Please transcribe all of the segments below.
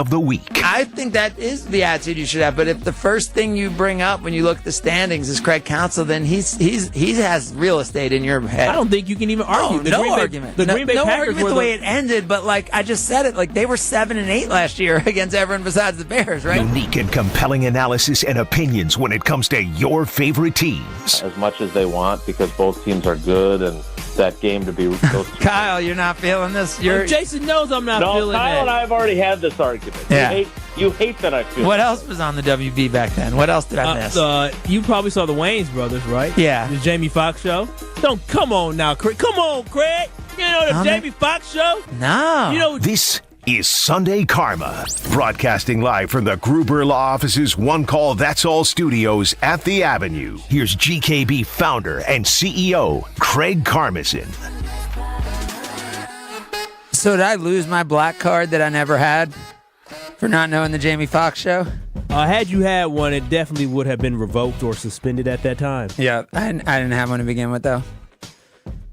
of the week. I think that is the attitude you should have. But if the first thing you bring up when you look at the standings is Craig Counsell, then he has real estate in your head. I don't think you can even argue. No argument. The Green Bay no Packers argument were the way it ended. But like I just said it, like they were 7-8 last year against everyone besides the Bears, right? Unique and compelling analysis and opinions when it comes to your favorite teams. As much as they want, because both teams are good, and that game to be Kyle, you're not feeling this. Jason knows I'm not feeling Kyle that. and I have already had this argument. Yeah. You hate that I feel. What else was on the WB back then? What else did I miss? You probably saw the Wayans brothers, right? Yeah. The Jamie Foxx show. Come on now, Craig. Come on, Craig. You know the Jamie Foxx show? No. You know This is Sunday Karma, broadcasting live from the Gruber Law Office's One Call That's All studios at the Avenue. Here's GKB founder and CEO, Craig Karmazin. So did I lose my black card that I never had for not knowing the Jamie Foxx show? had you had one, it definitely would have been revoked or suspended at that time. Yeah, I didn't have one to begin with, though.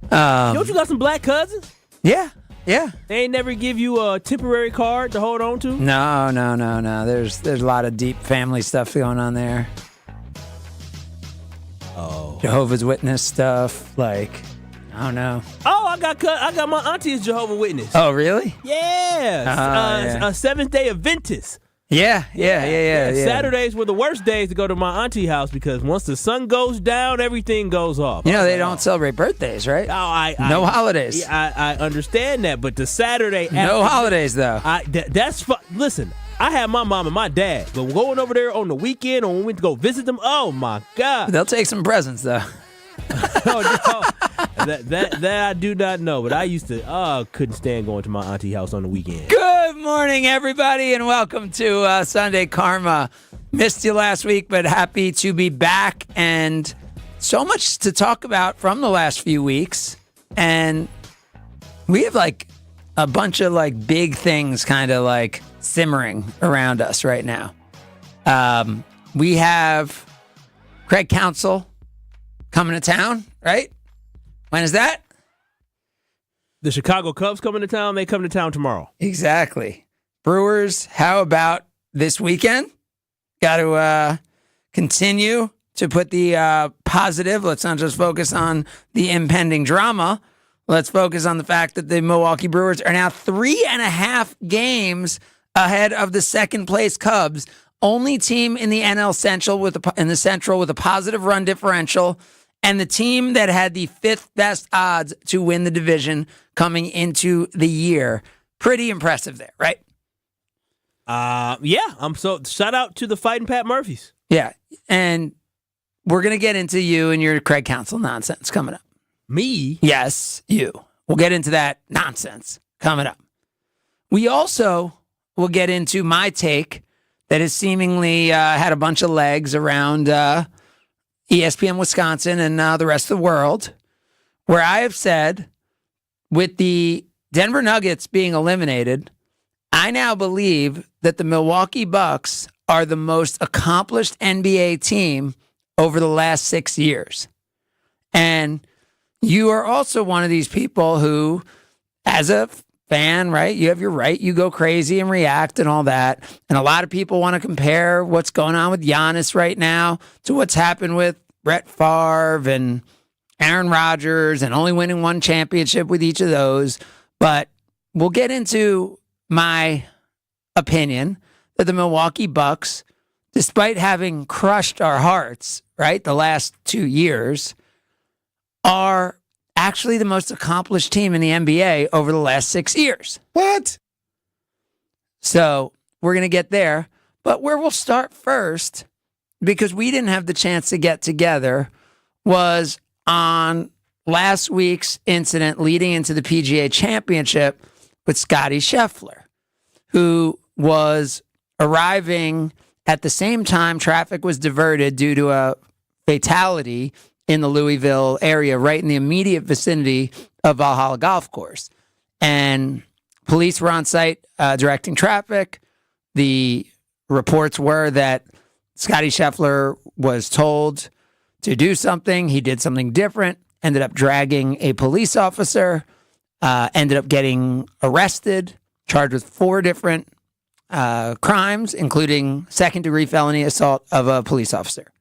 Don't you got some black cousins? Yeah. They ain't never give you a temporary card to hold on to? No. There's a lot of deep family stuff going on there. Oh. Jehovah's Witness stuff, like, I don't know. Oh, I got my auntie as Jehovah's Witness. Oh, really? Yeah. Seventh-day Adventist. Yeah. Saturdays were the worst days to go to my auntie house because once the sun goes down, everything goes off. You know, they don't celebrate birthdays, right? No holidays. I understand that, but the Saturday after, no holidays, though. Listen, I had my mom and my dad, but going over there on the weekend or when we went to go visit them, oh my God. They'll take some presents, though. That I do not know, but I used to couldn't stand going to my auntie house on the weekend. Good morning, everybody, and welcome to Sunday Karma. Missed you last week, but happy to be back, and so much to talk about from the last few weeks, and we have like a bunch of like big things kind of like simmering around us right now. We have Craig Counsell coming to town, right? When is that? The Chicago Cubs coming to town. They come to town tomorrow. Exactly. Brewers, how about this weekend? Got to continue to put the positive. Let's not just focus on the impending drama. Let's focus on the fact that the Milwaukee Brewers are now 3.5 games ahead of the second place Cubs. Only team in the NL Central with a positive run differential, and the team that had the fifth best odds to win the division coming into the year. Pretty impressive there, right? Yeah. So shout out to the Fighting Pat Murphys. Yeah, and we're gonna get into you and your Craig Counsell nonsense coming up. Me? Yes, you. We'll get into that nonsense coming up. We also will get into my take that has seemingly had a bunch of legs around ESPN Wisconsin and the rest of the world, where I have said, with the Denver Nuggets being eliminated, I now believe that the Milwaukee Bucks are the most accomplished NBA team over the last 6 years. And you are also one of these people who, as a fan, right? You have your right. You go crazy and react and all that. And a lot of people want to compare what's going on with Giannis right now to what's happened with Brett Favre and Aaron Rodgers and only winning one championship with each of those. But we'll get into my opinion that the Milwaukee Bucks, despite having crushed our hearts, right, the last 2 years, are actually the most accomplished team in the NBA over the last 6 years. What? So we're going to get there. But where we'll start first, because we didn't have the chance to get together, was on last week's incident leading into the PGA Championship with Scottie Scheffler, who was arriving at the same time traffic was diverted due to a fatality in the Louisville area, right in the immediate vicinity of Valhalla Golf Course. And police were on site directing traffic. The reports were that Scottie Scheffler was told to do something. He did something different, ended up dragging a police officer, ended up getting arrested, charged with 4 different crimes, including second-degree felony assault of a police officer.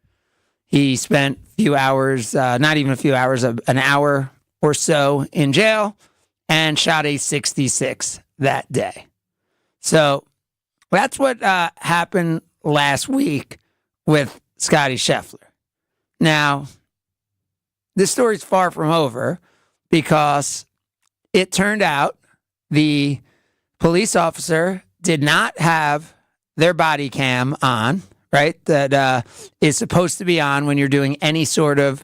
He spent a few hours, not even a few hours, an hour or so in jail, and shot a 66 that day. So that's what happened last week with Scotty Scheffler. Now, this story's far from over because it turned out the police officer did not have their body cam on, right? That is supposed to be on when you're doing any sort of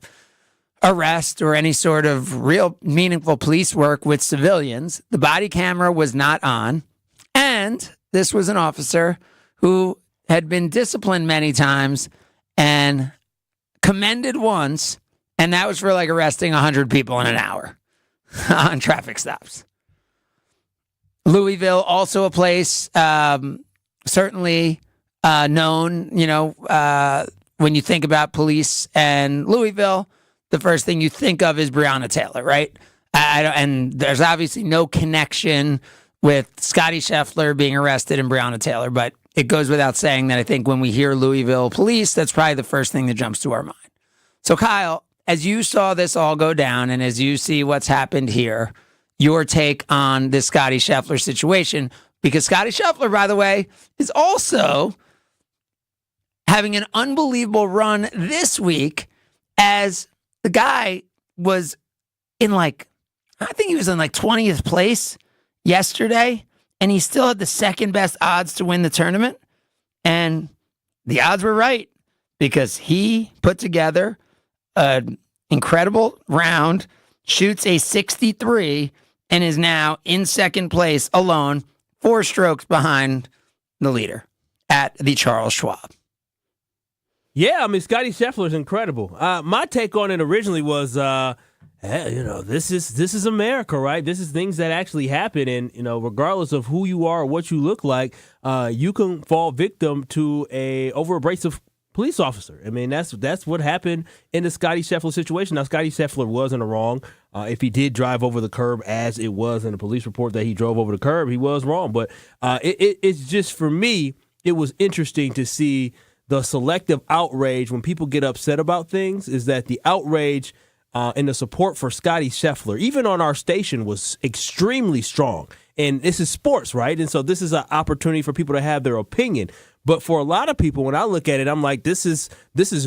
arrest or any sort of real meaningful police work with civilians. The body camera was not on. And this was an officer who had been disciplined many times and commended once, and that was for like arresting 100 people in an hour on traffic stops. Louisville, also a place certainly known, when you think about police and Louisville, the first thing you think of is Breonna Taylor, right? And there's obviously no connection with Scotty Scheffler being arrested and Breonna Taylor, but it goes without saying that I think when we hear Louisville police, that's probably the first thing that jumps to our mind. So, Kyle, as you saw this all go down and as you see what's happened here, your take on this Scotty Scheffler situation, because Scotty Scheffler, by the way, is also having an unbelievable run this week as the guy was in I think he was in 20th place yesterday, and he still had the second best odds to win the tournament. And the odds were right because he put together an incredible round, shoots a 63, and is now in second place alone, 4 strokes behind the leader at the Charles Schwab. Yeah, I mean, Scotty Scheffler is incredible. My take on it originally was, this is America, right? This is things that actually happen, and regardless of who you are or what you look like, you can fall victim to a over-abrasive police officer. I mean, that's what happened in the Scotty Scheffler situation. Now, Scotty Scheffler was in the wrong. If he did drive over the curb, as it was in the police report that he drove over the curb, he was wrong. But it's just, for me, it was interesting to see the selective outrage when people get upset about things. Is that the outrage and the support for Scotty Scheffler, even on our station, was extremely strong. And this is sports, right? And so this is an opportunity for people to have their opinion. But for a lot of people, when I look at it, I'm like, this is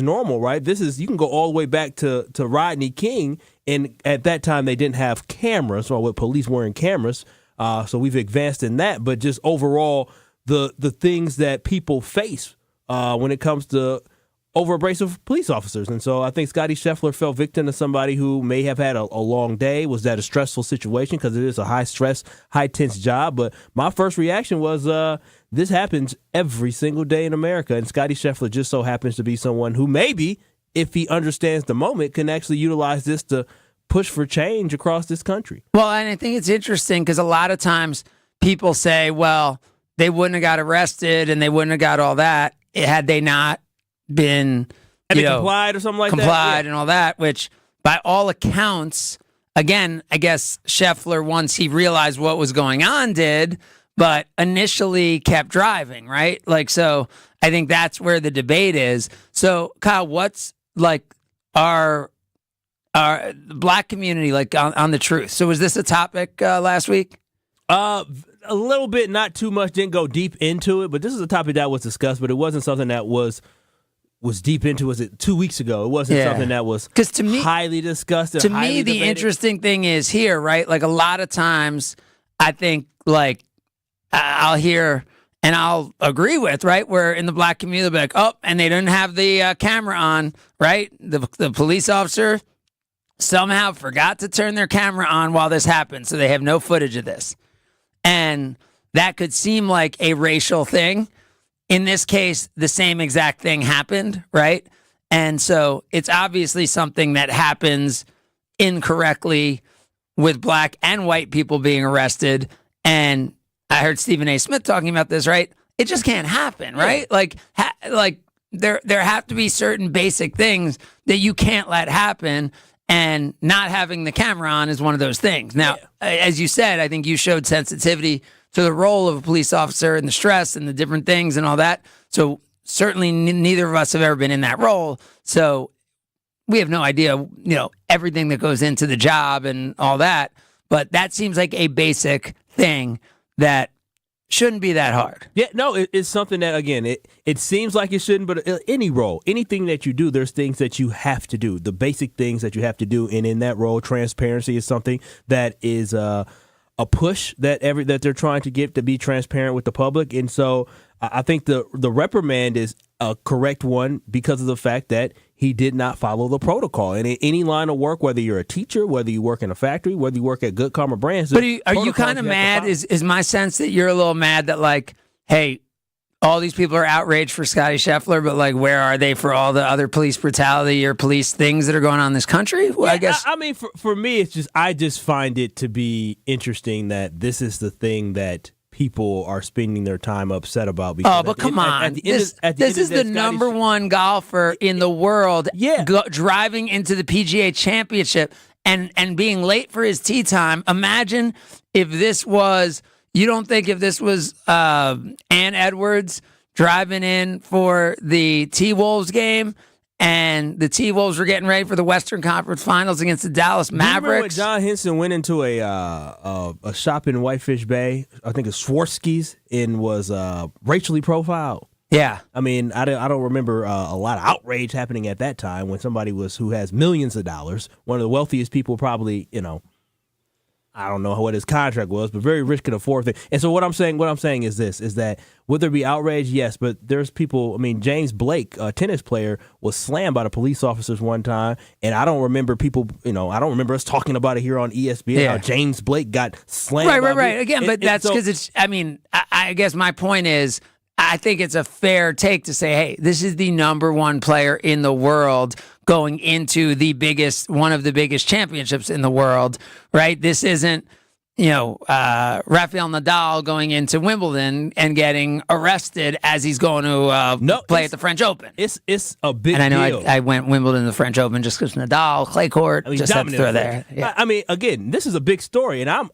normal, right? You can go all the way back to Rodney King, and at that time they didn't have cameras, or with police wearing cameras. So we've advanced in that. But just overall, the things that people face when it comes to over-abrasive police officers. And so I think Scotty Scheffler fell victim to somebody who may have had a long day, was that a stressful situation, because it is a high-stress, high-tense job. But my first reaction was this happens every single day in America, and Scotty Scheffler just so happens to be someone who maybe, if he understands the moment, can actually utilize this to push for change across this country. Well, and I think it's interesting because a lot of times people say, well, they wouldn't have got arrested and they wouldn't have got all that had they not been complied or something like that. Complied and all that, which by all accounts, again, I guess Scheffler, once he realized what was going on, did, but initially kept driving, right? So I think that's where the debate is. So, Kyle, what's our black community on the truth? So was this a topic last week? A little bit, not too much, didn't go deep into it, but this is a topic that was discussed, but it wasn't something that was deep into. Was it 2 weeks ago? It wasn't something that was highly discussed. To me, the interesting thing is here, right? A lot of times, I think I'll hear and I'll agree with, right? Where in the black community, they'll be like, oh, and they didn't have the camera on, right? The police officer somehow forgot to turn their camera on while this happened, so they have no footage of this. And that could seem like a racial thing. In this case, the same exact thing happened, right? And so it's obviously something that happens incorrectly with black and white people being arrested. And I heard Stephen A. Smith talking about this, right? It just can't happen, right? There have to be certain basic things that you can't let happen. And not having the camera on is one of those things. Now, as you said, I think you showed sensitivity to the role of a police officer and the stress and the different things and all that. So certainly neither of us have ever been in that role. So we have no idea, everything that goes into the job and all that. But that seems like a basic thing that shouldn't be that hard. Yeah, no, it's something that, again, it seems like it shouldn't, but any role, anything that you do, there's things that you have to do, the basic things that you have to do. And in that role, transparency is something that is a push that they're trying to get to be transparent with the public. And so I think the reprimand is a correct one because of the fact that he did not follow the protocol. And in any line of work, whether you're a teacher, whether you work in a factory, whether you work at Good Karma Brands. But are you kind of mad? Is my sense that you're a little mad that, like, hey, all these people are outraged for Scotty Scheffler, but, like, where are they for all the other police brutality or police things that are going on in this country? Well, I guess. I mean, for me, I just find it to be interesting that this is the thing that people are spending their time upset about. Oh, but come on. This is the number one golfer in the world driving into the PGA Championship and being late for his tee time. Imagine if this was, you don't think if this was Ann Edwards driving in for the T-Wolves game and the T-Wolves were getting ready for the Western Conference Finals against the Dallas Mavericks. Remember when John Henson went into a shop in Whitefish Bay, I think it's Swarovski's, and was racially profiled? Yeah. I mean, I don't remember a lot of outrage happening at that time when somebody who has millions of dollars, one of the wealthiest people probably, I don't know what his contract was, but very rich could afford things. And so what I'm saying is this, is that would there be outrage? Yes, but there's people, I mean, James Blake, a tennis player, was slammed by the police officers one time, and I don't remember people, I don't remember us talking about it here on ESPN, how James Blake got slammed. Right. Again, but that's because it's, I guess my point is, I think it's a fair take to say, hey, this is the number one player in the world going into one of the biggest championships in the world, right? This isn't, Rafael Nadal going into Wimbledon and getting arrested as he's going to play at the French Open. It's a big deal. And I know I went Wimbledon to the French Open just because Nadal, clay court, just had to throw there. Yeah. I mean, again, this is a big story, and I'm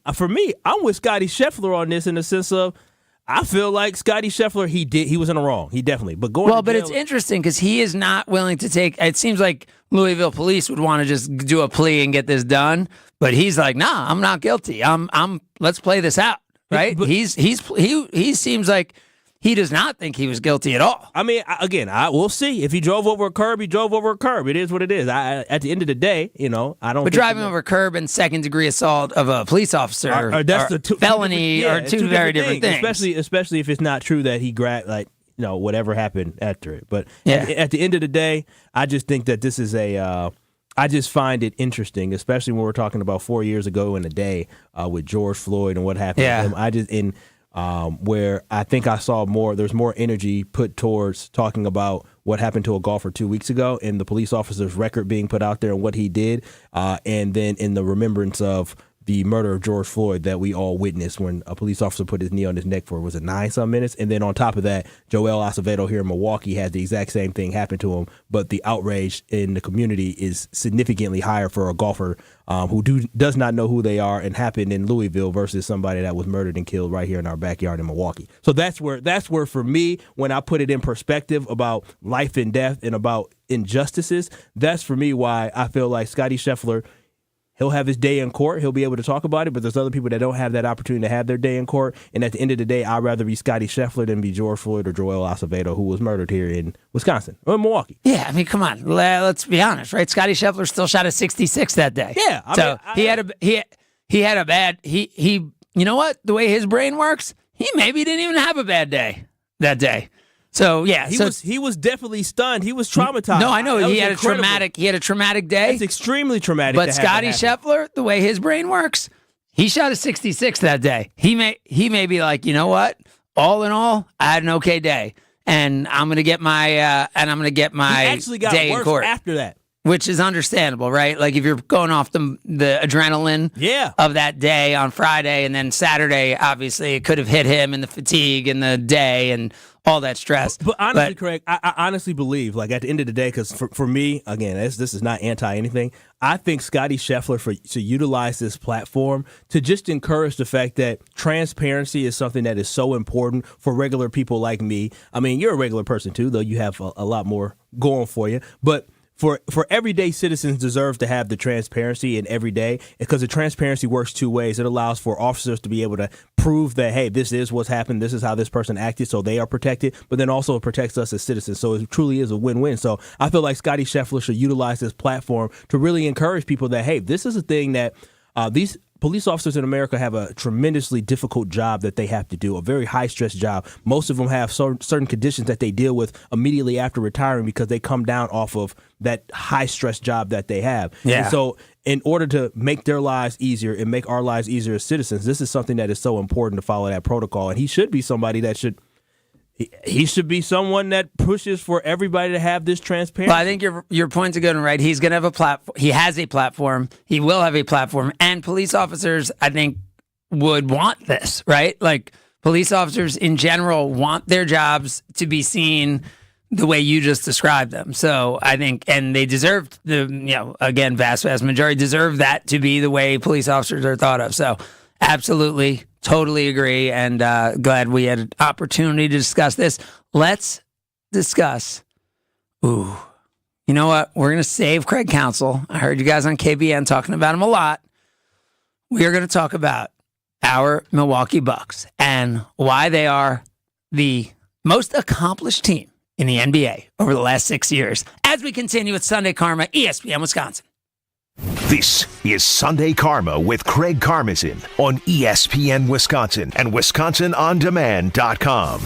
with Scotty Scheffler on this in the sense of, I feel like Scotty Scheffler, he was in the wrong. He definitely. But it's interesting because he is not willing to take. It seems like Louisville police would want to just do a plea and get this done, but he's like, nah, I'm not guilty. Let's play this out, right? But he seems like he does not think he was guilty at all. I mean, we'll see. If he drove over a curb, he drove over a curb. It is what it is. At the end of the day, I don't. But driving over a curb and second-degree assault of a police officer felony are two very different things. Especially if it's not true that he grabbed, whatever happened after it. But at the end of the day, I just think that this is I just find it interesting, especially when we're talking about 4 years ago in a day with George Floyd and what happened to him. Where I think I saw there's more energy put towards talking about what happened to a golfer 2 weeks ago and the police officer's record being put out there and what he did, and then in the remembrance of the murder of George Floyd that we all witnessed when a police officer put his knee on his neck for, was it 9-some minutes? And then on top of that, Joel Acevedo here in Milwaukee had the exact same thing happen to him, but the outrage in the community is significantly higher for a golfer who does not know who they are and happened in Louisville versus somebody that was murdered and killed right here in our backyard in Milwaukee. So that's where for me, when I put it in perspective about life and death and about injustices, that's for me why I feel like Scotty Scheffler, he'll have his day in court. He'll be able to talk about it, but there's other people that don't have that opportunity to have their day in court. And at the end of the day, I'd rather be Scotty Scheffler than be George Floyd or Joel Acevedo, who was murdered here in Wisconsin or in Milwaukee. Yeah, I mean, come on. Let's be honest, right? Scotty Scheffler still shot a 66 that day. Yeah. He had a bad, you know what? The way his brain works, he maybe didn't even have a bad day that day. So yeah, he was definitely stunned. He was traumatized. No, I know he had a traumatic day. It's extremely traumatic. But Scotty Scheffler, the way his brain works, he shot a 66 that day. He may be like, you know what? All in all, I had an okay day, and I'm gonna get my he actually got day worse in court after that. Which is understandable, right? Like if you're going off the adrenaline of that day on Friday, and then Saturday, obviously it could have hit him and the fatigue and the day and all that stress. But honestly, Craig, I honestly believe, like, at the end of the day, because for me, again, this is not anti-anything, I think Scottie Scheffler to utilize this platform to just encourage the fact that transparency is something that is so important for regular people like me. I mean, you're a regular person too, though you have a lot more going for you. But for everyday citizens deserve to have the transparency in every day, because the transparency works two ways. It allows for officers to be able to prove that, hey, this is what's happened, this is how this person acted, so they are protected, but then also it protects us as citizens. So it truly is a win-win. So I feel like Scottie Scheffler should utilize this platform to really encourage people that, hey, this is a thing that these police officers in America have a tremendously difficult job that they have to do, a very high-stress job. Most of them have certain conditions that they deal with immediately after retiring because they come down off of that high-stress job that they have. Yeah. And so in order to make their lives easier and make our lives easier as citizens, this is something that is so important to follow that protocol. And he should be somebody that he should be someone that pushes for everybody to have this transparency. Well, I think your points are good and right. He's going to have a platform. He has a platform. He will have a platform. And police officers, I think, would want this, right? Like, police officers in general want their jobs to be seen the way you just described them. So I think, and they deserve again, vast majority deserve that to be the way police officers are thought of. So absolutely. Totally agree, and glad we had an opportunity to discuss this. Let's discuss. You know what? We're going to save Craig Counsell. I heard you guys on KBN talking about him a lot. We are going to talk about our Milwaukee Bucks and why they are the most accomplished team in the NBA over the last 6 years as we continue with Sunday Karma, ESPN Wisconsin. This is Sunday Karma with Craig Karmazin on ESPN Wisconsin and WisconsinOnDemand.com.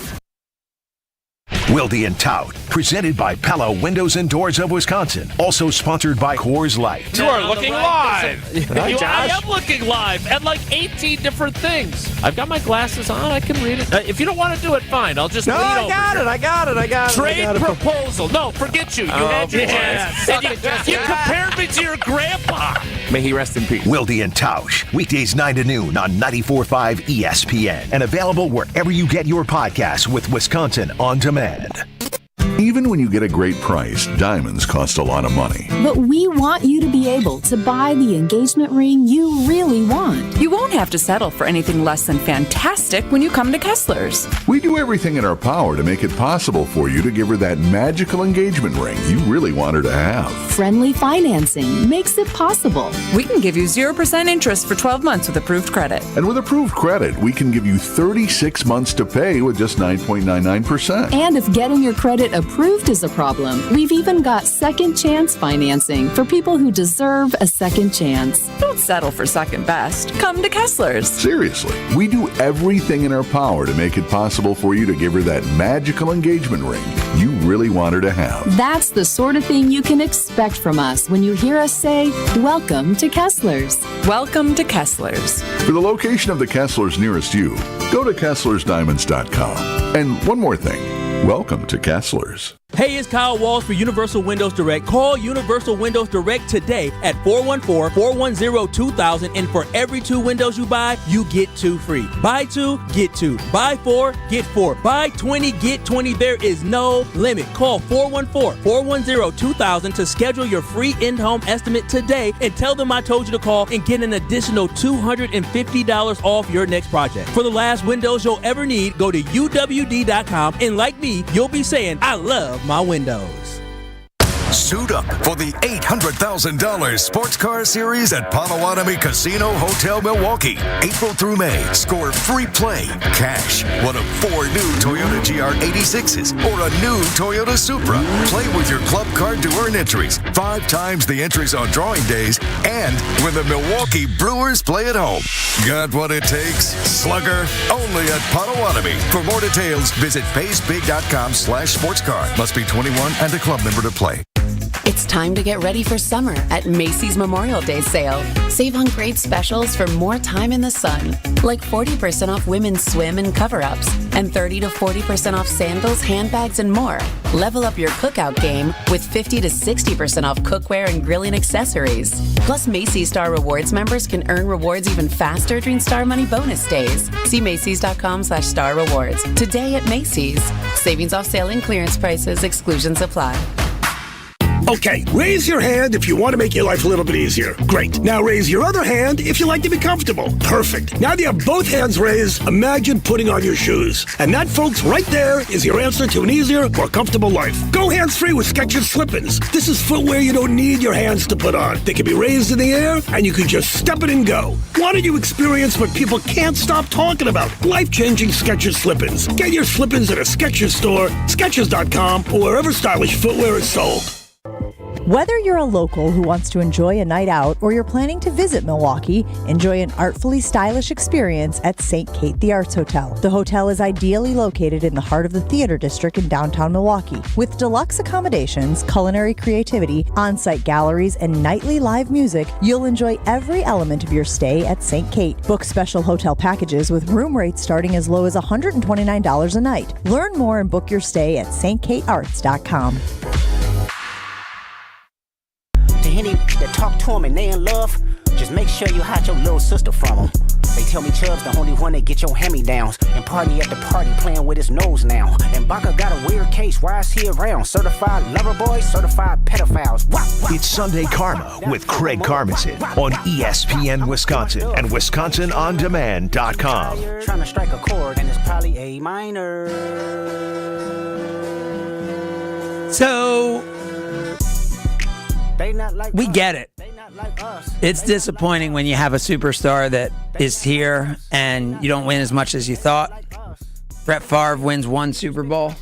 Wilde and Tout, presented by Pella Windows and Doors of Wisconsin. Also sponsored by Coors Light. You are looking live. I am looking live at like 18 different things. I've got my glasses on. I can read it. If you don't want to do it, fine. I'll just lean over. I got it. Trade proposal. No, forget you. You had your chance. And you compared me to your grandpa. May he rest in peace. Wilde and Tausch, weekdays 9 to noon on 94.5 ESPN. And available wherever you get your podcasts with Wisconsin On Demand. Even when you get a great price, diamonds cost a lot of money. But we want you to be able to buy the engagement ring you really want. You won't have to settle for anything less than fantastic when you come to Kessler's. We do everything in our power to make it possible for you to give her that magical engagement ring you really want her to have. Friendly financing makes it possible. We can give you 0% interest for 12 months with approved credit. And with approved credit, we can give you 36 months to pay with just 9.99%. And if getting your credit approved is a problem, we've even got second chance financing for people who deserve a second chance. Don't settle for second best. Come to Kessler's. Seriously, we do everything in our power to make it possible for you to give her that magical engagement ring you really want her to have. That's the sort of thing you can expect from us when you hear us say, "Welcome to Kessler's." Welcome to Kessler's. For the location of the Kessler's nearest you, go to KesslersDiamonds.com. And one more thing. Welcome to Kessler's. Hey, it's Kyle Walsh for Universal Windows Direct. Call Universal Windows Direct today at 414-410-2000, and for every 2 windows you buy, you get 2 free. Buy 2, get 2. Buy 4, get 4. Buy 20, get 20. There is no limit. Call 414-410-2000 to schedule your free in-home estimate today and tell them I told you to call and get an additional $250 off your next project. For the last windows you'll ever need, go to UWD.com, and like me, you'll be saying, I love my windows. Suit up for the $800,000 Sports Car Series at Potawatomi Casino Hotel Milwaukee. April through May, score free play, cash, one of 4 new Toyota GR86s or a new Toyota Supra. Play with your club card to earn entries, 5 times the entries on drawing days, and when the Milwaukee Brewers play at home. Got what it takes? Slugger, only at Potawatomi. For more details, visit paysbig.com/sportscar. Must be 21 and a club member to play. It's time to get ready for summer at Macy's Memorial Day sale. Save on great specials for more time in the sun, like 40% off women's swim and cover-ups, and 30 to 40% off sandals, handbags, and more. Level up your cookout game with 50 to 60% off cookware and grilling accessories. Plus, Macy's Star Rewards members can earn rewards even faster during Star Money bonus days. See Macys.com/Star Rewards today at Macy's. Savings off sale and clearance prices. Exclusions apply. Okay, raise your hand if you want to make your life a little bit easier. Great. Now raise your other hand if you like to be comfortable. Perfect. Now that you have both hands raised, imagine putting on your shoes. And that, folks, right there is your answer to an easier, more comfortable life. Go hands-free with Skechers Slip-ins. This is footwear you don't need your hands to put on. They can be raised in the air, and you can just step it and go. Why don't you experience what people can't stop talking about? Life-changing Skechers Slip-ins. Get your Slip-ins at a Skechers store, Skechers.com, or wherever stylish footwear is sold. Whether you're a local who wants to enjoy a night out or you're planning to visit Milwaukee, enjoy an artfully stylish experience at St. Kate the Arts Hotel. The hotel is ideally located in the heart of the theater district in downtown Milwaukee. With deluxe accommodations, culinary creativity, on-site galleries, and nightly live music, you'll enjoy every element of your stay at St. Kate. Book special hotel packages with room rates starting as low as $129 a night. Learn more and book your stay at stkatearts.com. Any that talk to them and they in love, just make sure you hide your little sister from them. They tell me Chubb's the only one that get your hand-me-downs and party at the party playing with his nose now. And Baca got a weird case, why is he around? Certified lover boys, certified pedophiles. It's Sunday Karma with Craig Karmazin on ESPN Wisconsin and WisconsinOnDemand.com. Trying to strike a chord and it's probably A minor. So we get it. It's disappointing when you have a superstar that is here and you don't win as much as you thought. Brett Favre wins one Super Bowl.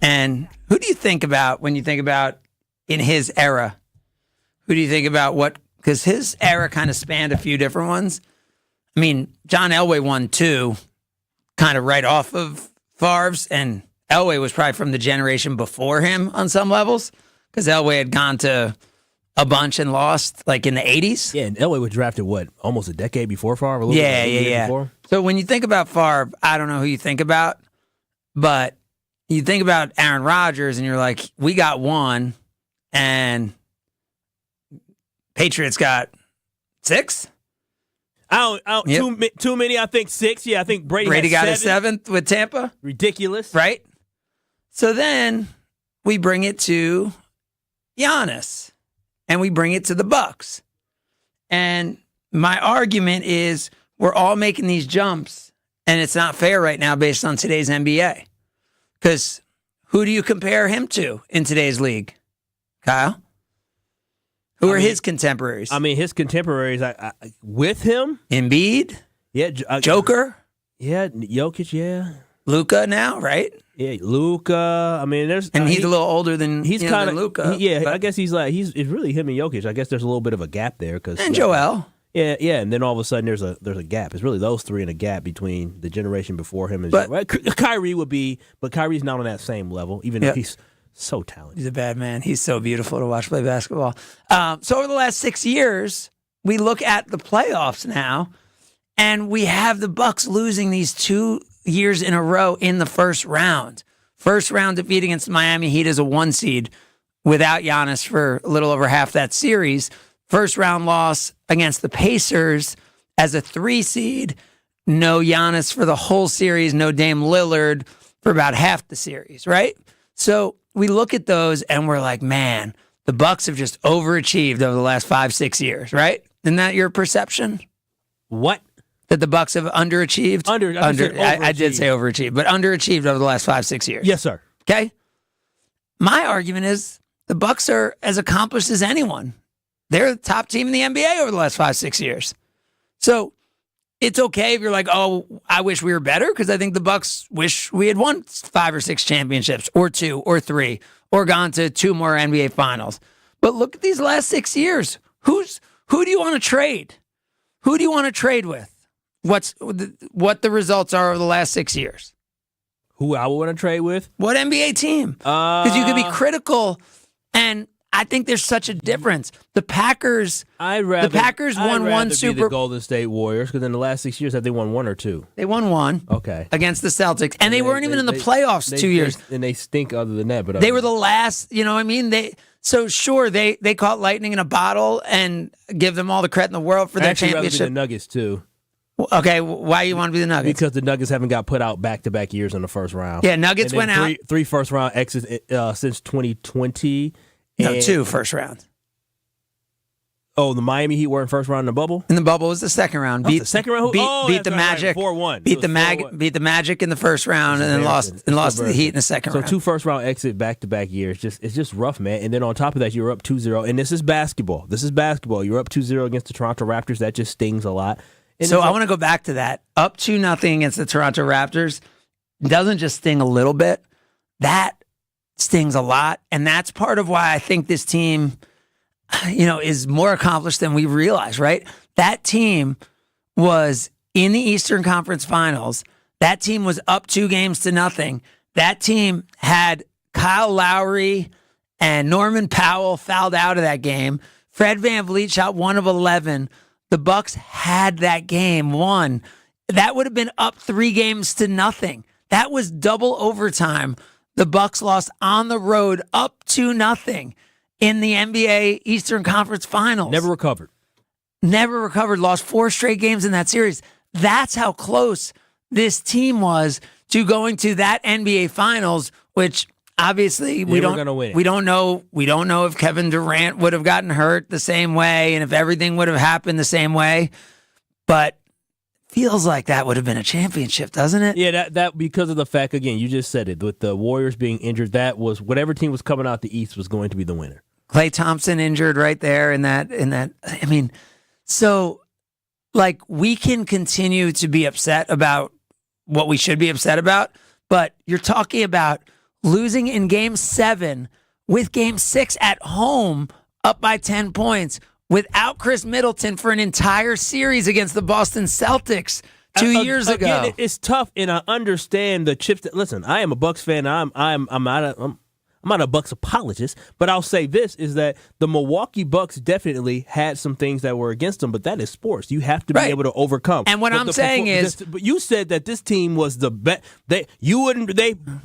And who do you think about when you think about in his era? Who do you think about what? Because his era kind of spanned a few different ones. I mean, John Elway won two kind of right off of Favre's, and Elway was probably from the generation before him on some levels. Because Elway had gone to a bunch and lost, like in the 80s. Yeah, and Elway was drafted, almost a decade before Favre? Yeah. Before? So when you think about Favre, I don't know who you think about, but you think about Aaron Rodgers and you're like, we got one, and Patriots got 6? Too many, I think 6. Yeah, I think Brady got a 7th with Tampa. Ridiculous. Right? So then we bring it to Giannis, and we bring it to the Bucks. And my argument is we're all making these jumps, and it's not fair right now based on today's NBA. Because who do you compare him to in today's league? Kyle? Who are his contemporaries? I mean, his contemporaries with him? Embiid? Yeah. Joker? Yeah, Jokic, yeah. Luka now, right? Yeah, Luka. I mean, there's he's a little older than than Luka. I guess it's really him and Jokic. I guess there's a little bit of a gap there and Joel. Yeah, and then all of a sudden there's a gap. It's really those three in a gap between the generation before him and Kyrie would be, but Kyrie's not on that same level, even though he's so talented. He's a bad man. He's so beautiful to watch play basketball. So over the last 6 years, we look at the playoffs now, and we have the Bucks losing these 2 years in a row in the first round. First round defeat against the Miami Heat as a 1 seed without Giannis for a little over half that series. First round loss against the Pacers as a 3 seed. No Giannis for the whole series. No Dame Lillard for about half the series, right? So we look at those and we're like, man, the Bucks have just overachieved over the last 5-6 years, right? Isn't that your perception? What? That the Bucks have underachieved? I did say overachieved, but underachieved over the last 5-6 years. Yes, sir. Okay? My argument is the Bucks are as accomplished as anyone. They're the top team in the NBA over the last 5-6 years. So it's okay if you're like, oh, I wish we were better, because I think the Bucks wish we had won 5 or 6 championships, or 2 or 3, or gone to 2 more NBA finals. But look at these last 6 years. Who do you want to trade? Who do you want to trade with? What the results are over the last 6 years? Who I would want to trade with? What NBA team? Because you could be critical And I think there's such a difference. The Packers won one Super the Golden State Warriors, because in the last 6 years, have they won one or two? They won one. Okay. Against the Celtics. And they weren't even in the playoffs 2 years. And they stink other than that. But they were the last, you know what I mean? They caught lightning in a bottle, and give them all the credit in the world for their championship. Rather be the Nuggets, too. Okay, why you want to be the Nuggets? Because the Nuggets haven't got put out back-to-back years in the first round. Yeah, Nuggets went out. Three first-round exits since 2020. No, 2 first rounds. Oh, the Miami Heat were in first round in the bubble? In the bubble was the second round. The second round? Beat the Magic. 4-1. Beat the Magic in the first round, and then lost to the Heat in the second round. So 2 first-round exit back-to-back years. It's just rough, man. And then on top of that, you're up 2-0. And this is basketball. You're up 2-0 against the Toronto Raptors. That just stings a lot. And so I want to go back to that. Up 2-0 against the Toronto Raptors doesn't just sting a little bit. That stings a lot. And that's part of why I think this team, is more accomplished than we realize, right? That team was in the Eastern Conference Finals. That team was up 2-0. That team had Kyle Lowry and Norman Powell fouled out of that game. Fred VanVleet shot 1 of 11. The Bucks had that game won. That would have been up 3-0. That was double overtime. The Bucks lost on the road up 2-0 in the NBA Eastern Conference Finals. Never recovered. Lost 4 straight games in that series. That's how close this team was to going to that NBA Finals, which obviously we don't know if Kevin Durant would have gotten hurt the same way and if everything would have happened the same way. But feels like that would have been a championship, doesn't it? Yeah, that because of the fact, again, you just said it, with the Warriors being injured, that was whatever team was coming out the East was going to be the winner. Klay Thompson injured right there in that. I mean, so like we can continue to be upset about what we should be upset about, but you're talking about losing in Game 7 with Game 6 at home up by 10 points. Without Chris Middleton for an entire series against the Boston Celtics 2 years ago. Again, it's tough, and I understand the chips. Listen, I am a Bucks fan. I'm not a Bucks apologist, but I'll say this is that the Milwaukee Bucks definitely had some things that were against them, but that is sports. You have to be able to overcome. And what I'm saying is, but you said that this team was the best. They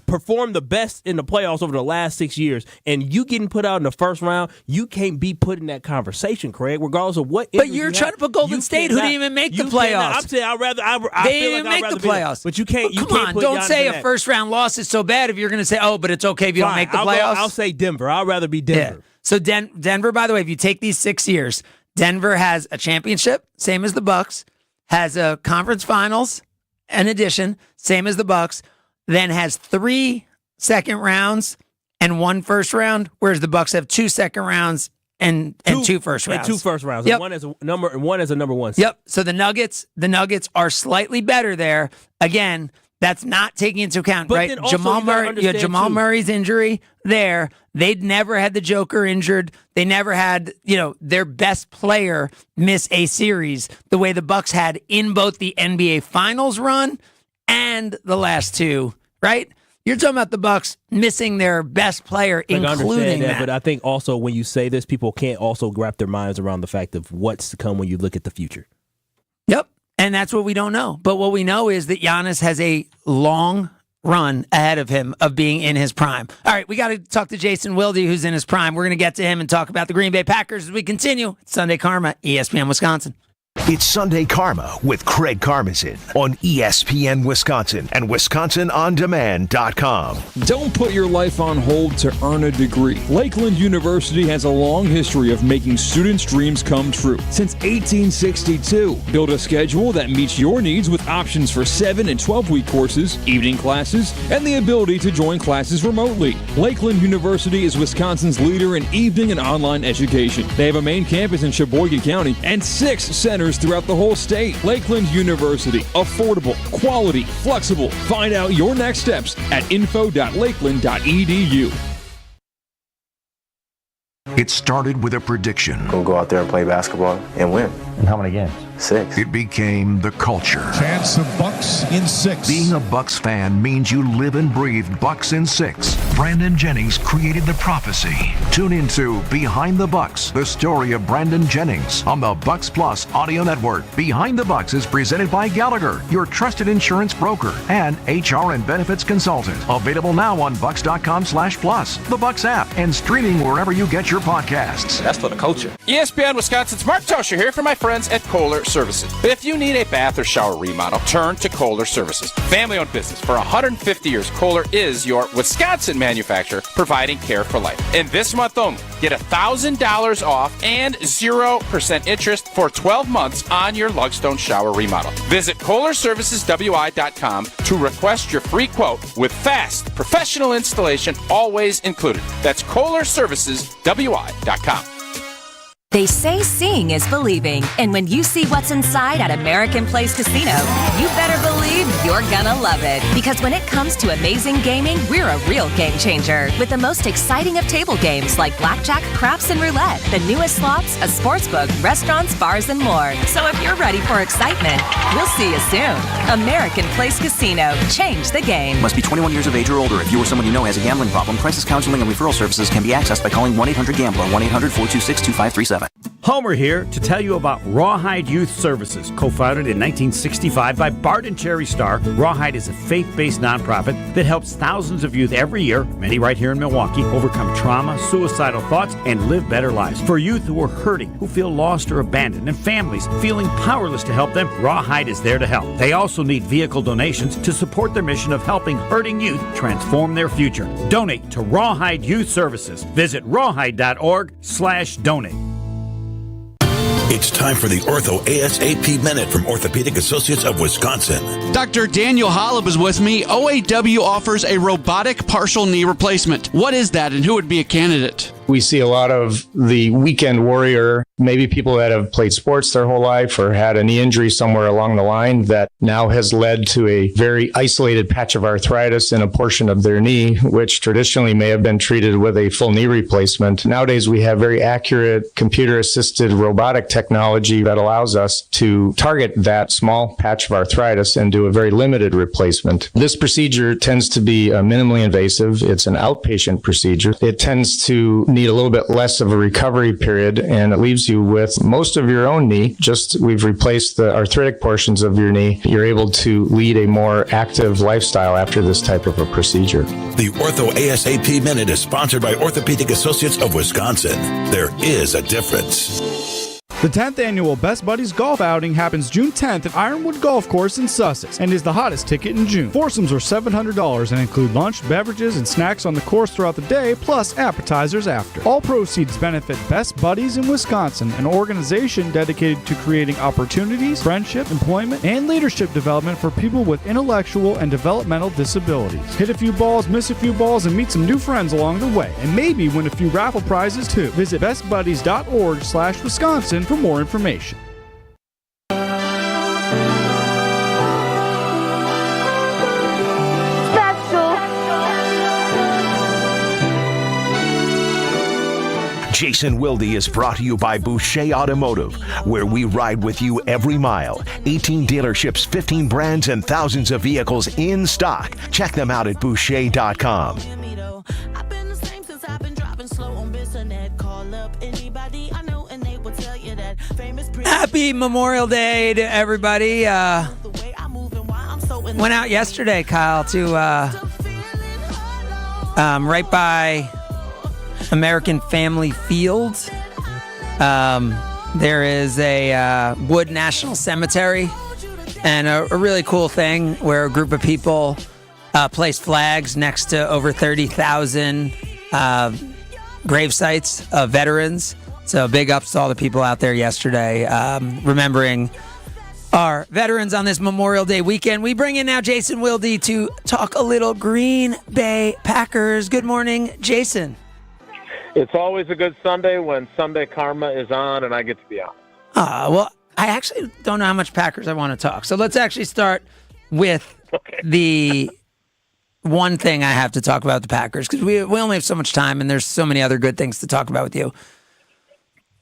performed the best in the playoffs over the last 6 years, and you getting put out in the first round, you can't be put in that conversation, Craig, regardless of what. But you're trying to put Golden State, who didn't even make the playoffs. I'm saying they didn't even make the playoffs. But you can't. Come on, don't say a first round loss is so bad if you're going to say, oh, but it's okay if you don't make the playoffs. I'll say Denver. I'd rather be Denver. Yeah. So Denver, by the way, if you take these 6 years, Denver has a championship, same as the Bucks, has a conference finals, in addition, same as the Bucks, then has 3 second rounds and 1 first round, whereas the Bucks have 2 second rounds and 2 first rounds. And 2 first rounds. Yep. And one as a number 1 seed. Yep. So the Nuggets are slightly better there. Again, that's not taking into account, but right? Jamal Murray's injury there. They'd never had the Joker injured. They never had, their best player miss a series the way the Bucks had in both the NBA Finals run and the last 2, right? You're talking about the Bucks missing their best player, including that. But I think also when you say this, people can't also wrap their minds around the fact of what's to come when you look at the future. Yep. And that's what we don't know. But what we know is that Giannis has a long run ahead of him of being in his prime. All right, we got to talk to Jason Wilde, who's in his prime. We're going to get to him and talk about the Green Bay Packers as we continue. It's Sunday Karma, ESPN Wisconsin. It's Sunday Karma with Craig Karmazin on ESPN Wisconsin and WisconsinOnDemand.com. Don't put your life on hold to earn a degree. Lakeland University has a long history of making students' dreams come true. Since 1862, build a schedule that meets your needs with options for 7- and 12-week courses, evening classes, and the ability to join classes remotely. Lakeland University is Wisconsin's leader in evening and online education. They have a main campus in Sheboygan County and 6 centers throughout the whole state. Lakeland University. Affordable, quality, flexible. Find out your next steps at info.lakeland.edu. It started with a prediction. Go out there and play basketball and win. And how many games? 6. It became the culture. Chance of Bucks in 6. Being a Bucks fan means you live and breathe Bucks in 6. Brandon Jennings created the prophecy. Tune into Behind the Bucks, the story of Brandon Jennings on the Bucks Plus audio network. Behind the Bucks is presented by Gallagher, your trusted insurance broker and HR and benefits consultant. Available now on bucks.com/plus, the Bucks app, and streaming wherever you get your podcasts. That's for the culture. ESPN Wisconsin's Mark Tosher here for my friends at Kohler Services. If you need a bath or shower remodel, turn to Kohler Services. Family-owned business for 150 years, Kohler is your Wisconsin manufacturer providing care for life. And this month only, get $1,000 off and 0% interest for 12 months on your Lugstone shower remodel. Visit KohlerServicesWI.com to request your free quote with fast, professional installation always included. That's KohlerServicesWI.com. They say seeing is believing, and when you see what's inside at American Place Casino, you better believe you're gonna love it. Because when it comes to amazing gaming, we're a real game changer. With the most exciting of table games like blackjack, craps, and roulette, the newest slots, a sports book, restaurants, bars, and more. So if you're ready for excitement, we'll see you soon. American Place Casino. Change the game. Must be 21 years of age or older. If you or someone you know has a gambling problem, crisis counseling and referral services can be accessed by calling 1-800-GAMBLER, 1-800-426-2537. Homer here to tell you about Rawhide Youth Services. Co-founded in 1965 by Bart and Cherry Starr, Rawhide is a faith-based nonprofit that helps thousands of youth every year, many right here in Milwaukee, overcome trauma, suicidal thoughts, and live better lives. For youth who are hurting, who feel lost or abandoned, and families feeling powerless to help them, Rawhide is there to help. They also need vehicle donations to support their mission of helping hurting youth transform their future. Donate to Rawhide Youth Services. Visit rawhide.org/donate. It's time for the Ortho ASAP Minute from Orthopedic Associates of Wisconsin. Dr. Daniel Holub is with me. OAW offers a robotic partial knee replacement. What is that, and who would be a candidate? We see a lot of the weekend warrior, maybe people that have played sports their whole life or had a knee injury somewhere along the line that now has led to a very isolated patch of arthritis in a portion of their knee, which traditionally may have been treated with a full knee replacement. Nowadays, we have very accurate computer-assisted robotic technology that allows us to target that small patch of arthritis and do a very limited replacement. This procedure tends to be minimally invasive. It's an outpatient procedure. It tends to need a little bit less of a recovery period, and it leaves you with most of your own knee. Just we've replaced the arthritic portions of your knee. You're able to lead a more active lifestyle after this type of a procedure. The Ortho ASAP Minute is sponsored by Orthopedic Associates of Wisconsin. There is a difference. The 10th annual Best Buddies Golf Outing happens June 10th at Ironwood Golf Course in Sussex and is the hottest ticket in June. Foursomes are $700 and include lunch, beverages, and snacks on the course throughout the day, plus appetizers after. All proceeds benefit Best Buddies in Wisconsin, an organization dedicated to creating opportunities, friendship, employment, and leadership development for people with intellectual and developmental disabilities. Hit a few balls, miss a few balls, and meet some new friends along the way, and maybe win a few raffle prizes too. Visit bestbuddies.org/Wisconsin for more information. Jason Wilde is brought to you by Boucher Automotive, where we ride with you every mile. 18 dealerships, 15 brands, and thousands of vehicles in stock. Check them out at Boucher.com. Happy Memorial Day to everybody. Went out yesterday, Kyle, to right by American Family Field. There is a Wood National Cemetery, and a really cool thing where a group of people placed flags next to over 30,000 grave sites of veterans. So big ups to all the people out there yesterday, remembering our veterans on this Memorial Day weekend. We bring in now Jason Wilde to talk a little Green Bay Packers. Good morning, Jason. It's always a good Sunday when Sunday Karma is on and I get to be on. Well, I actually don't know how much Packers I want to talk. So let's actually start with the one thing I have to talk about the Packers, because we only have so much time and there's so many other good things to talk about with you.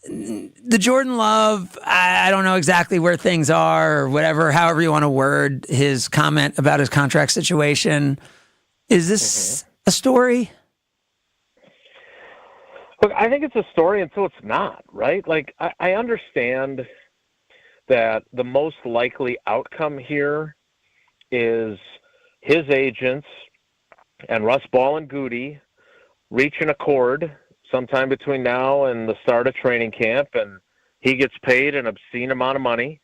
the Jordan Love, I don't know exactly where things are or whatever, however you want to word his comment about his contract situation. Is this a story? Look, I think it's a story until it's not, right? Like, I understand that the most likely outcome here is his agents and Russ Ball and Goody reach an accord sometime between now and the start of training camp, and he gets paid an obscene amount of money,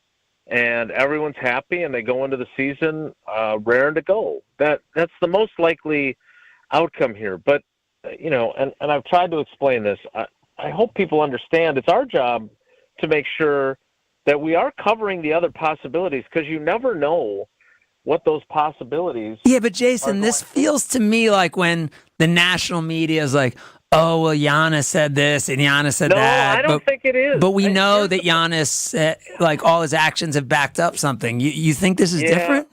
and everyone's happy, and they go into the season raring to go. That's the most likely outcome here. But, you know, and I've tried to explain this. I hope people understand it's our job to make sure that we are covering the other possibilities, because you never know what those possibilities. Yeah, but Jason, this feels to me like when the national media is like, oh, well, Giannis said this and Giannis said that. No, I don't think it is. But we know that Giannis, like, all his actions have backed up something. You think this is different?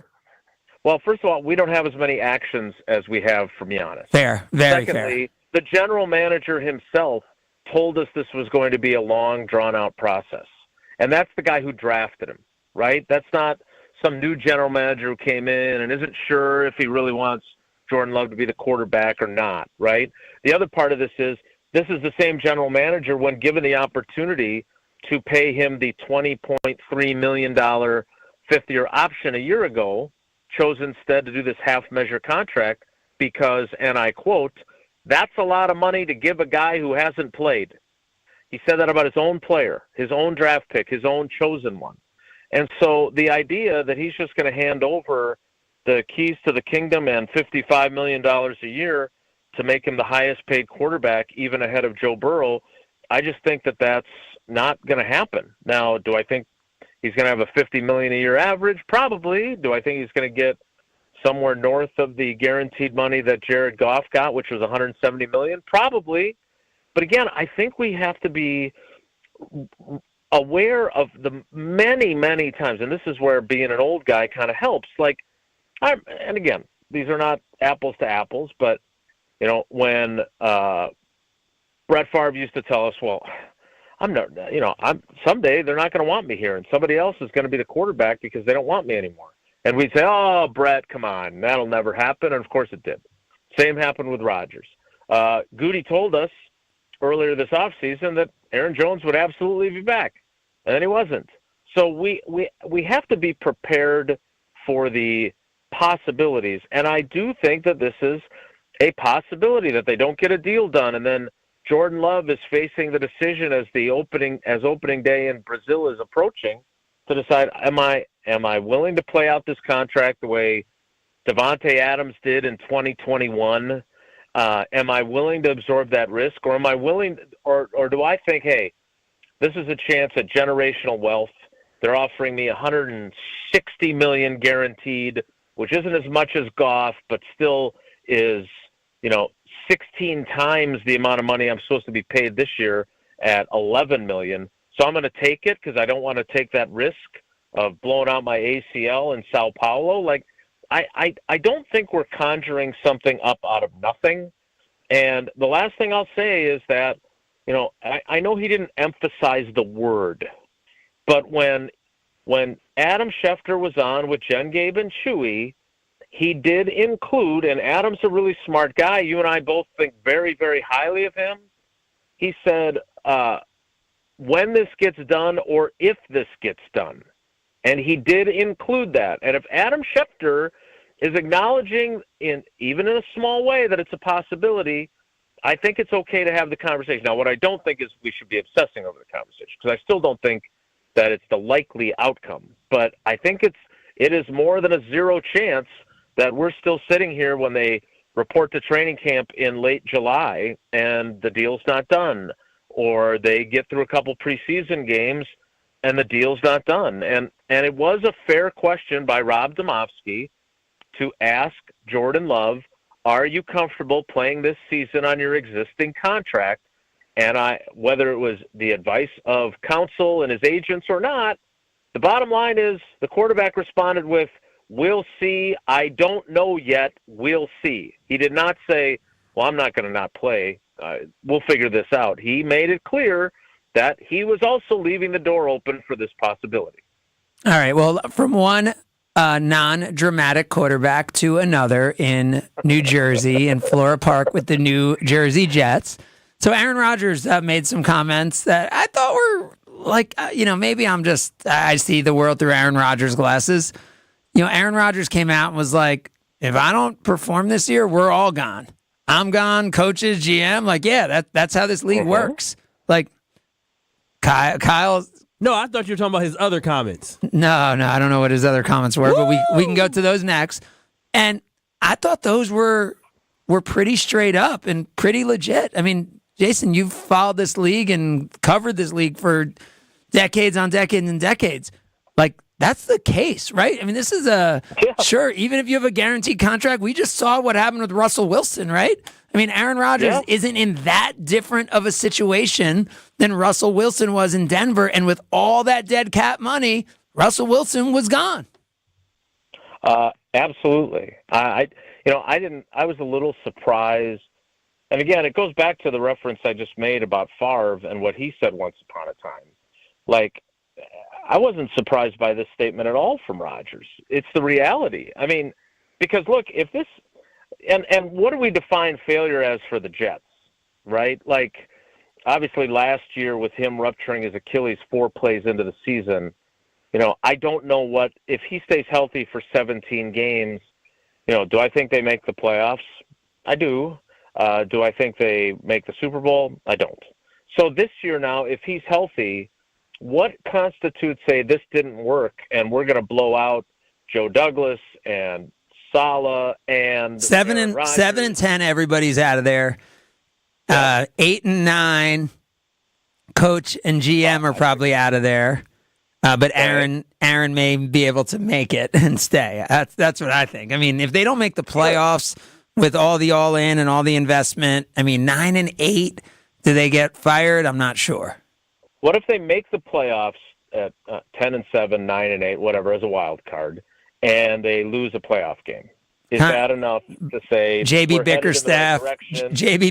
Well, first of all, we don't have as many actions as we have from Giannis. Fair, very fair. Secondly, the general manager himself told us this was going to be a long, drawn-out process. And that's the guy who drafted him, right? That's not some new general manager who came in and isn't sure if he really wants Jordan Love to be the quarterback or not, right? The other part of this is the same general manager, when given the opportunity to pay him the $20.3 million fifth-year option a year ago, chose instead to do this half-measure contract because, and I quote, that's a lot of money to give a guy who hasn't played. He said that about his own player, his own draft pick, his own chosen one. And so the idea that he's just going to hand over the keys to the kingdom and $55 million a year to make him the highest paid quarterback, even ahead of Joe Burrow, I just think that that's not going to happen. Now, do I think he's going to have a $50 million a year average? Probably. Do I think he's going to get somewhere north of the guaranteed money that Jared Goff got, which was $170 million? Probably. But again, I think we have to be aware of the many, many times, and this is where being an old guy kind of helps. Like, and again, these are not apples to apples, but, you know, when Brett Favre used to tell us, well, someday they're not going to want me here, and somebody else is going to be the quarterback because they don't want me anymore. And we'd say, oh, Brett, come on, that'll never happen. And, of course, it did. Same happened with Rodgers. Goody told us earlier this offseason that Aaron Jones would absolutely be back, and then he wasn't. So we have to be prepared for the possibilities, and I do think that this is a possibility that they don't get a deal done, and then Jordan Love is facing the decision as opening day in Brazil is approaching to decide, am I willing to play out this contract the way Davante Adams did in 2021? Am I willing to absorb that risk, or am I willing, or do I think, hey, this is a chance at generational wealth? They're offering me $160 million guaranteed, which isn't as much as Goff, but still is, 16 times the amount of money I'm supposed to be paid this year at $11 million. So I'm going to take it because I don't want to take that risk of blowing out my ACL in Sao Paulo. Like, I don't think we're conjuring something up out of nothing. And the last thing I'll say is that, I know he didn't emphasize the word, but when Adam Schefter was on with Jen, Gabe, and Chewy, he did include, and Adam's a really smart guy. You and I both think very, very highly of him. He said, when this gets done or if this gets done. And he did include that. And if Adam Schefter is acknowledging, even in a small way, that it's a possibility, I think it's okay to have the conversation. Now, what I don't think is we should be obsessing over the conversation, because I still don't think that it's the likely outcome. But I think it is more than a zero chance that we're still sitting here when they report to training camp in late July and the deal's not done, or they get through a couple preseason games and the deal's not done. And it was a fair question by Rob Domofsky to ask Jordan Love, are you comfortable playing this season on your existing contract? And whether it was the advice of counsel and his agents or not, the bottom line is the quarterback responded with, we'll see. I don't know yet. We'll see. He did not say, well, I'm not going to not play. We'll figure this out. He made it clear that he was also leaving the door open for this possibility. All right. Well, from one non-dramatic quarterback to another in New Jersey in Flora Park with the New Jersey Jets. So Aaron Rodgers made some comments that I thought were like, maybe I see the world through Aaron Rodgers' glasses. Aaron Rodgers came out and was like, if I don't perform this year, we're all gone. I'm gone, coaches, GM. Like, yeah, that's how this league works. Like, Kyle. No, I thought you were talking about his other comments. No, I don't know what his other comments were, but we can go to those next. And I thought those were pretty straight up and pretty legit. I mean, Jason, you've followed this league and covered this league for decades on decades and decades. Like, that's the case, right? I mean, this is sure, even if you have a guaranteed contract, we just saw what happened with Russell Wilson, right? I mean, Aaron Rodgers isn't in that different of a situation than Russell Wilson was in Denver. And with all that dead cap money, Russell Wilson was gone. Absolutely. I was a little surprised. And again, it goes back to the reference I just made about Favre and what he said once upon a time. Like, I wasn't surprised by this statement at all from Rodgers. It's the reality. I mean, because look, if this, and what do we define failure as for the Jets, right? Like, obviously last year with him rupturing his Achilles 4 plays into the season, I don't know if he stays healthy for 17 games, do I think they make the playoffs? I do. Do I think they make the Super Bowl? I don't. So this year now, if he's healthy, what constitutes this didn't work and we're going to blow out Joe Douglas and Saleh and 7 and 10, everybody's out of there. 8 and 9, coach and GM are probably out of there. But Aaron may be able to make it and stay. That's what I think. I mean, if they don't make the playoffs with all the all-in and all the investment, 9 and 8, do they get fired? I'm not sure. What if they make the playoffs at 10 and 7, 9 and 8, whatever, as a wild card, and they lose a playoff game? Is that enough to say JB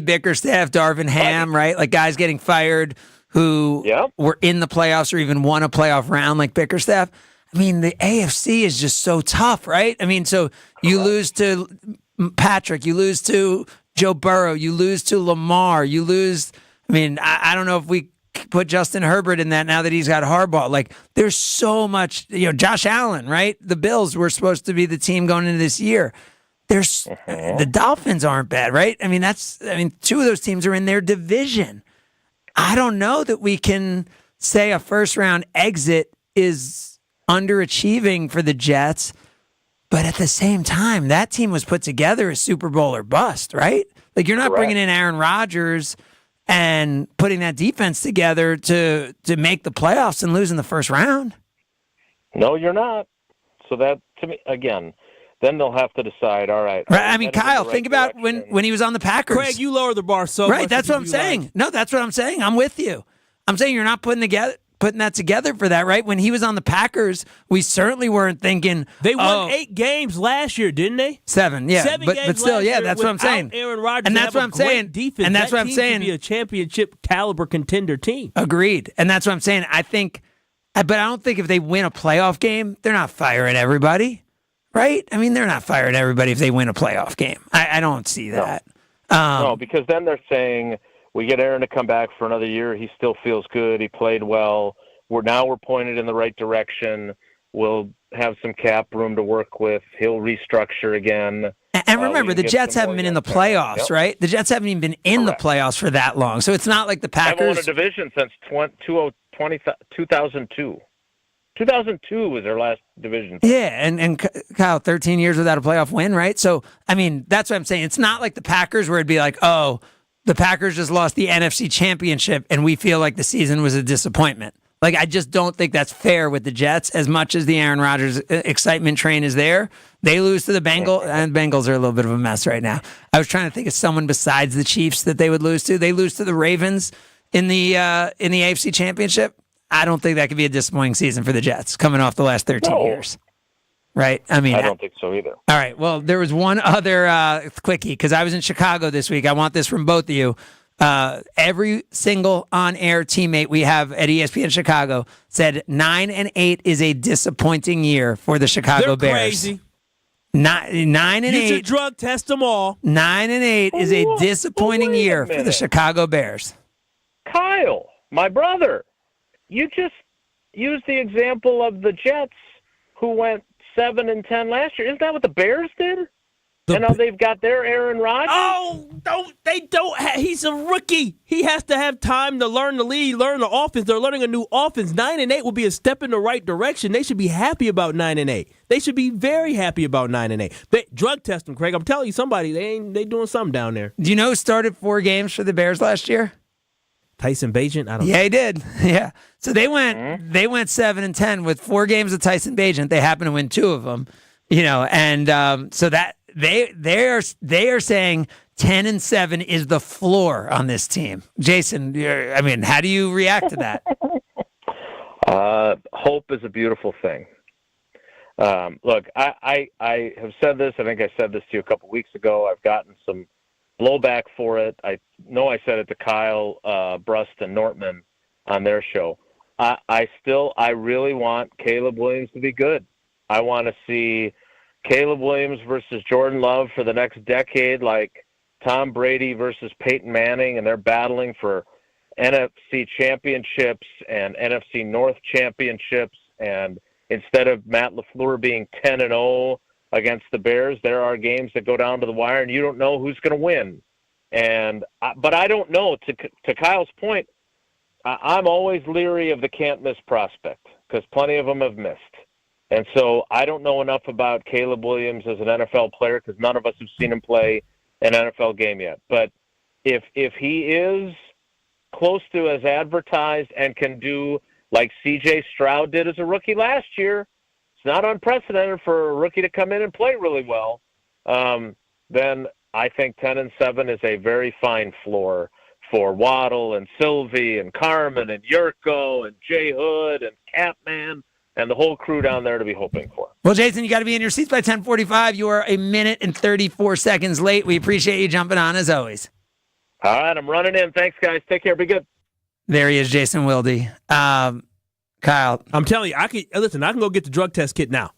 Bickerstaff, Darvin Ham, right? Like guys getting fired who were in the playoffs or even won a playoff round like Bickerstaff. I mean, the AFC is just so tough, right? I mean, so you lose to Patrick, you lose to Joe Burrow, you lose to Lamar, you lose. I don't know if we put Justin Herbert in that now that he's got Harbaugh. Like, there's so much, Josh Allen, right? The Bills were supposed to be the team going into this year. The Dolphins aren't bad, right? 2 of those teams are in their division. I don't know that we can say a first round exit is underachieving for the Jets, but at the same time, that team was put together as Super Bowl or bust, right? Like, you're not bringing in Aaron Rodgers and putting that defense together to make the playoffs and lose in the first round. No, you're not. So that, to me, again, then they'll have to decide, all right. Kyle, think about when he was on the Packers. Craig, you lower the bar so much. Right, that's what I'm saying. No, that's what I'm saying. I'm with you. I'm saying you're not putting that together for that, right? When he was on the Packers, we certainly weren't thinking they won 8 games last year, didn't they? 7, yeah. 7 games but still, yeah, that's what I'm saying. Aaron Rodgers, and that's what I'm saying. Defense. And that's what I'm saying. Be a championship caliber contender team. Agreed. And that's what I'm saying. I don't think if they win a playoff game, they're not firing everybody. Right? They're not firing everybody if they win a playoff game. I don't see that. No, because then they're saying, we get Aaron to come back for another year. He still feels good. He played well. We're pointed in the right direction. We'll have some cap room to work with. He'll restructure again. And remember, the Jets haven't been in the playoffs, right? The Jets haven't even been in the playoffs for that long. So it's not like the Packers. They haven't won a division since 2002. 2002 was their last division. Yeah, and Kyle, 13 years without a playoff win, right? So, that's what I'm saying. It's not like the Packers where it'd be like, oh, the Packers just lost the NFC Championship and we feel like the season was a disappointment. Like, I just don't think that's fair with the Jets as much as the Aaron Rodgers excitement train is there. They lose to the Bengals, and Bengals are a little bit of a mess right now. I was trying to think of someone besides the Chiefs that they would lose to. They lose to the Ravens in the AFC Championship. I don't think that could be a disappointing season for the Jets coming off the last 13 years. Right? I don't think so either. All right. Well, there was one other quickie because I was in Chicago this week. I want this from both of you. Every single on-air teammate we have at ESPN Chicago said 9-8 is a disappointing year for the Chicago They're Bears. Crazy. 9-8. You should drug test them all. 9-8 is a disappointing year for the Chicago Bears. Kyle, my brother, you just used the example of the Jets who went 7-10 last year. Isn't that what the Bears did? And now they've got their Aaron Rodgers. Oh, he's a rookie. He has to have time to learn the league, learn the offense. They're learning a new offense. 9-8 will be a step in the right direction. They should be happy about 9-8. They should be very happy about 9-8. They drug test them, Craig. I'm telling you, somebody they doing something down there. Do you know who started 4 games for the Bears last year? Tyson Bagent? I don't know. Yeah, he did. Yeah. So they went 7-10 with 4 games of Tyson Bagent. They happened to win 2 of them. And so that they are saying 10-7 is the floor on this team. Jason, how do you react to that? Hope is a beautiful thing. Look, I have said this. I think I said this to you a couple weeks ago. I've gotten some blowback for it. I know I said it to Kyle Brust and Nortman on their show. I really want Caleb Williams to be good. I want to see Caleb Williams versus Jordan Love for the next decade, like Tom Brady versus Peyton Manning, and they're battling for NFC championships and NFC North championships. And instead of Matt LaFleur being 10-0 against the Bears, there are games that go down to the wire, and you don't know who's going to win. But I don't know. To Kyle's point, I'm always leery of the can't-miss prospect because plenty of them have missed. And so I don't know enough about Caleb Williams as an NFL player because none of us have seen him play an NFL game yet. But if he is close to as advertised and can do like C.J. Stroud did as a rookie last year, it's not unprecedented for a rookie to come in and play really well, then I think 10-7 is a very fine floor for Waddle and Sylvie and Carmen and Yurko and Jay Hood and Catman and the whole crew down there to be hoping for. Well, Jason, you got to be in your seats by 10:45. You are 1 minute and 34 seconds late. We appreciate you jumping on as always. All right, I'm running in. Thanks, guys. Take care. Be good. There he is, Jason Wilde. Kyle, I'm telling you, I can go get the drug test kit now.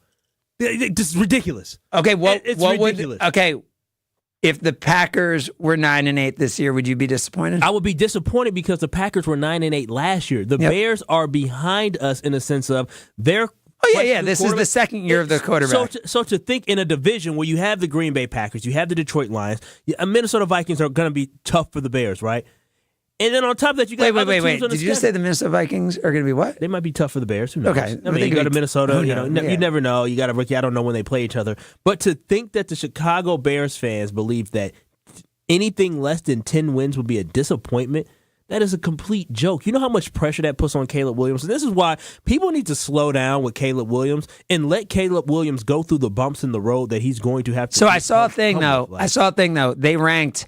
This is ridiculous. Okay, it's ridiculous. If the Packers were 9-8 this year, would you be disappointed? I would be disappointed because the Packers were 9-8 last year. The Bears are behind us in the sense of their. Oh yeah. This is the second year of the quarterback. So to think in a division where you have the Green Bay Packers, you have the Detroit Lions, Minnesota Vikings are going to be tough for the Bears, right? And then on top of that, you got wait. Did you just say the Minnesota Vikings are going to be what? They might be tough for the Bears. Who knows? Okay. You go to Minnesota. You never know. You got a rookie. I don't know when they play each other. But to think that the Chicago Bears fans believe that anything less than 10 wins would be a disappointment, that is a complete joke. You know how much pressure that puts on Caleb Williams? And this is why people need to slow down with Caleb Williams and let Caleb Williams go through the bumps in the road that he's going to have to. So I saw a thing, though. They ranked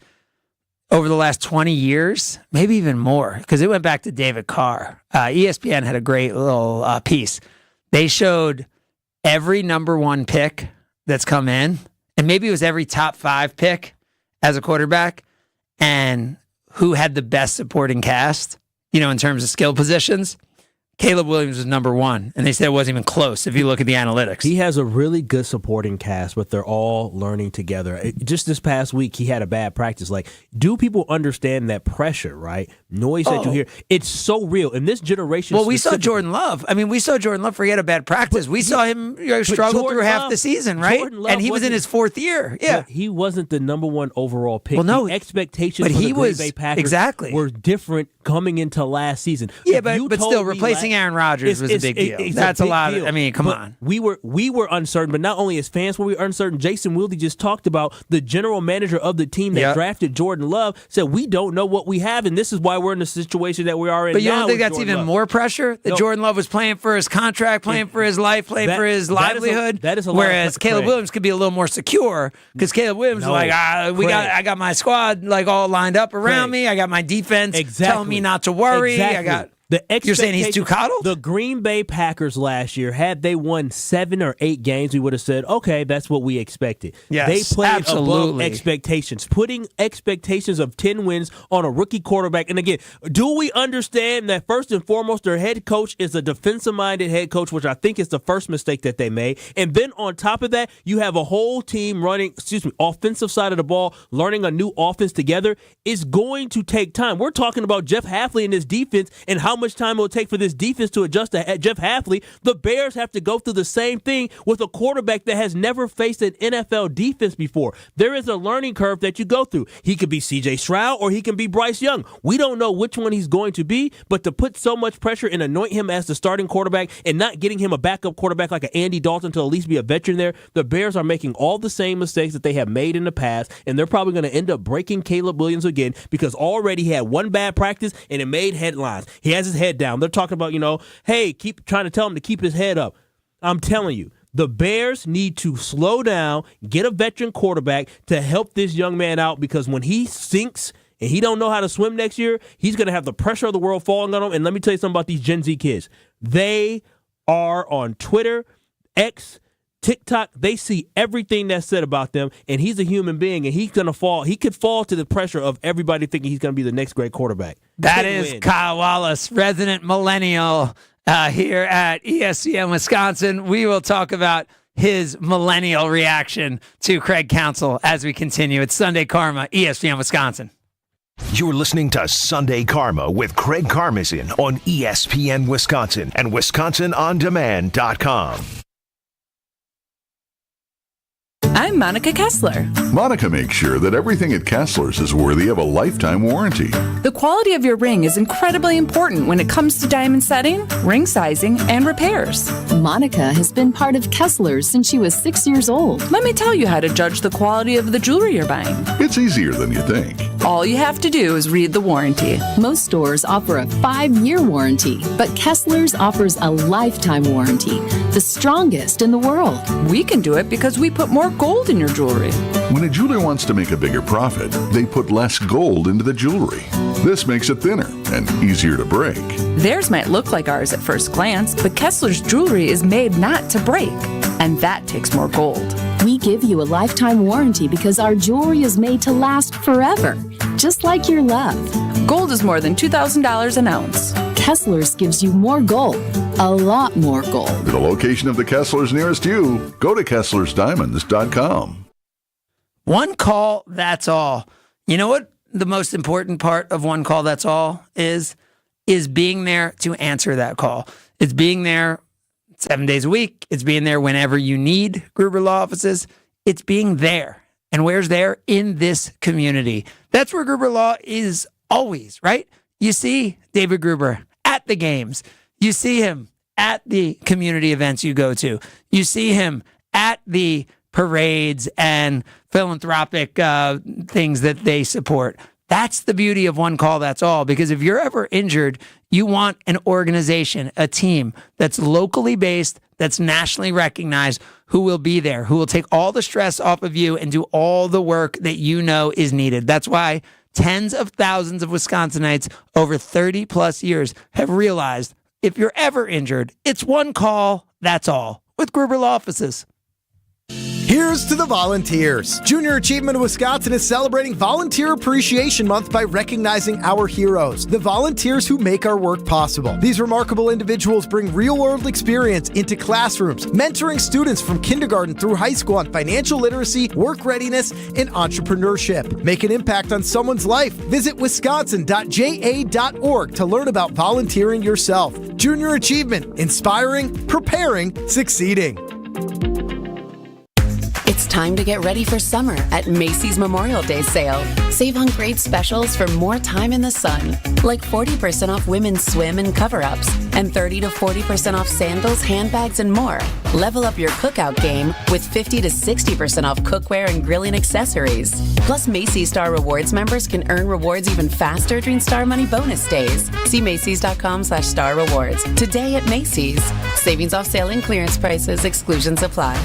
over the last 20 years, maybe even more, because it went back to David Carr. ESPN had a great little piece. They showed every number 1 pick that's come in, and maybe it was every top 5 pick as a quarterback, and who had the best supporting cast, in terms of skill positions. Caleb Williams was number 1, and they said it wasn't even close if you look at the analytics. He has a really good supporting cast, but they're all learning together. Just this past week, he had a bad practice. Like, do people understand that pressure, right? Noise that you hear. It's so real. In this generation... Well, we saw Jordan Love. We saw Jordan Love forget a bad practice. We saw him struggle through half the season, right? And he was in his 4th year. Yeah. He wasn't the number 1 overall pick. Well, no. The expectations for the Green Bay Packers were different coming into last season. Yeah, but still, replacing Aaron Rodgers was a big deal. That's a lot. Come on. We were uncertain, but not only as fans were we uncertain. Jason Wilde just talked about the general manager of the team that drafted Jordan Love said we don't know what we have, and this is why we're in the situation that we are in now. But you don't think that's even more pressure? That Jordan Love was playing for his contract, playing for his life, playing for his livelihood? That is a lot. Whereas Caleb Williams could be a little more secure because Caleb Williams was like, I got my squad like all lined up around me. I got my defense telling me not to worry. Exactly. You're saying he's too coddled? The Green Bay Packers last year, had they won 7 or 8 games, we would have said, okay, that's what we expected. Yes, they played absolutely. above expectations, putting expectations of 10 wins on a rookie quarterback. And again, do we understand that first and foremost, their head coach is a defensive-minded head coach, which I think is the first mistake that they made. And then on top of that, you have a whole team running, offensive side of the ball, learning a new offense together. It's going to take time. We're talking about Jeff Hafley and his defense and how much time it will take for this defense to adjust to Jeff Hafley. The Bears have to go through the same thing with a quarterback that has never faced an NFL defense before. There is a learning curve that you go through. He could be C.J. Stroud or he can be Bryce Young. We don't know which one he's going to be, but to put so much pressure and anoint him as the starting quarterback and not getting him a backup quarterback like an Andy Dalton to at least be a veteran there, the Bears are making all the same mistakes that they have made in the past, and they're probably going to end up breaking Caleb Williams again because already he had one bad practice and it made headlines. He has his head down. They're talking about, hey, keep trying to tell him to keep his head up. I'm telling you, the Bears need to slow down, get a veteran quarterback to help this young man out because when he sinks and he don't know how to swim next year, he's going to have the pressure of the world falling on him. And let me tell you something about these Gen Z kids. They are on Twitter, X, TikTok. They see everything that's said about them, and he's a human being, and he's going to fall. He could fall to the pressure of everybody thinking he's going to be the next great quarterback. That is Kyle Wallace, resident millennial here at ESPN Wisconsin. We will talk about his millennial reaction to Craig Counsell as we continue. It's Sunday Karma, ESPN Wisconsin. You're listening to Sunday Karma with Craig Karmazin on ESPN Wisconsin and WisconsinOnDemand.com. I'm Monica Kessler. Monica makes sure that everything at Kessler's is worthy of a lifetime warranty. The quality of your ring is incredibly important when it comes to diamond setting, ring sizing, and repairs. Monica has been part of Kessler's since she was 6 years old. Let me tell you how to judge the quality of the jewelry you're buying. It's easier than you think. All you have to do is read the warranty. Most stores offer a 5-year warranty, but Kessler's offers a lifetime warranty, the strongest in the world. We can do it because we put more gold in your jewelry. When a jeweler wants to make a bigger profit, they put less gold into the jewelry. This makes it thinner and easier to break. Theirs might look like ours at first glance, but Kessler's jewelry is made not to break, and that takes more gold. We give you a lifetime warranty because our jewelry is made to last forever, just like your love. Gold is more than $2,000 an ounce. Kessler's gives you more gold, a lot more gold. For the location of the Kessler's nearest you, go to KesslersDiamonds.com. One call, that's all. You know what the most important part of one call, that's all is being there to answer that call. It's being there 7 days a week. It's being there whenever you need Gruber Law Offices. It's being there. And where's there? In this community. That's where Gruber Law is always, right? You see David Gruber at the games. You see him at the community events you go to. You see him at the parades and philanthropic things that they support. That's the beauty of one call, that's all. Because if you're ever injured, you want an organization, a team that's locally based, that's nationally recognized, who will be there, who will take all the stress off of you and do all the work that you know is needed. That's why tens of thousands of Wisconsinites over 30 plus years have realized if you're ever injured, it's one call, that's all, with Gruber Law Offices. Here's to the volunteers. Junior Achievement of Wisconsin is celebrating Volunteer Appreciation Month by recognizing our heroes, the volunteers who make our work possible. These remarkable individuals bring real-world experience into classrooms, mentoring students from kindergarten through high school on financial literacy, work readiness, and entrepreneurship. Make an impact on someone's life. Visit wisconsin.ja.org to learn about volunteering yourself. Junior Achievement, inspiring, preparing, succeeding. It's time to get ready for summer at Macy's Memorial Day sale. Save on great specials for more time in the sun, like 40% off women's swim and cover-ups, and 30 to 40% off sandals, handbags, and more. Level up your cookout game with 50 to 60% off cookware and grilling accessories. Plus, Macy's Star Rewards members can earn rewards even faster during Star Money bonus days. See Macys.com/Star Rewards today at Macy's. Savings off sale and clearance prices. Exclusions apply.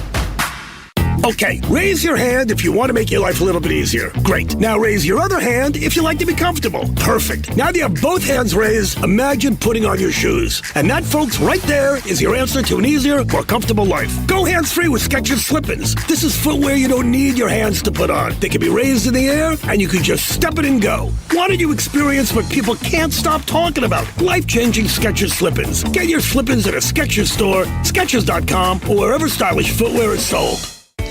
Okay, raise your hand if you want to make your life a little bit easier. Great. Now raise your other hand if you like to be comfortable. Perfect. Now that you have both hands raised, imagine putting on your shoes. And that, folks, right there is your answer to an easier, more comfortable life. Go hands-free with Skechers Slip-ins. This is footwear you don't need your hands to put on. They can be raised in the air, and you can just step it and go. Why don't you experience what people can't stop talking about? Life-changing Skechers Slip-ins. Get your Slip-ins at a Skechers store, Skechers.com, or wherever stylish footwear is sold.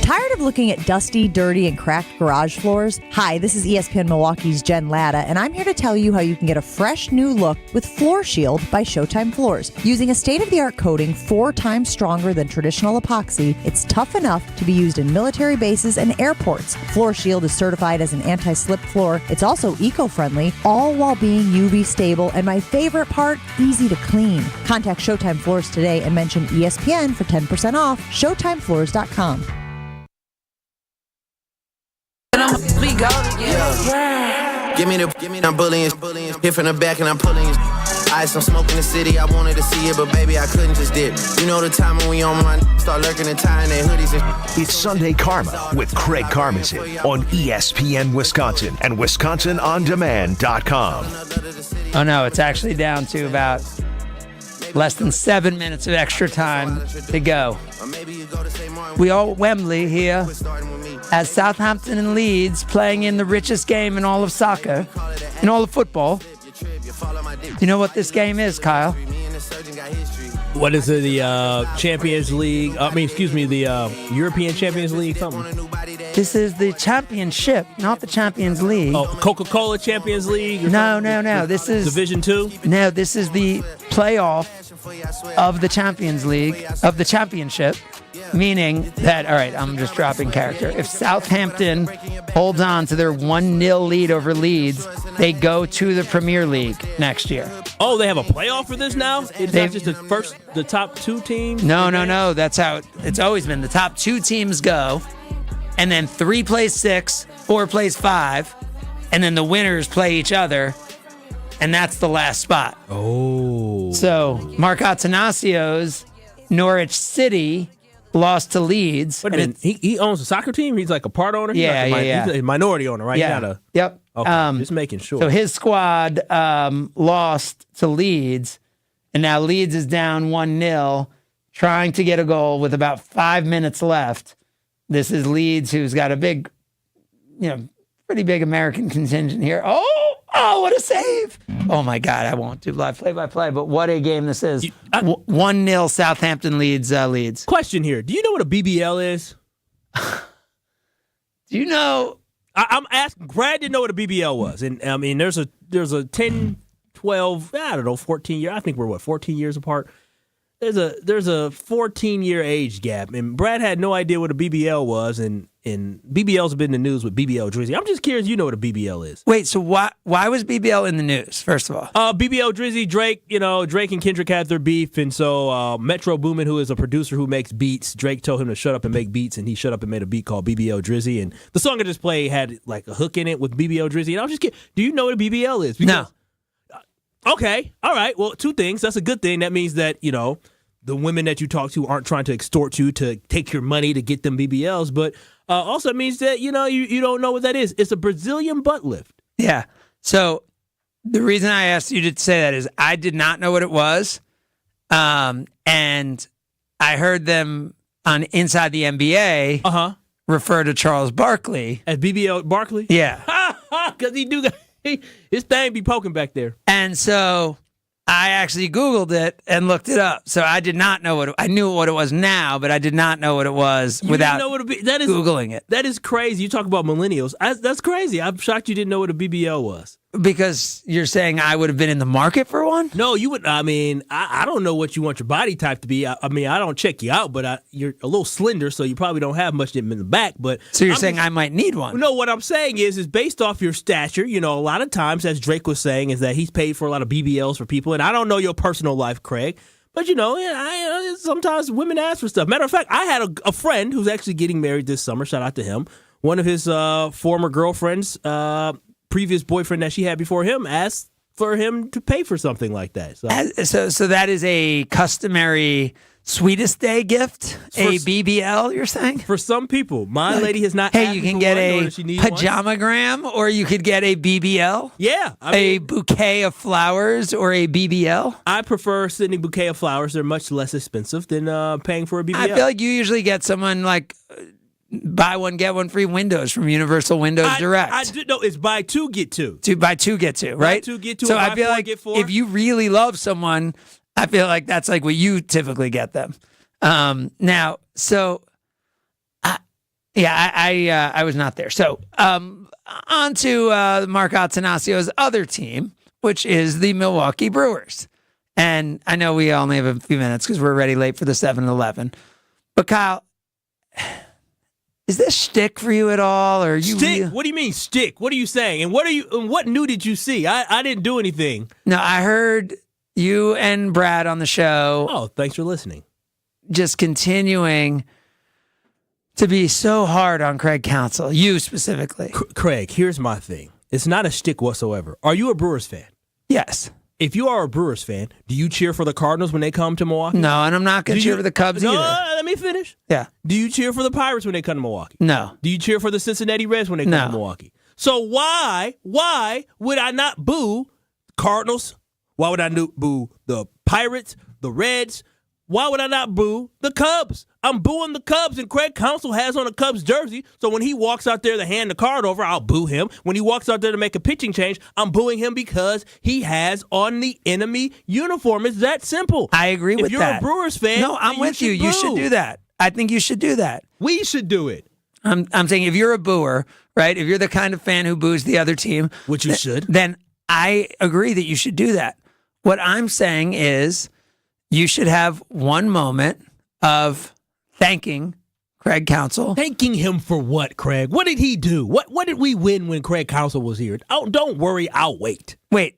Tired of looking at dusty, dirty, and cracked garage floors? Hi, this is ESPN Milwaukee's Jen Latta, and I'm here to tell you how you can get a fresh new look with Floor Shield by Showtime Floors. Using a state-of-the-art coating 4 times stronger than traditional epoxy, it's tough enough to be used in military bases and airports. Floor Shield is certified as an anti-slip floor. It's also eco-friendly, all while being UV stable, and my favorite part, easy to clean. Contact Showtime Floors today and mention ESPN for 10% off. ShowtimeFloors.com. Give me I'm bullying, hit from the back and I'm pulling ice. I'm smoking the city, I wanted to see it, but baby, I couldn't just dip. You know the time when we on my start lurking and tying their hoodies and It's Sunday Karma with Craig Karmazin on ESPN Wisconsin and WisconsinOnDemand.com. Oh no, it's actually down to about less than 7 minutes of extra time to go. We are at Wembley here as Southampton and Leeds playing in the richest game in all of soccer, in all of football. You know what this game is, Kyle? What is it? The Champions League? The European Champions League something? This is the championship, not the Champions League. Oh, Coca-Cola Champions League? No. This is Division 2? No, this is the playoff of the Champions League, of the championship, meaning that, all right, I'm just dropping character. If Southampton holds on to their 1-0 lead over Leeds, they go to the Premier League next year. Oh, they have a playoff for this now? It's not just the top 2 teams? No. That's how it's always been. The top 2 teams go, and then 3 plays 6, 4 plays 5, and then the winners play each other, and that's the last spot. Oh. So Mark Attanasio's Norwich City lost to Leeds. Wait a minute, he owns a soccer team? He's like a part owner? Yeah. He's a minority owner, right? Yeah. Yep. Okay, just making sure. So his squad lost to Leeds, and now Leeds is down 1-0, trying to get a goal with about 5 minutes left. This is Leeds, who's got a big, pretty big American contingent here. Oh, what a save. Oh, my God, I won't do live play-by-play, but what a game this is. 1-0 Southampton leads. Question here. Do you know what a BBL is? Do you know? I'm asking. Brad didn't know what a BBL was. And, I mean, there's a 10, 12, 14 year. I think we're, 14 years apart? There's a 14-year age gap, and Brad had no idea what a BBL was, and BBL's have been in the news with BBL Drizzy. I'm just curious, you know what a BBL is. Wait, so why was BBL in the news, first of all? BBL Drizzy, Drake, Drake and Kendrick had their beef, and so Metro Boomin, who is a producer who makes beats, Drake told him to shut up and make beats, and he shut up and made a beat called BBL Drizzy, and the song I just played had like a hook in it with BBL Drizzy, and I was just kidding. Do you know what a BBL is? No. Okay, all right, well, 2 things. That's a good thing. That means that, the women that you talk to aren't trying to extort you to take your money to get them BBLs, but also it means that, you don't know what that is. It's a Brazilian butt lift. Yeah. So the reason I asked you to say that is I did not know what it was, and I heard them on Inside the NBA refer to Charles Barkley. As BBL Barkley? Yeah. Because his thing be poking back there. And so I actually Googled it and looked it up. So I did not know I knew what it was now, but I did not know what it was without Googling it. That is crazy. You talk about millennials. That's crazy. I'm shocked you didn't know what a BBL was. Because you're saying I would have been in the market for one? No, you would. I mean, I don't know what you want your body type to be. I don't check you out, but you're a little slender, so you probably don't have much in the back. But so you're saying I might need one? No, what I'm saying is based off your stature. A lot of times, as Drake was saying, is that he's paid for a lot of BBLs for people. And I don't know your personal life, Craig, but sometimes women ask for stuff. Matter of fact, I had a friend who's actually getting married this summer. Shout out to him. One of his former girlfriends. Previous boyfriend that she had before him asked for him to pay for something like that. So that is a customary sweetest day gift, a BBL, you're saying? For some people. My lady has not Hey, asked you me can for get one, nor a does she need one. pajamagram, or you could get a BBL. Yeah. A bouquet of flowers or a BBL. I prefer sending a bouquet of flowers. They're much less expensive than paying for a BBL. I feel like you usually get someone like buy one, get one free windows from Universal Windows Direct. I do know it's buy two, get two. Buy two, get two, right? Buy two, get two. So or I buy feel four, like get four. if you really love someone, I feel like that's like what you typically get them. Now, so I was not there. So on to Mark Attanasio's other team, which is the Milwaukee Brewers. And I know we only have a few minutes because we're already late for the 7-Eleven. But Kyle, is this shtick for you at all, or you? Stick? What do you mean stick? What are you saying? And what new did you see? I didn't do anything. No, I heard you and Brad on the show. Oh, thanks for listening. Just continuing to be so hard on Craig Counsell, you specifically. Craig, here's my thing. It's not a shtick whatsoever. Are you a Brewers fan? Yes. If you are a Brewers fan, do you cheer for the Cardinals when they come to Milwaukee? No, and I'm not going to cheer for the Cubs either. Let me finish. Yeah. Do you cheer for the Pirates when they come to Milwaukee? No. Do you cheer for the Cincinnati Reds when they come to Milwaukee? So why would I not boo Cardinals? Why would I boo the Pirates, the Reds? Why would I not boo the Cubs? I'm booing the Cubs, and Craig Counsell has on a Cubs jersey, so when he walks out there to hand the card over, I'll boo him. When he walks out there to make a pitching change, I'm booing him because he has on the enemy uniform. It's that simple. I agree with that. If you're a Brewers fan, no, I'm with you. You should do that. I think you should do that. We should do it. I'm saying if you're a booer, right, if you're the kind of fan who boos the other team, which you should, then I agree that you should do that. What I'm saying is you should have one moment of thanking Craig Counsell. Thanking him for what, Craig? What did he do? What did we win when Craig Counsell was here? Oh, don't worry, I'll wait. Wait,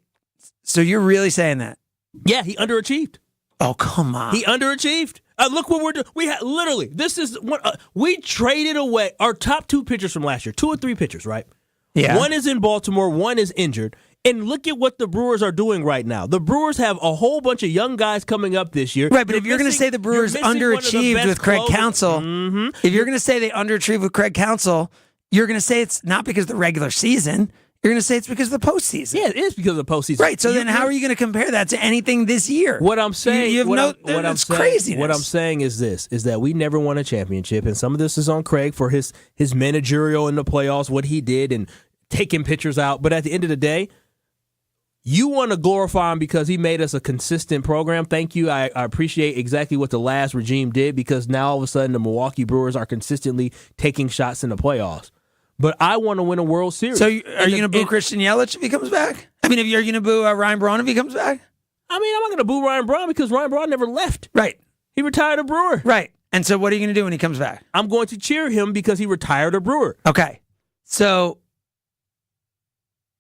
so you're really saying that? Yeah, he underachieved. Oh, come on. He underachieved. Look what we're doing. We had literally, this is what we traded away our top two pitchers from last year, 2 or 3 pitchers, right? Yeah. One is in Baltimore, one is injured. And look at what the Brewers are doing right now. The Brewers have a whole bunch of young guys coming up this year. Right, but if you're going to say the Brewers underachieved with Craig Counsell, if you're going to say they underachieved with Craig Counsell, you're going to say it's not because of the regular season. You're going to say it's because of the postseason. Yeah, it is because of the postseason. Right, so then how are you going to compare that to anything this year? What I'm saying, it's craziness. What I'm saying is this, is that we never won a championship, and some of this is on Craig for his managerial in the playoffs, what he did, and taking pitchers out. But at the end of the day, you want to glorify him because he made us a consistent program. Thank you. I appreciate exactly what the last regime did, because now all of a sudden the Milwaukee Brewers are consistently taking shots in the playoffs. But I want to win a World Series. So are you going to boo Christian Yelich if he comes back? I mean, if you're going to boo Ryan Braun if he comes back? I mean, I'm not going to boo Ryan Braun because Ryan Braun never left. Right. He retired a Brewer. Right. And so what are you going to do when he comes back? I'm going to cheer him because he retired a Brewer. Okay. So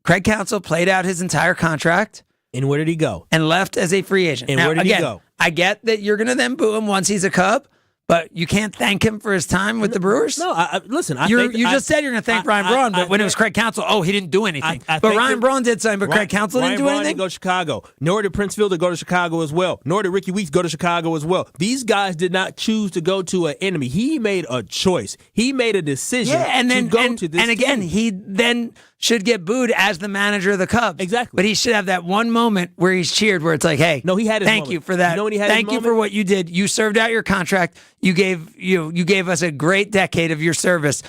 Craig Counsell played out his entire contract. And where did he go? And left as a free agent. And now, where did he go? I get that you're going to then boo him once he's a Cub, but you can't thank him for his time with the Brewers? No, listen. You just said you're going to thank Ryan Braun, but when it was Craig Counsell, he didn't do anything. But Ryan Braun did something, but Craig Counsell didn't do anything? Ryan Braun didn't go to Chicago. Nor did Prince Fielder go to Chicago as well. Nor did Ricky Weeks go to Chicago as well. These guys did not choose to go to an enemy. He made a choice. He made a decision to go to this And again, team. he then should get booed as the manager of the Cubs. Exactly. But he should have that one moment where he's cheered, where it's like, hey, no, he had his thank moment. you for that. You know when he had thank his you for moment? what you did. You served out your contract. You gave us a great decade of your service.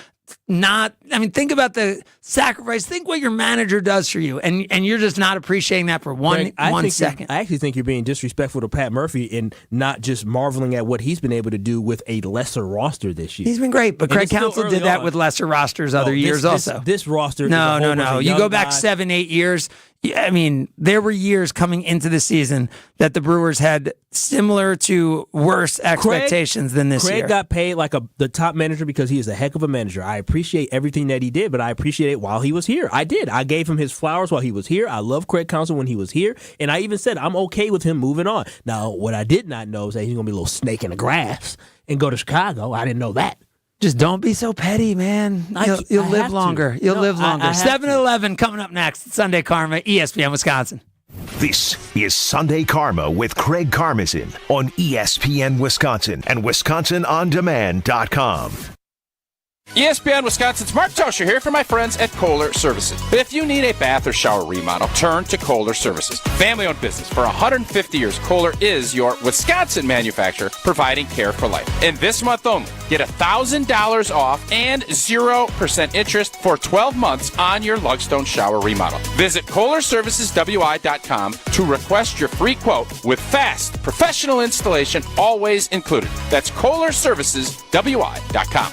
Think about the sacrifice. Think what your manager does for you, and you're just not appreciating that for one second. I actually think you're being disrespectful to Pat Murphy and not just marveling at what he's been able to do with a lesser roster this year. He's been great, but And Craig Counsell did that with lesser rosters other years also. This roster No. is You go back 7-8 years. I mean, there were years coming into the season that the Brewers had similar to worse expectations than this year. Craig got paid like the top manager because he is a heck of a manager. I appreciate everything that he did, but I appreciate it while he was here. I did. I gave him his flowers while he was here. I love Craig Counsell when he was here, and I even said I'm okay with him moving on. Now, what I did not know is that he's going to be a little snake in the grass and go to Chicago. I didn't know that. Just don't be so petty, man. You'll live longer. You'll live longer. 7-Eleven coming up next. Sunday Karma, ESPN Wisconsin. This is Sunday Karma with Craig Karmazin on ESPN Wisconsin and WisconsinOnDemand.com. ESPN Wisconsin's Mark Tosher here for my friends at Kohler Services. If you need a bath or shower remodel, turn to Kohler Services. Family-owned business for 150 years, Kohler is your Wisconsin manufacturer providing care for life. And this month only, get $1,000 off and 0% interest for 12 months on your Lugstone shower remodel. Visit KohlerServicesWI.com to request your free quote with fast, professional installation always included. That's KohlerServicesWI.com.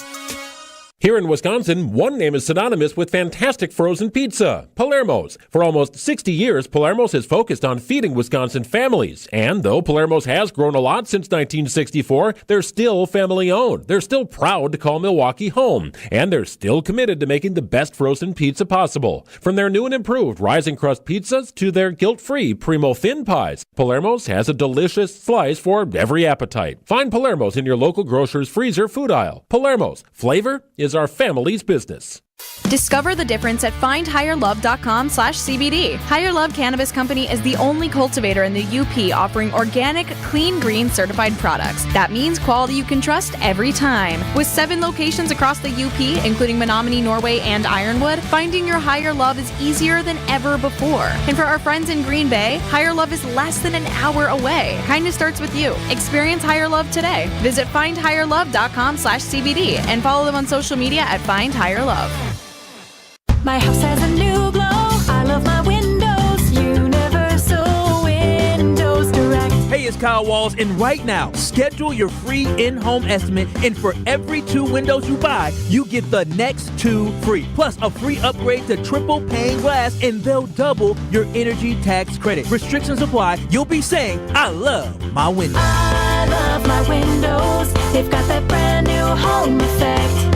Here in Wisconsin, one name is synonymous with fantastic frozen pizza, Palermo's. For almost 60 years, Palermo's has focused on feeding Wisconsin families. And though Palermo's has grown a lot since 1964, they're still family-owned. They're still proud to call Milwaukee home. And they're still committed to making the best frozen pizza possible. From their new and improved rising crust pizzas to their guilt-free Primo thin pies, Palermo's has a delicious slice for every appetite. Find Palermo's in your local grocer's freezer food aisle. Palermo's, flavor is our family's business. Discover the difference at findhigherlove.com/CBD. Higher Love Cannabis Company is the only cultivator in the UP offering organic, clean green certified products. That means quality you can trust every time. With 7 locations across the UP, including Menominee, Norway, and Ironwood, finding your Higher Love is easier than ever before. And for our friends in Green Bay, Higher Love is less than an hour away. Kindness starts with you. Experience Higher Love today. Visit findhigherlove.com/CBD and follow them on social media at Find Higher Love. My house has a new glow. I love my windows. Universal Windows Direct. Hey, it's Kyle Walls, and right now, schedule your free in-home estimate, and for every 2 windows you buy, you get the next 2 free. Plus, a free upgrade to triple pane glass, and they'll double your energy tax credit. Restrictions apply. You'll be saying, I love my windows. I love my windows. They've got that brand new home effect.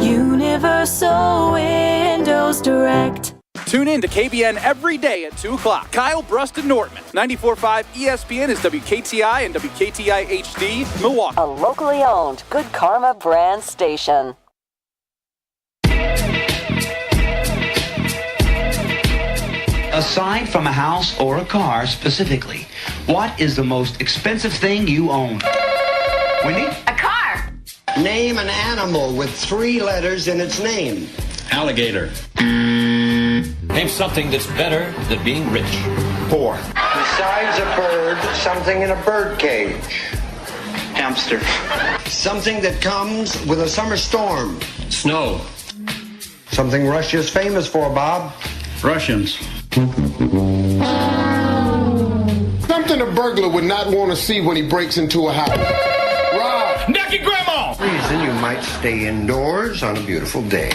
Universal Windows Direct. Tune in to KBN every day at 2 o'clock. Kyle Brust and Nortman. 94.5 ESPN is WKTI and WKTI HD, Milwaukee. A locally owned Good Karma brand station. Aside from a house or a car specifically, what is the most expensive thing you own? Winnie? A car. Name an animal with 3 letters in its name. Alligator. Name something that's better than being rich. 4. Besides a bird, something in a bird cage. Hamster. Something that comes with a summer storm. Snow. Something Russia's famous for, Bob. Russians. Something a burglar would not want to see when he breaks into a house. Rob! Naked grandma! Reason you might stay indoors on a beautiful day.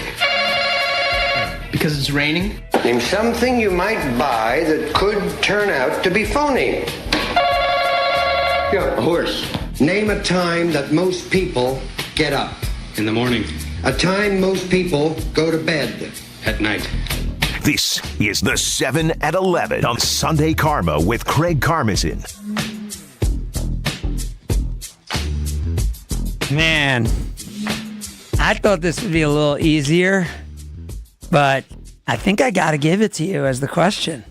Because it's raining? Name something you might buy that could turn out to be phony. Yeah, a horse. Name a time that most people get up. In the morning. A time most people go to bed. At night. This is the 7 at 11 on Sunday Karma with Craig Karmazin. Man, I thought this would be a little easier, but I think I got to give it to you as the question.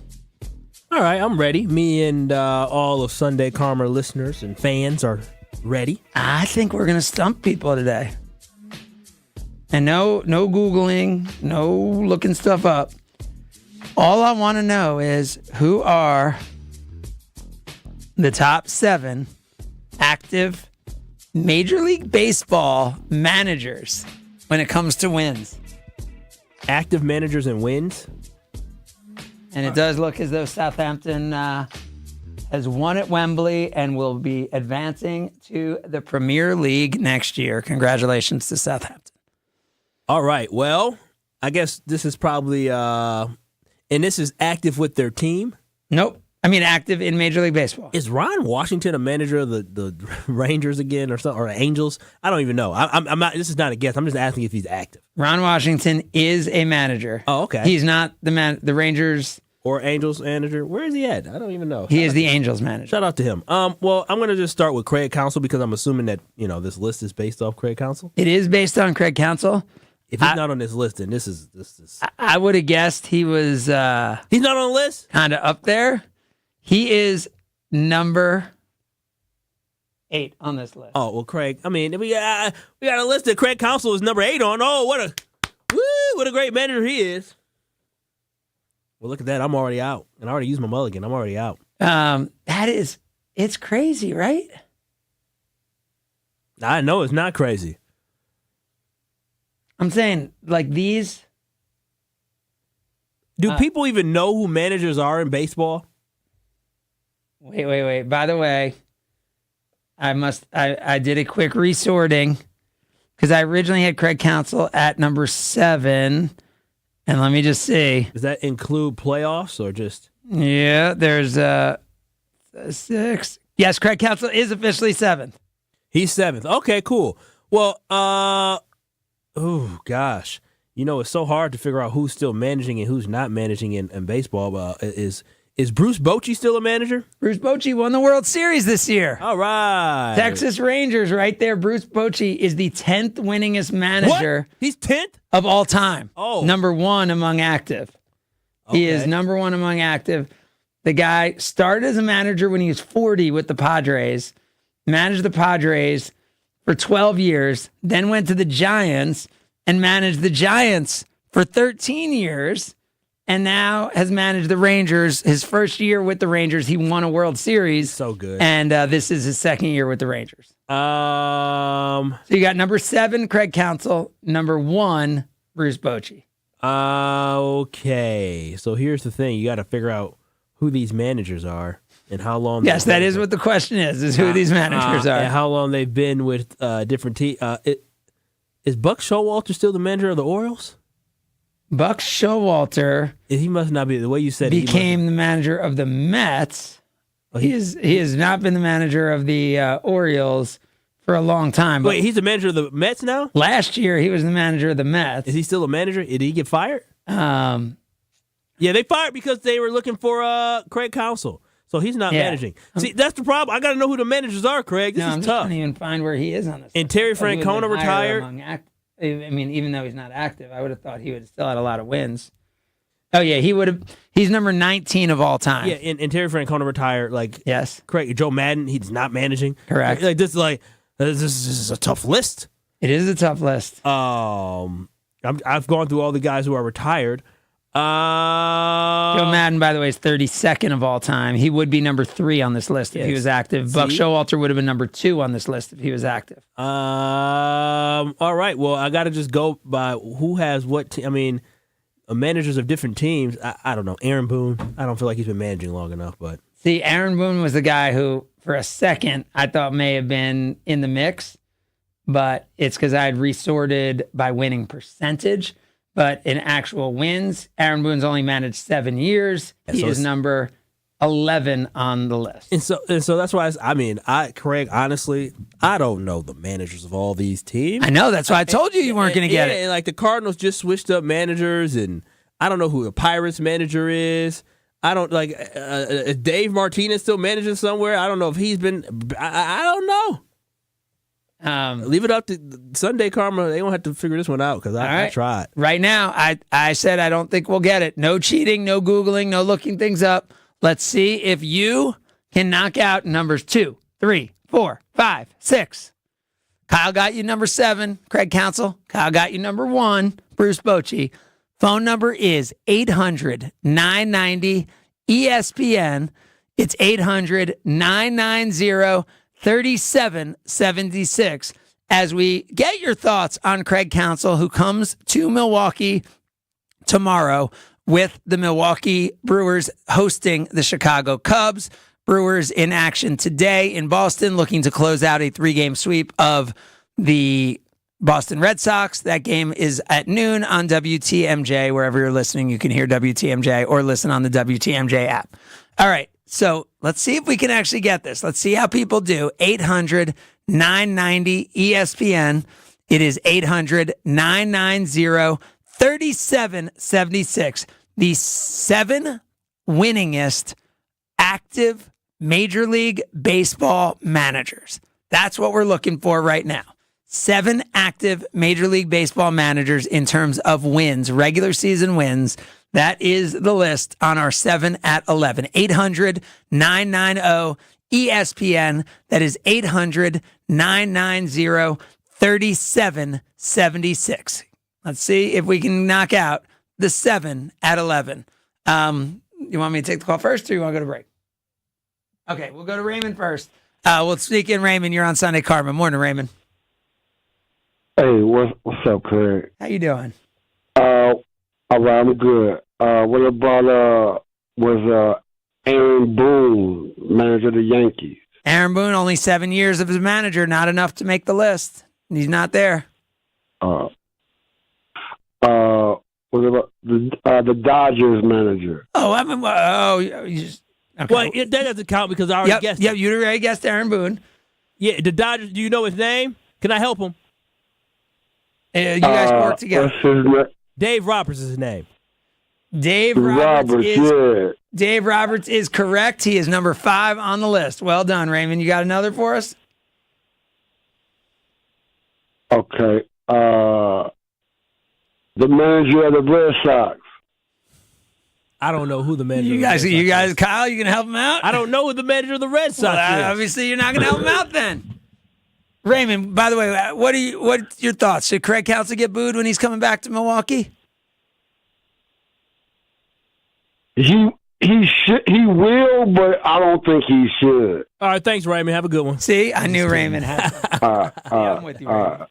All right, I'm ready. Me and all of Sunday Karma listeners and fans are ready. I think we're going to stump people today. And no Googling, no looking stuff up. All I want to know is who are the top 7 active Major League Baseball managers when it comes to wins. Active managers and wins? And it does look as though Southampton has won at Wembley and will be advancing to the Premier League next year. Congratulations to Southampton. All right. Well, I guess this is probably, and this is active with their team? Nope. I mean, active in Major League Baseball. Is Ron Washington a manager of the Rangers again or something, or Angels? I don't even know. I'm not. This is not a guess. I'm just asking if he's active. Ron Washington is a manager. Oh, okay. He's not the Rangers or Angels manager. Where is he at? I don't even know. He is the Angels manager. Shout out to him. Well, I'm going to just start with Craig Counsell because I'm assuming that this list is based off Craig Counsell. It is based on Craig Counsell. If he's not on this list, then this is. I would have guessed he was. He's not on the list. Kind of up there. He is number 8 on this list. Oh well, Craig. I mean, we got a list that Craig Counsell is number 8 on. Oh, what a great manager he is. Well, look at that. I'm already out, and I already used my mulligan. I'm already out. It's crazy, right? I know it's not crazy. I'm saying, like, these. Do people even know who managers are in baseball? Wait. By the way, I did a quick resorting because I originally had Craig Counsell at number 7. And let me just see. Does that include playoffs or just? Yeah, there's 6. Yes, Craig Counsell is officially 7th. He's 7th. Okay, cool. Well, oh gosh, it's so hard to figure out who's still managing and who's not managing in baseball. Is Bruce Bochy still a manager? Bruce Bochy won the World Series this year. All right, Texas Rangers, right there. Bruce Bochy is the 10th winningest manager. What? He's 10th of all time. Oh, number 1 among active. Okay. He is number 1 among active. The guy started as a manager when he was 40 with the Padres. Managed the Padres for 12 years, then went to the Giants and managed the Giants for 13 years, and now has managed the Rangers. His first year with the Rangers, he won a World Series. So good. And this is his second year with the Rangers. So you got number 7, Craig Counsell, number 1, Bruce Bochy. Okay. So here's the thing. You got to figure out who these managers are. And how long? Yes, that is what the question is who these managers are. And how long they've been with different teams. Is Buck Showalter still the manager of the Orioles? Buck Showalter. He must not be. The way you said became the manager of the Mets. He has not been the manager of the Orioles for a long time. Wait, he's the manager of the Mets now? Last year, he was the manager of the Mets. Is he still a manager? Did he get fired? Yeah, they fired because they were looking for Craig Counsell. So he's not managing. See, that's the problem. I got to know who the managers are, Craig. This is I'm tough. I can't even find where he is on this. And Terry Francona retired. I mean, even though he's not active, I would have thought he would have still had a lot of wins. Oh, yeah, he would have. He's number 19 of all time. Yeah, and Terry Francona retired. Yes. Craig, Joe Madden, he's not managing. Correct. This is a tough list. It is a tough list. I've gone through all the guys who are retired. Joe Madden, by the way, is 32nd of all time. He would be number 3 on this list if he was active. Buck Showalter would have been number 2 on this list if he was active. All right. Well, I got to just go by who has what. Managers of different teams. I don't know. Aaron Boone. I don't feel like he's been managing long enough. But see, Aaron Boone was the guy who, for a second, I thought may have been in the mix, but it's because I had resorted by winning percentage. But in actual wins, Aaron Boone's only managed 7 years. He is number 11 on the list. And so that's why Craig, honestly, I don't know the managers of all these teams. I know, that's why I told you weren't going to get it. And like the Cardinals just switched up managers, and I don't know who the Pirates manager is. I don't is Dave Martinez still managing somewhere? I don't know if he's been. I don't know. Leave it up to Sunday Karma. They won't have to figure this one out because I tried. Right now, I said I don't think we'll get it. No cheating, no Googling, no looking things up. Let's see if you can knock out numbers 2, 3, 4, 5, 6. Kyle got you number 7, Craig Counsell. Kyle got you number 1, Bruce Bochy. Phone number is 800-990-ESPN. It's 800-990-3776 as we get your thoughts on Craig Counsell, who comes to Milwaukee tomorrow with the Milwaukee Brewers hosting the Chicago Cubs. Brewers in action today in Boston, looking to close out a 3-game sweep of the Boston Red Sox. That game is at noon on WTMJ. Wherever you're listening, you can hear WTMJ or listen on the WTMJ app. All right. So let's see if we can actually get this. Let's see how people do. 800-990-ESPN. It is 800-990-3776. The 7 winningest active Major League Baseball managers. That's what we're looking for right now. 7 active Major League Baseball managers in terms of wins, regular season wins. That is the list on our 7 at 11. 800-990-ESPN. That is 800-990-3776. Let's see if we can knock out the 7 at 11. You want me to take the call first, or you want to go to break? Okay, we'll go to Raymond first. We'll sneak in Raymond. You're on Sunday Karma. Morning, Raymond. Hey, what's up, Craig? How you doing? All right, I'm good. What about was Aaron Boone, manager of the Yankees? Aaron Boone, only 7 years of his manager, not enough to make the list. He's not there. What about the Dodgers manager? You just okay. Well, that doesn't count because I already guessed. Yep, you already guessed Aaron Boone. Yeah, the Dodgers. Do you know his name? Can I help him? You guys work together. What's his name? Dave Roberts is his name. Dave Roberts is correct. He is number 5 on the list. Well done, Raymond. You got another for us? Okay. The manager of the Red Sox. I don't know who the manager. You guys, Kyle, you gonna help him out? I don't know who the manager of the Red Sox is. Obviously, you're not gonna help him out then. Raymond, by the way, what's your thoughts? Should Craig Counsell get booed when he's coming back to Milwaukee? He will, but I don't think he should. All right, thanks, Raymond. Have a good one. See, I knew Raymond had. I'm with you, Raymond.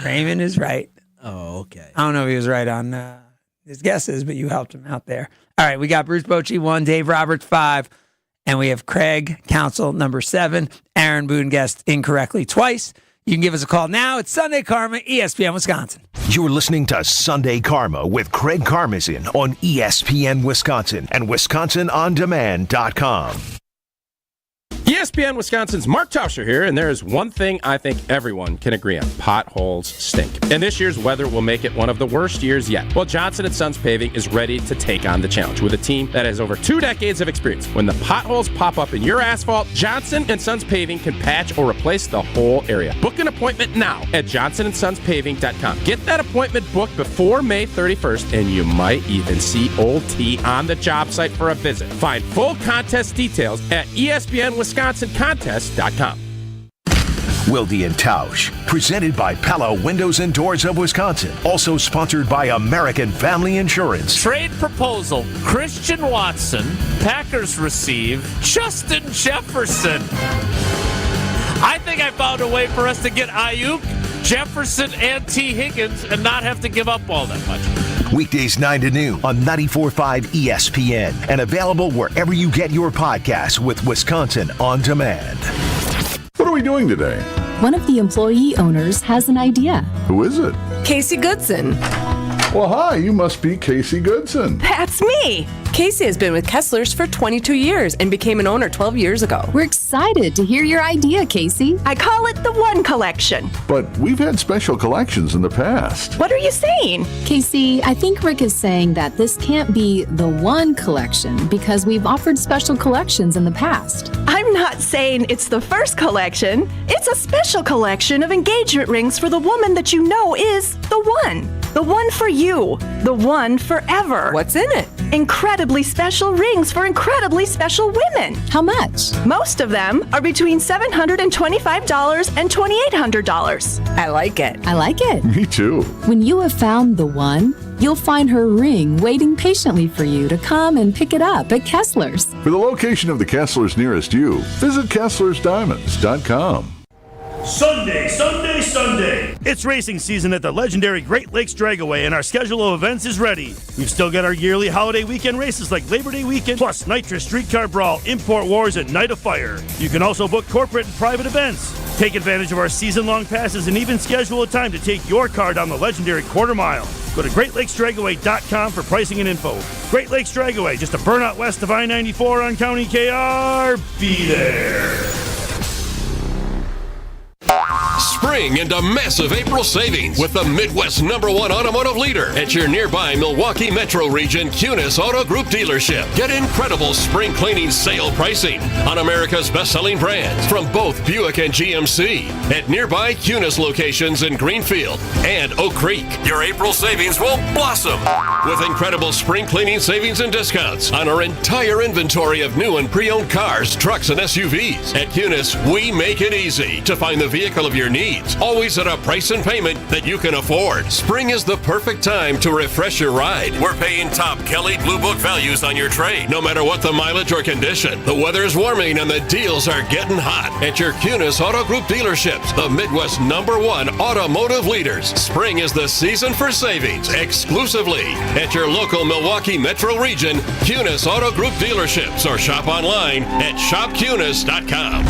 Raymond is right. Oh, okay. I don't know if he was right on his guesses, but you helped him out there. All right, we got Bruce Bochy 1, Dave Roberts 5, and we have Craig Counsell number 7. Aaron Boone guessed incorrectly twice. You can give us a call now. It's Sunday Karma, ESPN Wisconsin. You're listening to Sunday Karma with Craig Karmazin on ESPN Wisconsin and WisconsinOnDemand.com. ESPN Wisconsin's Mark Tauscher here, and there is one thing I think everyone can agree on. Potholes stink. And this year's weather will make it one of the worst years yet. Well, Johnson & Sons Paving is ready to take on the challenge with a team that has over 2 decades of experience. When the potholes pop up in your asphalt, Johnson & Sons Paving can patch or replace the whole area. Book an appointment now at johnsonsonspaving.com. Get that appointment booked before May 31st, and you might even see Old T on the job site for a visit. Find full contest details at ESPNWisconsinContest.com. Wilde and Tausch, presented by Pella Windows and Doors of Wisconsin. Also sponsored by American Family Insurance. Trade proposal, Christian Watson. Packers receive Justin Jefferson. I think I found a way for us to get Ayuk, Jefferson, and T. Higgins and not have to give up all that much. Weekdays 9 to noon on 94.5 ESPN and available wherever you get your podcasts with Wisconsin On Demand. What are we doing today? One of the employee owners has an idea. Who is it? Casey Goodson. Well, hi, you must be Casey Goodson. That's me. Casey has been with Kessler's for 22 years and became an owner 12 years ago. We're excited to hear your idea, Casey. I call it the One Collection. But we've had special collections in the past. What are you saying? Casey, I think Rick is saying that this can't be the one collection because we've offered special collections in the past. I'm not saying it's the first collection. It's a special collection of engagement rings for the woman that you know is the one. The one for you. The one forever. What's in it? Incredibly special rings for incredibly special women. How much? Most of them are between $725 and $2,800. I like it. I like it. Me too. When you have found the one, you'll find her ring waiting patiently for you to come and pick it up at Kessler's. For the location of the Kesslers nearest you, visit KesslersDiamonds.com. Sunday, Sunday, Sunday. It's racing season at the legendary Great Lakes Dragaway, and our schedule of events is ready. We've still got our yearly holiday weekend races like Labor Day weekend, plus Nitrous Streetcar Brawl, Import Wars, and Night of Fire. You can also book corporate and private events. Take advantage of our season-long passes and even schedule a time to take your car down the legendary quarter mile. Go to GreatLakesDragaway.com for pricing and info. Great Lakes Dragaway, just a burnout west of I-94 on County KR. Be there. spring into massive April savings with the Midwest #1 automotive leader at your nearby Milwaukee Metro Region Cunis Auto Group dealership. Get incredible spring cleaning sale pricing on America's best-selling brands from both Buick and GMC at nearby Cunis locations in Greenfield and Oak Creek. Your April savings will blossom with incredible spring cleaning savings and discounts on our entire inventory of new and pre-owned cars, trucks, and SUVs. At Cunis, we make it easy to find the vehicle of your needs, always at a price and payment that you can afford. Spring is the perfect time to refresh your ride. We're paying top Kelley Blue Book values on your trade, no matter what the mileage or condition. The weather is warming and the deals are getting hot at your Cunis Auto Group dealerships, the Midwest #1 automotive leaders. Spring is the season for savings, exclusively at your local Milwaukee Metro Region Cunis Auto Group dealerships, or shop online at shopcunis.com.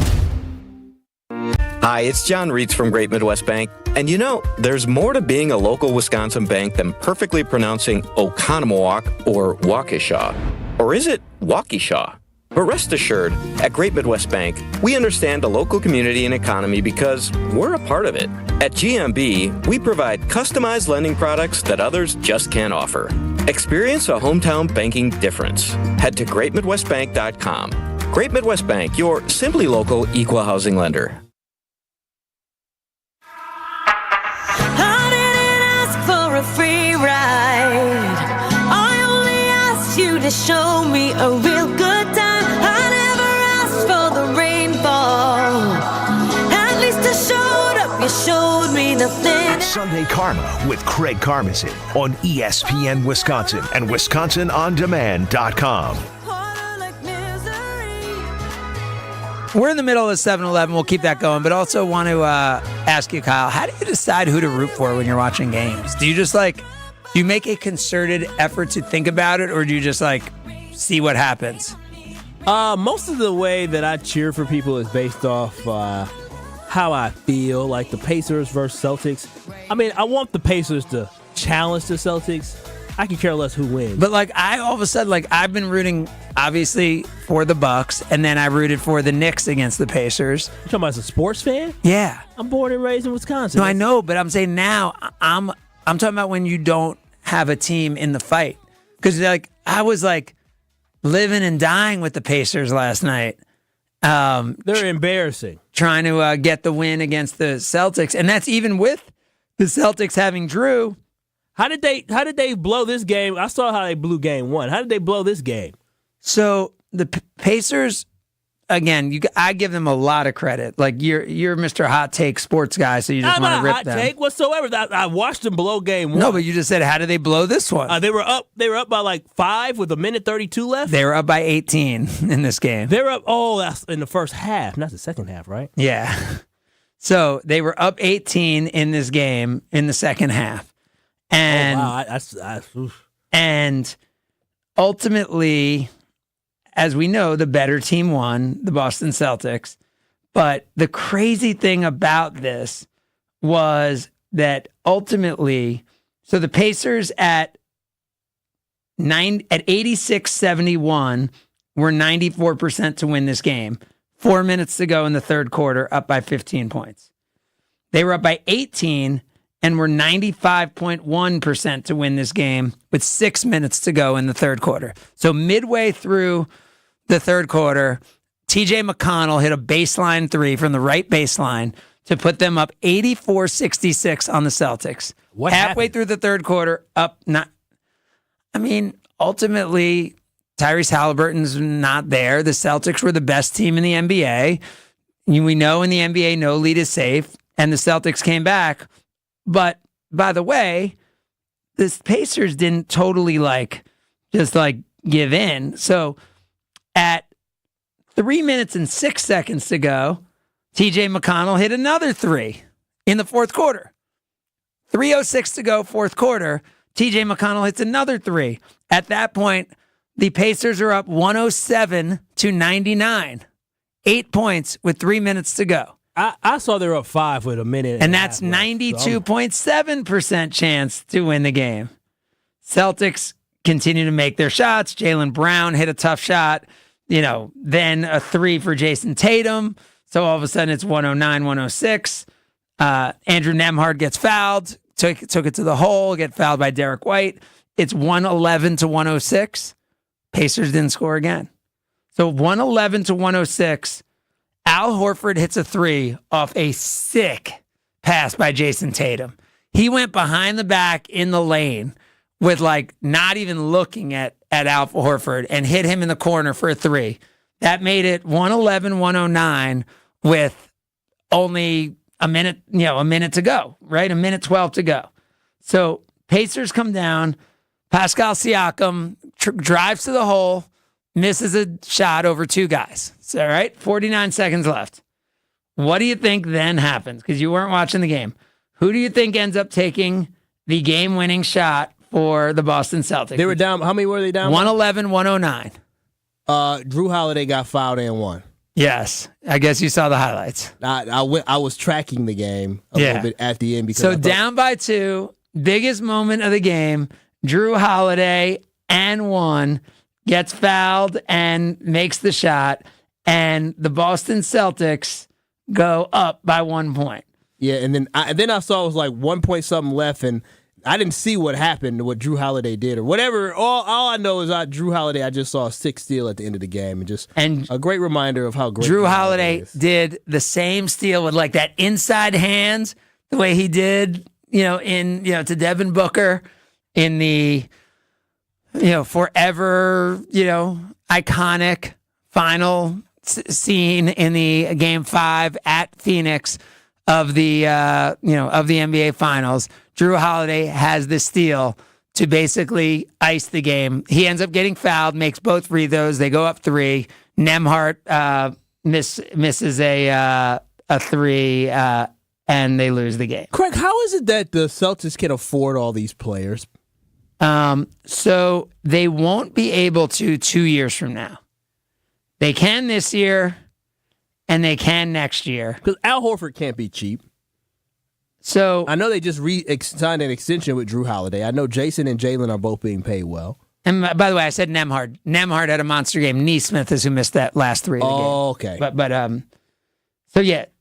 Hi, it's John Reitz from Great Midwest Bank. And you know, there's more to being a local Wisconsin bank than perfectly pronouncing Oconomowoc or Waukesha. Or is it Waukesha? But rest assured, at Great Midwest Bank, we understand the local community and economy because we're a part of it. At GMB, we provide customized lending products that others just can't offer. Experience a hometown banking difference. Head to greatmidwestbank.com. Great Midwest Bank, your simply local equal housing lender. I didn't ask for a free ride. I only asked you to show me a real good time. I never asked for the rainfall. At least I showed up. You showed me nothing. Sunday Karma with Craig Karmazin on ESPN Wisconsin and WisconsinOnDemand.com. We're in the middle of 7-Eleven. We'll keep that going, but also want to ask you, Kyle, how do you decide who to root for when you're watching games? Do you just do you make a concerted effort to think about it, or do you just see what happens? Most of the way that I cheer for people is based off how I feel, like the Pacers versus Celtics. I mean, I want the Pacers to challenge the Celtics. I can care less who wins. But I all of a sudden, I've been rooting obviously for the Bucks, and then I rooted for the Knicks against the Pacers. You talking about as a sports fan? Yeah. I'm born and raised in Wisconsin. No, I know, but I'm saying now I'm talking about when you don't have a team in the fight. Because I was living and dying with the Pacers last night. They're embarrassing. Trying to get the win against the Celtics, and that's even with the Celtics having Drew. How did they blow this game? I saw how they blew game one. How did they blow this game? So the Pacers, again, I give them a lot of credit. You're Mr. Hot Take sports guy, so you just want to rip them. Not a hot take whatsoever. I watched them blow game one. No, but you just said, how did they blow this one? They were up by 5 with 1:32 left. They were up by 18 in this game. They were up. Oh, that's in the first half, not the second half, right? Yeah. So they were up 18 in this game in the second half. And, and ultimately, as we know, the better team won, the Boston Celtics. But the crazy thing about this was that ultimately, so the Pacers at 86-71 were 94% to win this game. 4 minutes to go in the third quarter, up by 15 points. They were up by 18 and were 95.1% to win this game with 6 minutes to go in the third quarter. So midway through the third quarter, TJ McConnell hit a baseline three from the right baseline to put them up 84-66 on the Celtics. What Halfway happened? through the third quarter, ultimately, Tyrese Halliburton's not there. The Celtics were the best team in the NBA. We know in the NBA, no lead is safe, and the Celtics came back. But by the way, the Pacers didn't totally give in. So at 3 minutes and 6 seconds to go, TJ McConnell hit another three in the fourth quarter. 3:06 to go, fourth quarter, TJ McConnell hits another three. At that point, the Pacers are up 107-99. 8 points with 3 minutes to go. I saw they were up 5 with a minute. And that's 92.7% chance to win the game. Celtics continue to make their shots. Jaylen Brown hit a tough shot. Then a three for Jason Tatum. So all of a sudden it's 109-106. Andrew Nembhard gets fouled, took it to the hole, get fouled by Derek White. It's 111-106. Pacers didn't score again. So 111-106. Al Horford hits a three off a sick pass by Jason Tatum. He went behind the back in the lane with not even looking at Al Horford and hit him in the corner for a three. That made it 111-109 with only a minute to go, right? A minute 12 to go. So Pacers come down. Pascal Siakam drives to the hole, misses a shot over two guys. So, all right, 49 seconds left. What do you think then happens? Because you weren't watching the game. Who do you think ends up taking the game-winning shot for the Boston Celtics? They were down. How many were they down? 111-109. Drew Holiday got fouled and won. Yes, I guess you saw the highlights. I was tracking the game a little bit at the end because down by two, biggest moment of the game. Drew Holiday and one gets fouled and makes the shot, and the Boston Celtics go up by 1 point. Yeah, and then I saw it was like 1 point something left, and I didn't see what happened, what Drew Holiday did or whatever. All I know is Drew Holiday, I just saw a 6 steal at the end of the game, and a great reminder of how great Drew Holiday did the same steal with that inside hands, the way he did, to Devin Booker in the, forever, iconic final scene in the Game 5 at Phoenix of the of the NBA Finals. Drew Holiday has the steal to basically ice the game. He ends up getting fouled, makes both free throws. They go up 3. Nembhard misses a 3, and they lose the game. Craig, how is it that the Celtics can afford all these players? So they won't be able to 2 years from now. They can this year, and they can next year. Because Al Horford can't be cheap. So I know they just signed an extension with Drew Holiday. I know Jason and Jalen are both being paid well. And by the way, I said Nembhard. Nembhard had a monster game. Neesmith is who missed that last 3 of the game. Oh, okay.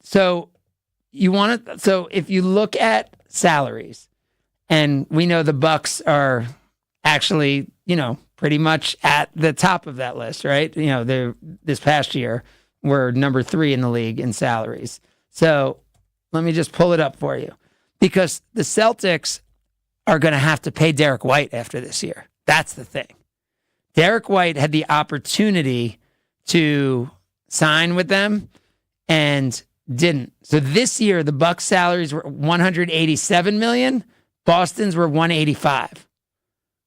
So you want to. So if you look at salaries, and we know the Bucks are actually, pretty much at the top of that list, right? They're this past year were number 3 in the league in salaries. So let me just pull it up for you, because the Celtics are going to have to pay Derek White after this year. That's the thing. Derek White had the opportunity to sign with them and didn't. So this year, the Bucks' salaries were $187 million. Boston's were $185.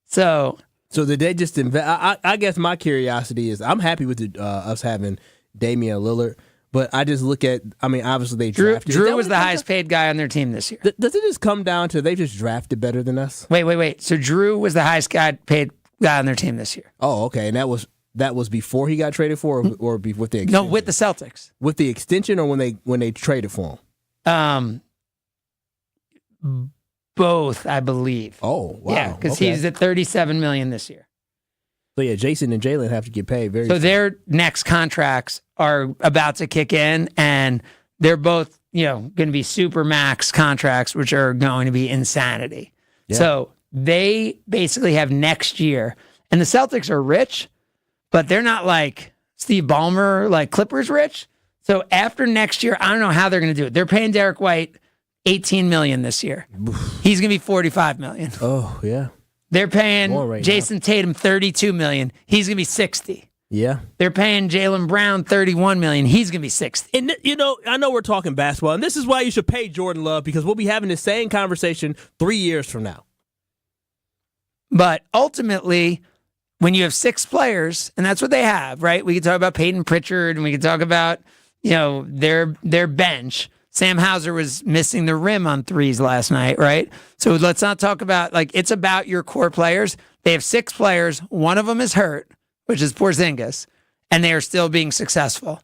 So did they just invest? I guess my curiosity is, I'm happy with us having Damian Lillard, but I just look at, obviously they drafted. Drew was the highest paid guy on their team this year. Does it just come down to they just drafted better than us? Wait. So Drew was the highest paid guy on their team this year. Oh, okay. And that was before he got traded for, or with the extension? No, with the Celtics. With the extension, or when they traded for him? Both, I believe. Oh, wow. Yeah, because he's at $37 million this year. So yeah, Jason and Jalen have to get paid very soon. Their next contracts are about to kick in, and they're both, going to be super max contracts, which are going to be insanity. Yeah. So they basically have next year, and the Celtics are rich, but they're not like Steve Ballmer, like Clippers rich. So after next year, I don't know how they're going to do it. They're paying Derek White $18 million this year. He's going to be $45 million. Oh, yeah. They're paying Jason Tatum $32 million. He's going to be $60. Yeah. They're paying Jaylen Brown $31 million. He's going to be $60. And, I know we're talking basketball, and this is why you should pay Jordan Love, because we'll be having the same conversation 3 years from now. But ultimately, when you have 6 players, and that's what they have, right? We can talk about Peyton Pritchard, and we can talk about, their bench. Sam Hauser was missing the rim on 3s last night, right? So let's not talk about, it's about your core players. They have 6 players. One of them is hurt, which is Porzingis, and they are still being successful.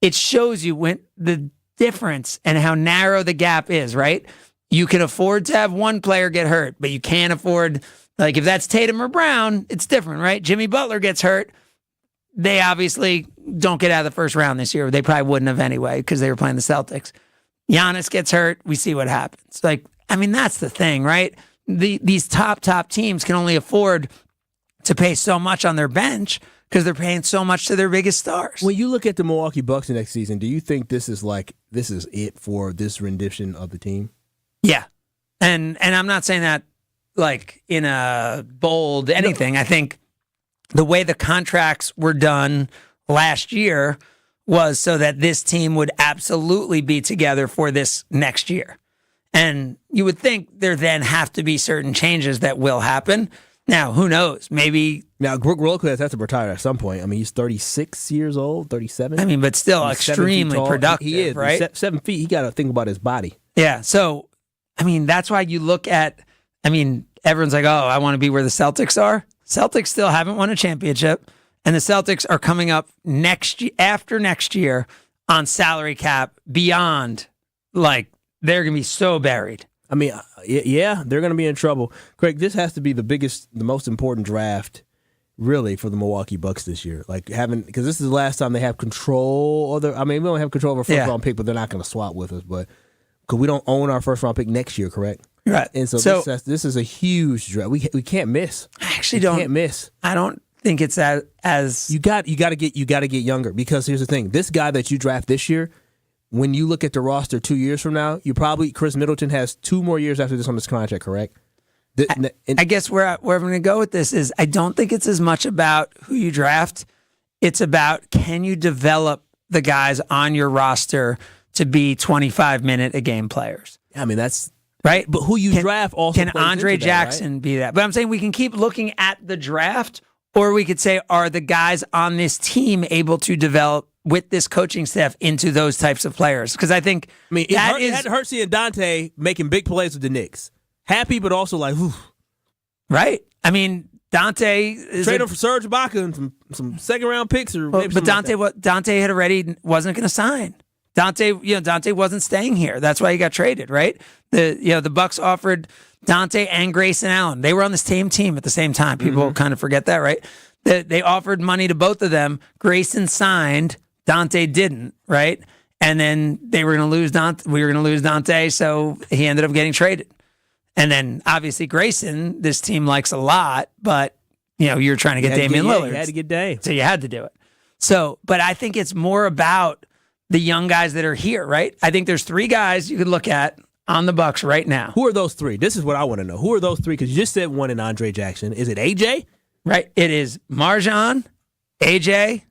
It shows you when the difference and how narrow the gap is, right? You can afford to have one player get hurt, but you can't afford, if that's Tatum or Brown, it's different, right? Jimmy Butler gets hurt. They obviously don't get out of the first round this year. They probably wouldn't have anyway because they were playing the Celtics. Giannis gets hurt, we see what happens. Like, I mean, that's the thing, right? These top teams can only afford to pay so much on their bench because they're paying so much to their biggest stars. When you look at the Milwaukee Bucks next season, do you think this is it for this rendition of the team? Yeah. And I'm not saying that like in a bold anything. I think the way the contracts were done last year was so that this team would absolutely be together for this next year. And you would think there then have to be certain changes that will happen. Now, who knows? Maybe. Now, Brooke Rolquist has to retire at some point. I mean, he's 36 years old, 37. I mean, but still he's extremely productive, he is, right? He's 7 feet. He got to think about his body. Yeah. So, I mean, that's why you look at, I mean, everyone's like, oh, I want to be where the Celtics are. Celtics still haven't won a championship. And the Celtics are coming up after next year on salary cap beyond, like, they're going to be so buried. I mean, yeah, they're going to be in trouble. Craig, this has to be the most important draft, really, for the Milwaukee Bucks this year. Like, because this is the last time they have control. We don't have control of our first-round pick, but they're not going to swap with us. But because we don't own our first-round pick next year, correct? Right. And so this is a huge draft. We can't miss. I actually can't miss. I don't think it's as you got to get younger, because here's the thing: this guy that you draft this year, when you look at the roster 2 years from now, Chris Middleton has 2 more years after this on this contract, correct? I guess where I'm going to go with this is I don't think it's as much about who you draft. It's about, can you develop the guys on your roster to be 25-minute-a-game players? I mean, that's right. But who you draft also can Andre Jackson be that? But I'm saying we can keep looking at the draft, or we could say, are the guys on this team able to develop with this coaching staff into those types of players? Because I think it had to hurt seeing Dante making big plays with the Knicks. Happy, but also like, whew. Right. I mean, Dante is trade him for Serge Ibaka and some second-round picks, but Dante had already wasn't going to sign. Dante wasn't staying here. That's why he got traded, right? The Bucks offered Dante and Grayson Allen. They were on the same team at the same time. People kind of forget that, right? They offered money to both of them. Grayson signed. Dante didn't, right? And then they were going to lose Dante. We were going to lose Dante, so he ended up getting traded. And then obviously Grayson, this team likes a lot, but you're trying to get Damian Lillard. You had to get Dame, so you had to do it. So, but I think it's more about the young guys that are here, right? I think there's 3 guys you could look at on the Bucks right now. Who are those 3? This is what I want to know. Who are those 3? Because you just said one in Andre Jackson. Is it AJ? Right. It is MarJon, AJ,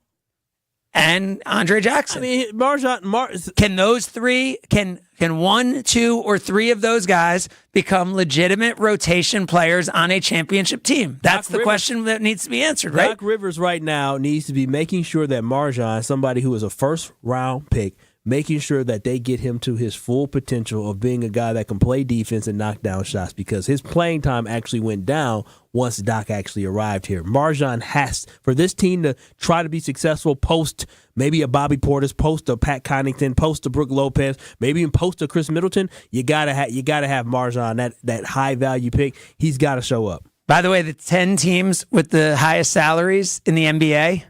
and Andre Jackson. I mean, MarJon. Can those 3? Can 1, 2, or 3 of those guys become legitimate rotation players on a championship team? That's the question that needs to be answered, right? Doc Rivers right now needs to be making sure that MarJon, somebody who is a first-round pick, making sure that they get him to his full potential of being a guy that can play defense and knock down shots, because his playing time actually went down once Doc actually arrived here. MarJon has, for this team to try to be successful post maybe a Bobby Portis, post a Pat Connaughton, post a Brooke Lopez, maybe even post a Chris Middleton, you gotta have MarJon, that high value pick. He's got to show up. By the way, the 10 teams with the highest salaries in the NBA,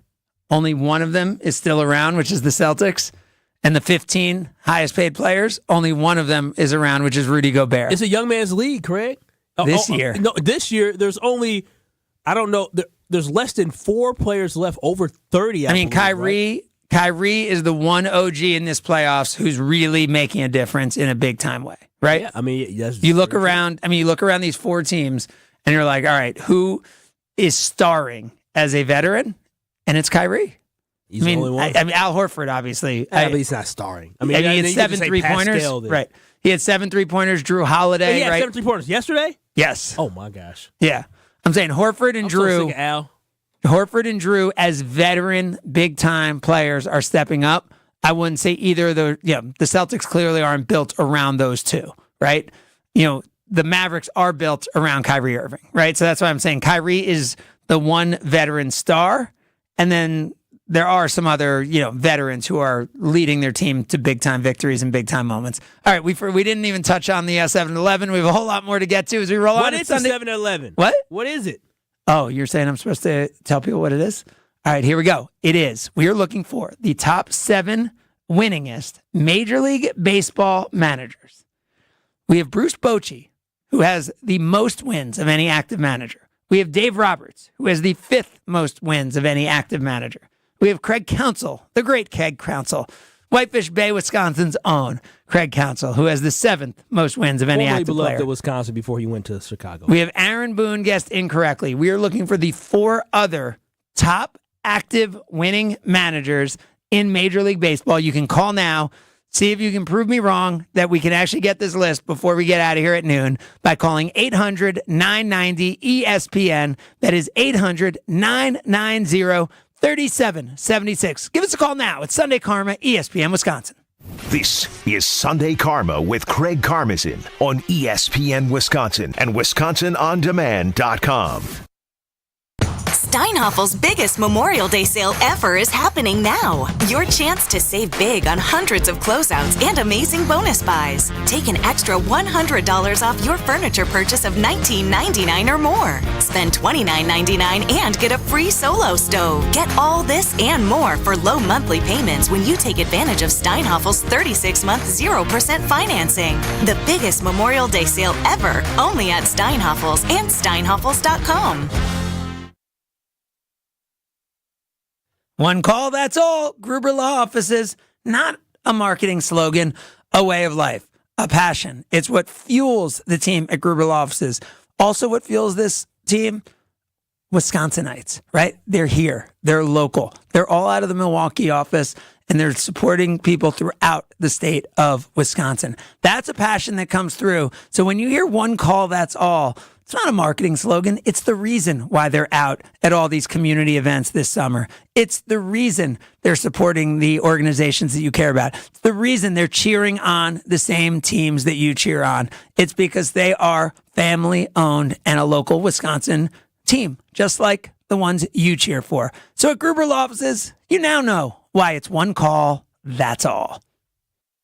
only one of them is still around, which is the Celtics. And the 15 highest paid players, only one of them is around, which is Rudy Gobert. It's a young man's league, Craig. This year. No, this year, there's only, I don't know, there's less than 4 players left over 30. I mean, believe, Kyrie is the one OG in this playoffs who's really making a difference in a big-time way, right? Yeah, I mean, you look around these 4 teams, and you're like, all right, who is starring as a veteran? And it's Kyrie. He's the only one. I mean, Al Horford, obviously. But he's not starring. I mean, he had 7 3-pointers. Right. He had 7 3-pointers. Drew Holiday. He had right? 7 3-pointers yesterday? Yes. Oh, my gosh. Yeah. I'm saying Horford and Drew. So sick of Al. Horford and Drew, as veteran, big-time players, are stepping up. I wouldn't say either of those. The Celtics clearly aren't built around those two, right? The Mavericks are built around Kyrie Irving, right? So that's why I'm saying Kyrie is the one veteran star, and then there are some other, veterans who are leading their team to big-time victories and big-time moments. All right, we didn't even touch on the 7-Eleven. We have a whole lot more to get to as we roll on. What is the 7-Eleven? What? What is it? Oh, you're saying I'm supposed to tell people what it is? All right, here we go. It is. We are looking for the top 7 winningest Major League Baseball managers. We have Bruce Bochy, who has the most wins of any active manager. We have Dave Roberts, who has the 5th most wins of any active manager. We have Craig Counsell, the great Craig Counsell, Whitefish Bay, Wisconsin's own Craig Counsell, who has the 7th most wins of any active player. Formerly beloved of Wisconsin before he went to Chicago. We have Aaron Boone guessed incorrectly. We are looking for the 4 other top active winning managers in Major League Baseball. You can call now. See if you can prove me wrong that we can actually get this list before we get out of here at noon by calling 800-990-ESPN. That is 800-990-3776. Give us a call now. It's Sunday Karma, ESPN Wisconsin. This is Sunday Karma with Craig Karmazin on ESPN Wisconsin and WisconsinOnDemand.com. Steinhaffel's biggest Memorial Day sale ever is happening now. Your chance to save big on hundreds of closeouts and amazing bonus buys. Take an extra $100 off your furniture purchase of $19.99 or more. Spend $29.99 and get a free solo stove. Get all this and more for low monthly payments when you take advantage of Steinhaffel's 36-month 0% financing. The biggest Memorial Day sale ever, only at Steinhaffel's and Steinhaffels.com. One call, that's all. Gruber Law Offices, not a marketing slogan, a way of life, a passion. It's what fuels the team at Gruber Law Offices. Also what fuels this team, Wisconsinites, right? They're here. They're local. They're all out of the Milwaukee office, and they're supporting people throughout the state of Wisconsin. That's a passion that comes through. So when you hear one call, that's all, it's not a marketing slogan. It's the reason why they're out at all these community events this summer. It's the reason they're supporting the organizations that you care about. It's the reason they're cheering on the same teams that you cheer on. It's because they are family-owned and a local Wisconsin team, just like the ones you cheer for. So at Gruber Law Offices, you now know why it's one call, that's all.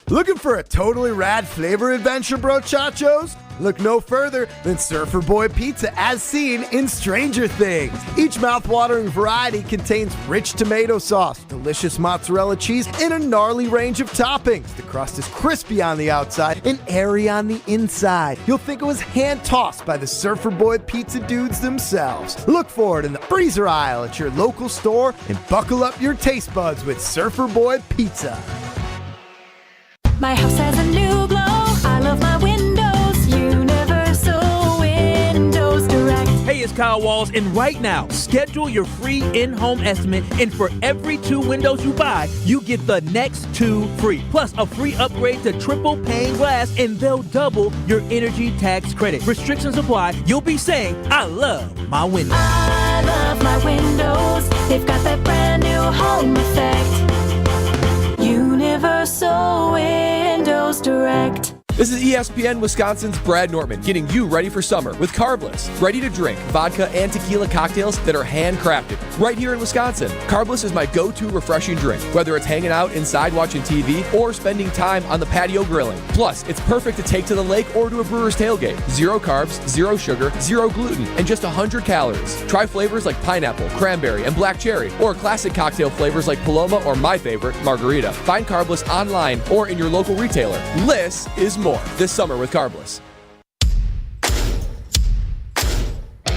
Looking for a totally rad flavor adventure, brochachos? Look no further than Surfer Boy Pizza as seen in Stranger Things. Each mouth-watering variety contains rich tomato sauce, delicious mozzarella cheese, and a gnarly range of toppings. The crust is crispy on the outside and airy on the inside. You'll think it was hand-tossed by the Surfer Boy Pizza dudes themselves. Look for it in the freezer aisle at your local store and buckle up your taste buds with Surfer Boy Pizza. My house has a new glow. I love my windows. Universal Windows Direct. Hey, it's Kyle Walls, and right now, schedule your free in-home estimate, and for every 2 windows you buy, you get the next 2 free. Plus, a free upgrade to triple pane glass, and they'll double your energy tax credit. Restrictions apply. You'll be saying, I love my windows. I love my windows. They've got that brand new home effect. Universal Windows Direct. This is ESPN Wisconsin's Brad Nortman, getting you ready for summer with Carbless, ready-to-drink vodka and tequila cocktails that are handcrafted right here in Wisconsin. Carbless is my go-to refreshing drink, whether it's hanging out inside watching TV or spending time on the patio grilling. Plus, it's perfect to take to the lake or to a brewer's tailgate. 0 carbs, 0 sugar, 0 gluten, and just 100 calories. Try flavors like pineapple, cranberry, and black cherry, or classic cocktail flavors like Paloma or my favorite, margarita. Find Carbless online or in your local retailer. Less is more this summer with Carbless.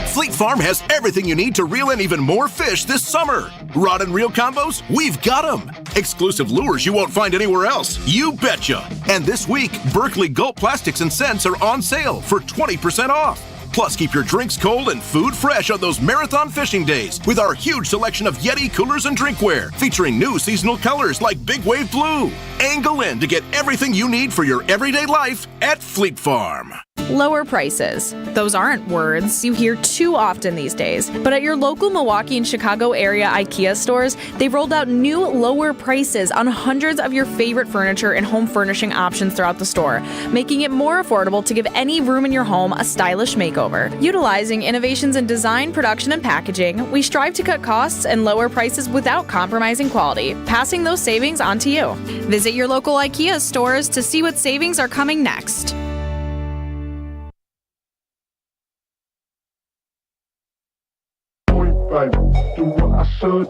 Fleet Farm has everything you need to reel in even more fish this summer. Rod and reel combos? We've got them. Exclusive lures you won't find anywhere else? You betcha. And this week, Berkeley Gulp Plastics and Scents are on sale for 20% off. Plus, keep your drinks cold and food fresh on those marathon fishing days with our huge selection of Yeti coolers and drinkware, featuring new seasonal colors like Big Wave Blue. Angle in to get everything you need for your everyday life at Fleet Farm. Lower prices. Those aren't words you hear too often these days. But at your local Milwaukee and Chicago area IKEA stores, they've rolled out new lower prices on hundreds of your favorite furniture and home furnishing options throughout the store, making it more affordable to give any room in your home a stylish makeover. Utilizing innovations in design, production, and packaging, we strive to cut costs and lower prices without compromising quality, passing those savings on to you. Visit your local IKEA stores to see what savings are coming next. Do what I should,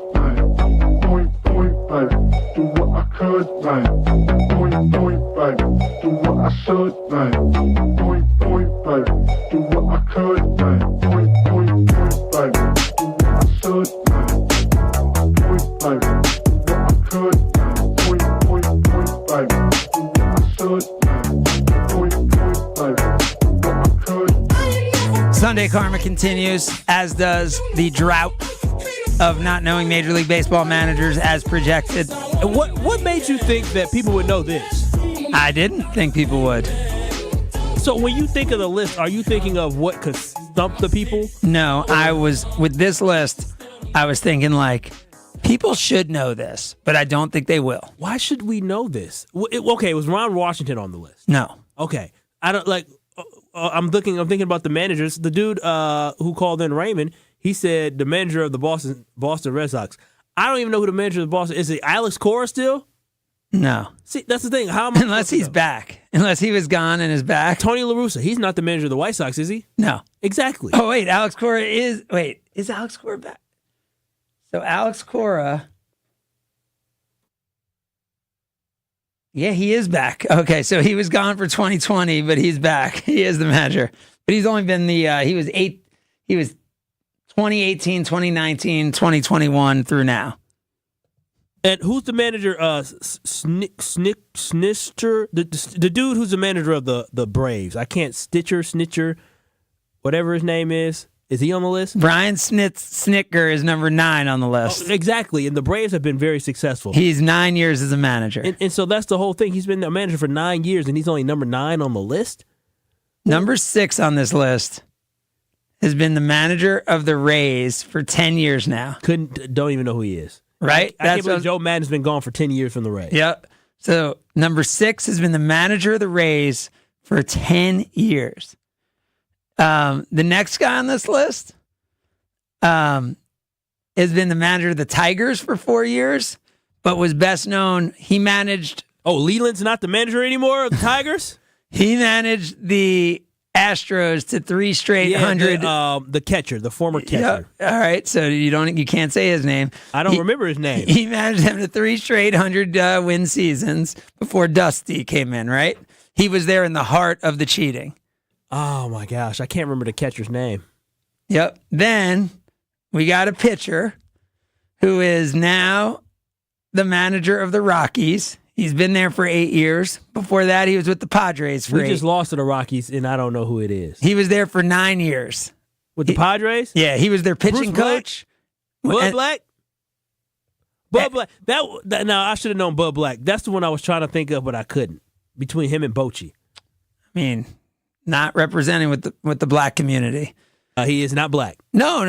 do what I could. could, baby. Point, baby. Do what I should, baby. Point, baby. Do what I could, baby. Point, baby. Do what I should, baby. Point, baby. Do what I could, baby. Point, baby. Do what I should, baby. Point, baby. Do what I could. Sunday Karma continues, as does the drought of not knowing Major League Baseball managers as projected. What made you think that people would know this? I didn't think people would. So when you think of the list, are you thinking of what could stump the people? No, I was, with this list, I was thinking like, people should know this, but I don't think they will. Why should we know this? Okay, it was Ron Washington on the list. No. Okay. I don't like, I'm thinking about the managers. The dude who called in, Raymond, he said the manager of the Boston Red Sox. I don't even know who the manager of the Boston is. It Alex Cora still? No. See, that's the thing. How am I Unless he's back. Unless he was gone and is back. Tony La Russa, he's not the manager of the White Sox, is he? No. Exactly. Oh, wait, Alex Cora is... Wait, is Alex Cora back? So Alex Cora... Yeah, he is back. Okay, so he was gone for 2020, but he's back. He is the manager. But he's only been he was 2018, 2019, 2021 through now. And who's the manager? Snitcher, the dude who's the manager of the Braves. I can't Snitcher, whatever his name is. Is he on the list? Brian Snitker is number 9 on the list. Oh, exactly, and the Braves have been very successful. He's 9 years as a manager. And so that's the whole thing. He's been a manager for 9 years, and he's only number 9 on the list? Number 6 on this list has been the manager of the Rays for 10 years now. Don't even know who he is. Right? I can't believe Joe Madden's been gone for 10 years from the Rays. Yep. So number 6 has been the manager of the Rays for 10 years. The next guy on this list has been the manager of the Tigers for 4 years, but was best known. He managed... Oh, Leland's not the manager anymore of the Tigers? He managed the Astros to 3 straight 100. The catcher, the former catcher. Yeah. All right, so you can't say his name. I don't remember his name. He managed them to 3 straight 100 win seasons before Dusty came in, right? He was there in the heart of the cheating. Oh, my gosh. I can't remember the catcher's name. Yep. Then we got a pitcher who is now the manager of the Rockies. He's been there for 8 years. Before that, he was with the Padres for 8. We just lost to the Rockies, and I don't know who it is. He was there for 9 years. With the Padres? Yeah, he was their pitching coach. Bud Black? Bud Black. Now, I should have known Bud Black. That's the one I was trying to think of, but I couldn't. Between him and Bochy. I mean... Not representing with the black community. He is not black. No.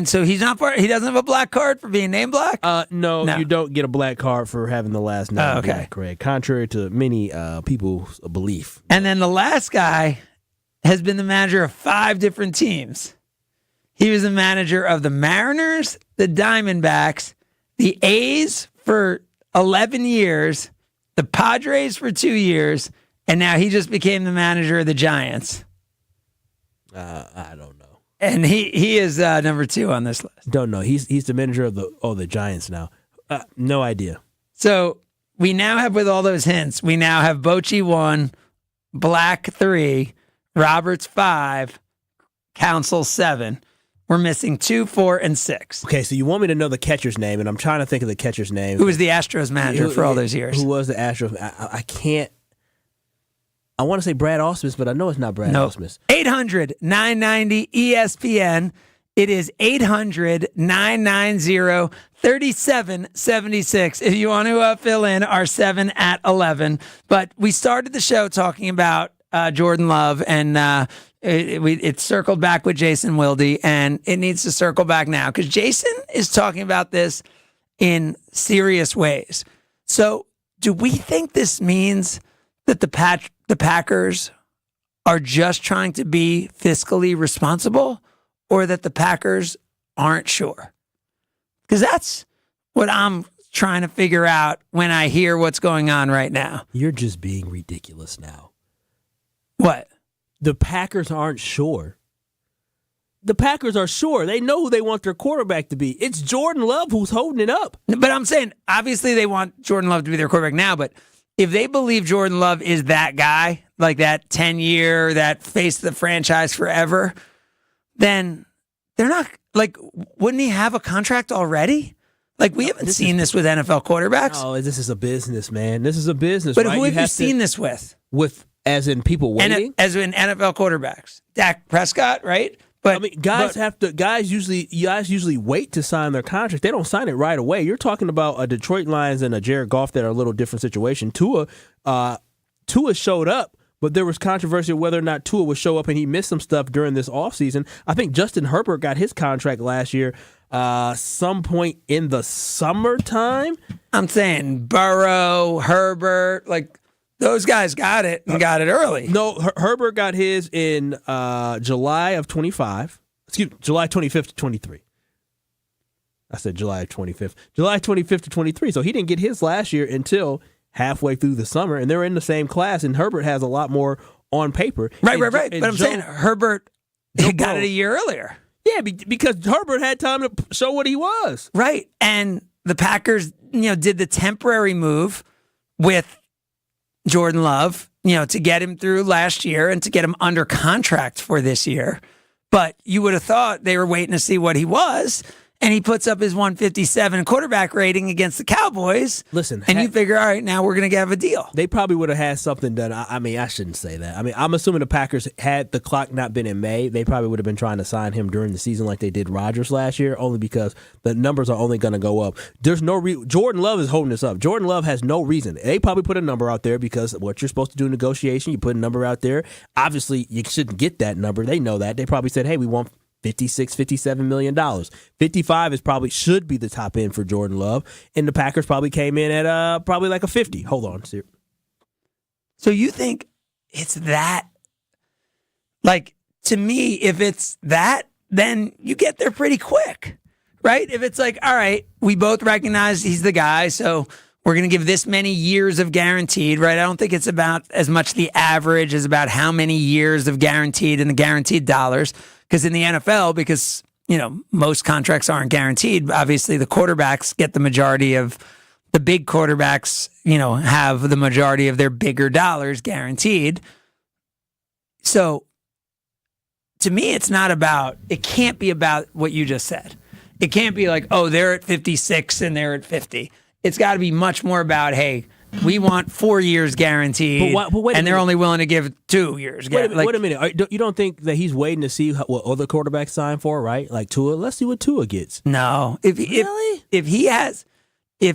So he's not part. He doesn't have a black card for being named black. No, you don't get a black card for having the last name. Black, Craig. Contrary to many people's belief. And then the last guy has been the manager of 5 different teams. He was the manager of the Mariners, the Diamondbacks, the A's for 11 years, the Padres for 2 years. And now he just became the manager of the Giants. I don't know. And he is number 2 on this list. Don't know. He's the manager of the Giants now. No idea. So we now have, with all those hints, we now have Bochy 1, Black 3, Roberts 5, Council 7. We're missing 2, 4, and 6. Okay, so you want me to know the catcher's name, and I'm trying to think of the catcher's name. Who was the Astros manager for all those years? Who was the Astros? I can't. I want to say Brad Ausmus, but I know it's not Brad Ausmus. 800-990-ESPN. It is 800-990-3776 if you want to fill in our 7 at 11. But we started the show talking about Jordan Love, and it circled back with Jason Wilde, and it needs to circle back now because Jason is talking about this in serious ways. So do we think this means that the Packers are just trying to be fiscally responsible, or that the Packers aren't sure? Because that's what I'm trying to figure out when I hear what's going on right now. You're just being ridiculous now. What? The Packers aren't sure. the Packers are sure. They know who they want their quarterback to be. It's Jordan Love who's holding it up. But I'm saying, obviously, they want Jordan Love to be their quarterback now, but if they believe Jordan Love is that guy, like that 10-year, that face the franchise forever, then they're not, like, wouldn't he have a contract already? Like, we haven't seen this with NFL quarterbacks. Oh, this is a business, man. This is a business, But right? who have you seen this with? As in people waiting? As in NFL quarterbacks. Dak Prescott, right? But I mean, guys usually wait to sign their contract. They don't sign it right away. You're talking about a Detroit Lions and a Jared Goff that are a little different situation. Tua showed up, but there was controversy whether or not Tua would show up, and he missed some stuff during this offseason. I think Justin Herbert got his contract last year some point in the summertime. I'm saying Burrow, Herbert, like those guys got it and got it early. No, Herbert got his in July of 25. July 25th to 23. I said July 25th. July 25th to 23. So he didn't get his last year until halfway through the summer, and they're in the same class, and Herbert has a lot more on paper. Right. But I'm saying Herbert got it a year earlier. Yeah, because Herbert had time to show what he was. Right. And the Packers, did the temporary move with Jordan Love, to get him through last year and to get him under contract for this year. But you would have thought they were waiting to see what he was. And he puts up his 157 quarterback rating against the Cowboys. Listen, and you figure, all right, now we're going to have a deal. They probably would have had something done. I shouldn't say that. I mean, I'm assuming the Packers, had the clock not been in May, they probably would have been trying to sign him during the season like they did Rodgers last year, only because the numbers are only going to go up. There's no Jordan Love is holding this up. Jordan Love has no reason. They probably put a number out there because what you're supposed to do in negotiation, you put a number out there. Obviously, you shouldn't get that number. They know that. They probably said, hey, we want $56-57 million. 55 should be the top end for Jordan Love, and the Packers probably came in at probably like a 50. Hold on, sir. So you think it's that? Like, to me, if it's that, then you get there pretty quick, right? If it's like, all right, we both recognize he's the guy, so we're going to give this many years of guaranteed, right? I don't think it's about as much the average as about how many years of guaranteed and the guaranteed dollars. Because in the NFL, because, most contracts aren't guaranteed, obviously the quarterbacks get the majority of the big quarterbacks, have the majority of their bigger dollars guaranteed. So to me, it can't be about what you just said. It can't be like, oh, they're at 56 and they're at 50. It's got to be much more about, hey, we want 4 years guaranteed, but wait and they're only willing to give 2 years. Wait a minute. You don't think that he's waiting to see what other quarterbacks sign for, right? Like Tua. Let's see what Tua gets. No. If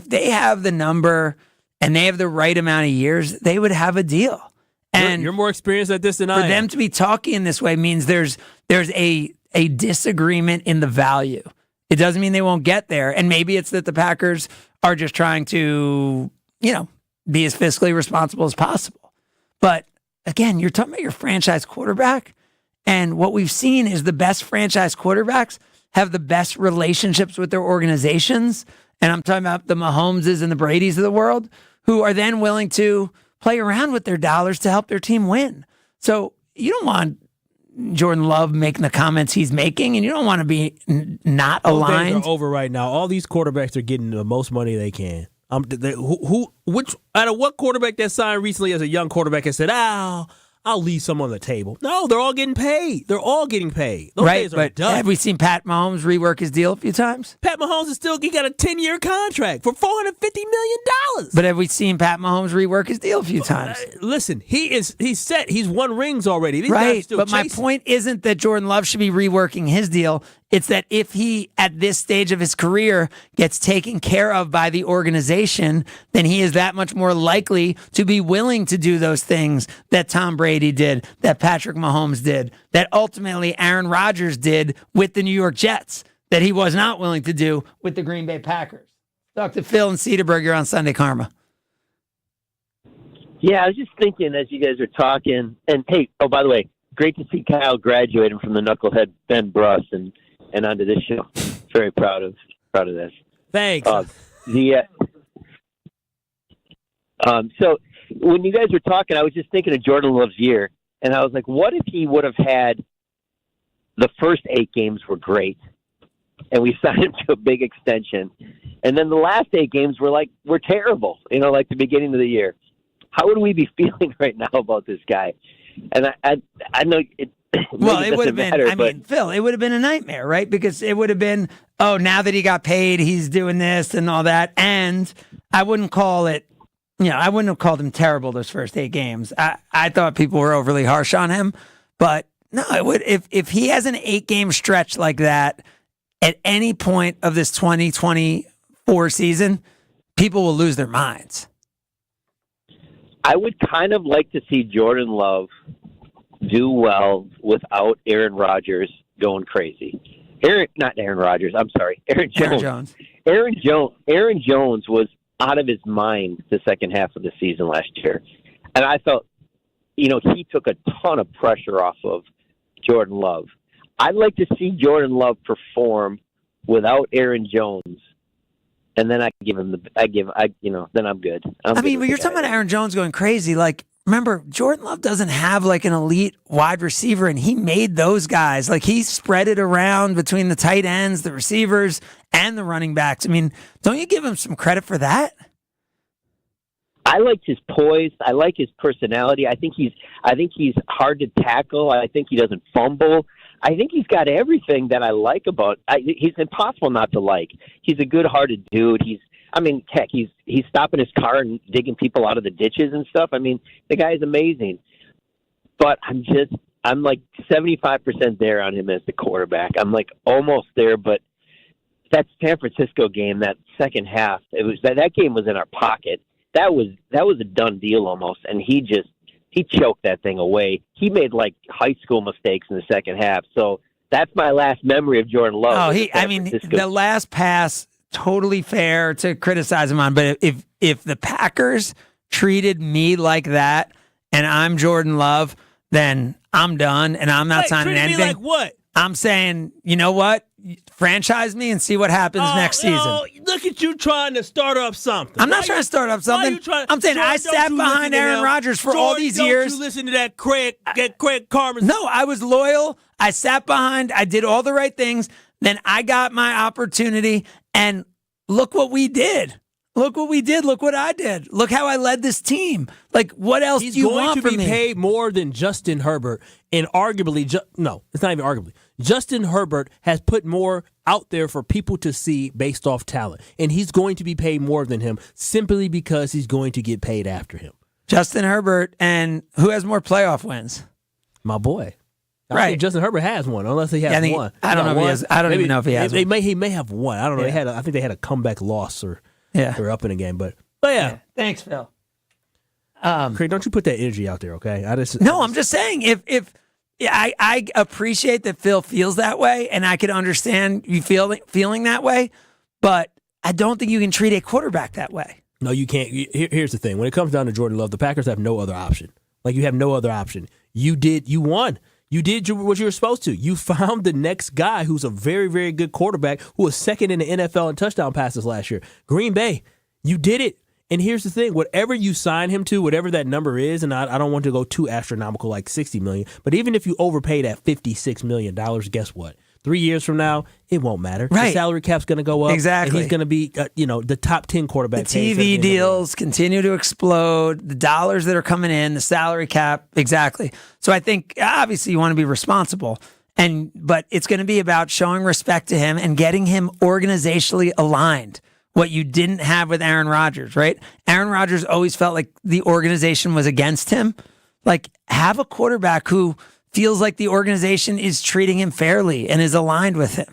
they have the number and they have the right amount of years, they would have a deal. And you're more experienced at this than I am. For them to be talking in this way means there's a disagreement in the value. It doesn't mean they won't get there. And maybe it's that the Packers are just trying to, be as fiscally responsible as possible. But again, you're talking about your franchise quarterback. And what we've seen is the best franchise quarterbacks have the best relationships with their organizations. And I'm talking about the Mahomeses and the Bradys of the world, who are then willing to play around with their dollars to help their team win. So you don't want Jordan Love making the comments he's making, and you don't want to be not aligned. Things are over right now. All these quarterbacks are getting the most money they can. Which out of what quarterback that signed recently as a young quarterback has said, I'll leave some on the table? No, they're all getting paid. They're all getting paid. Those days are done. Have we seen Pat Mahomes rework his deal a few times? Pat Mahomes he got a 10-year contract for $450 million. But have we seen Pat Mahomes rework his deal a few times? Listen, he's set. He's won rings already. These right, guys still but chasing. my point isn't that Jordan Love should be reworking his deal. It's that if he, at this stage of his career, gets taken care of by the organization, then he is that much more likely to be willing to do those things that Tom Brady did, that Patrick Mahomes did, that ultimately Aaron Rodgers did with the New York Jets, that he was not willing to do with the Green Bay Packers. Talk to Phil and Cedarburg. You're on Sunday Karma. Yeah, I was just thinking as you guys are talking, and hey, oh, by the way, great to see Kyle graduating from the knucklehead Ben Bruss and onto this show. Very proud of this. Thanks. So when you guys were talking, I was just thinking of Jordan Love's year, and I was like, what if he would have had the first 8 games were great, and we signed him to a big extension. And then the last 8 games were terrible, like the beginning of the year. How would we be feeling right now about this guy? And I know it. Well, it would have been, Phil, it would have been a nightmare, right? Because it would have been, now that he got paid, he's doing this and all that. And I wouldn't call it, I wouldn't have called him terrible those first 8 games. I thought people were overly harsh on him. But no, it would if he has an 8-game stretch like that at any point of this 2024 season, people will lose their minds. I would kind of like to see Jordan Love do well without Aaron Rodgers going crazy. Aaron Jones. Aaron Jones was out of his mind the second half of the season last year. And I felt, he took a ton of pressure off of Jordan Love. I'd like to see Jordan Love perform without Aaron Jones. And then then I'm good. But you're talking about Aaron Jones going crazy. Like, remember, Jordan Love doesn't have like an elite wide receiver, and he made those guys. Like, he spread it around between the tight ends, the receivers, and the running backs. Don't you give him some credit for that? I liked his poise. I like his personality. I think he's hard to tackle. I think he doesn't fumble. I think he's got everything that I like about. He's impossible not to like. He's a good-hearted dude. He's stopping his car and digging people out of the ditches and stuff. The guy is amazing. But I'm like 75% there on him as the quarterback. I'm like almost there, but that San Francisco game, that second half, that game was in our pocket. That was a done deal almost, and he choked that thing away. He made like high school mistakes in the second half. So that's my last memory of Jordan Love. The last pass, totally fair to criticize him on. But if the Packers treated me like that and I'm Jordan Love, then I'm done and I'm not signing anything. Me like what? I'm saying, you know what? Franchise me and see what happens next season. Look at you trying to start up something. I'm not trying to start up something. I'm saying I sat behind Aaron Rodgers for all these years. Don't you listen to that Craig Carmen? No, I was loyal. I sat behind. I did all the right things. Then I got my opportunity, and look what we did. Look what we did. Look what I did. Look how I led this team. Like, what else do you want from me? He's going to be paid more than Justin Herbert, and arguably, no, it's not even arguably. Justin Herbert has put more out there for people to see based off talent, and he's going to be paid more than him simply because he's going to get paid after him. Justin Herbert, and who has more playoff wins? My boy. Right. I think Justin Herbert has one, unless he has one. I don't know if he has. I don't even know if he has one. He may have one. I don't know. Yeah. I think they had a comeback loss or yeah, they were up in a game. But yeah. Thanks, Phil. Craig, don't you put that energy out there, okay? I'm just saying if I appreciate that Phil feels that way, and I could understand you feeling that way, but I don't think you can treat a quarterback that way. No, you can't. Here's the thing: when it comes down to Jordan Love, the Packers have no other option. Like, you have no other option. You won. You did what you were supposed to. You found the next guy who's a very, very good quarterback who was second in the NFL in touchdown passes last year. Green Bay, you did it. And here's the thing. Whatever you sign him to, whatever that number is, and I don't want to go too astronomical like $60 million, but even if you overpay that $56 million, guess what? 3 years from now, it won't matter. Right. The salary cap's going to go up. Exactly. And he's going to be, the top 10 quarterback. The TV deals continue to explode. The dollars that are coming in, the salary cap. Exactly. So I think, obviously, you want to be responsible. But it's going to be about showing respect to him and getting him organizationally aligned. What you didn't have with Aaron Rodgers, right? Aaron Rodgers always felt like the organization was against him. Like, have a quarterback who feels like the organization is treating him fairly and is aligned with him,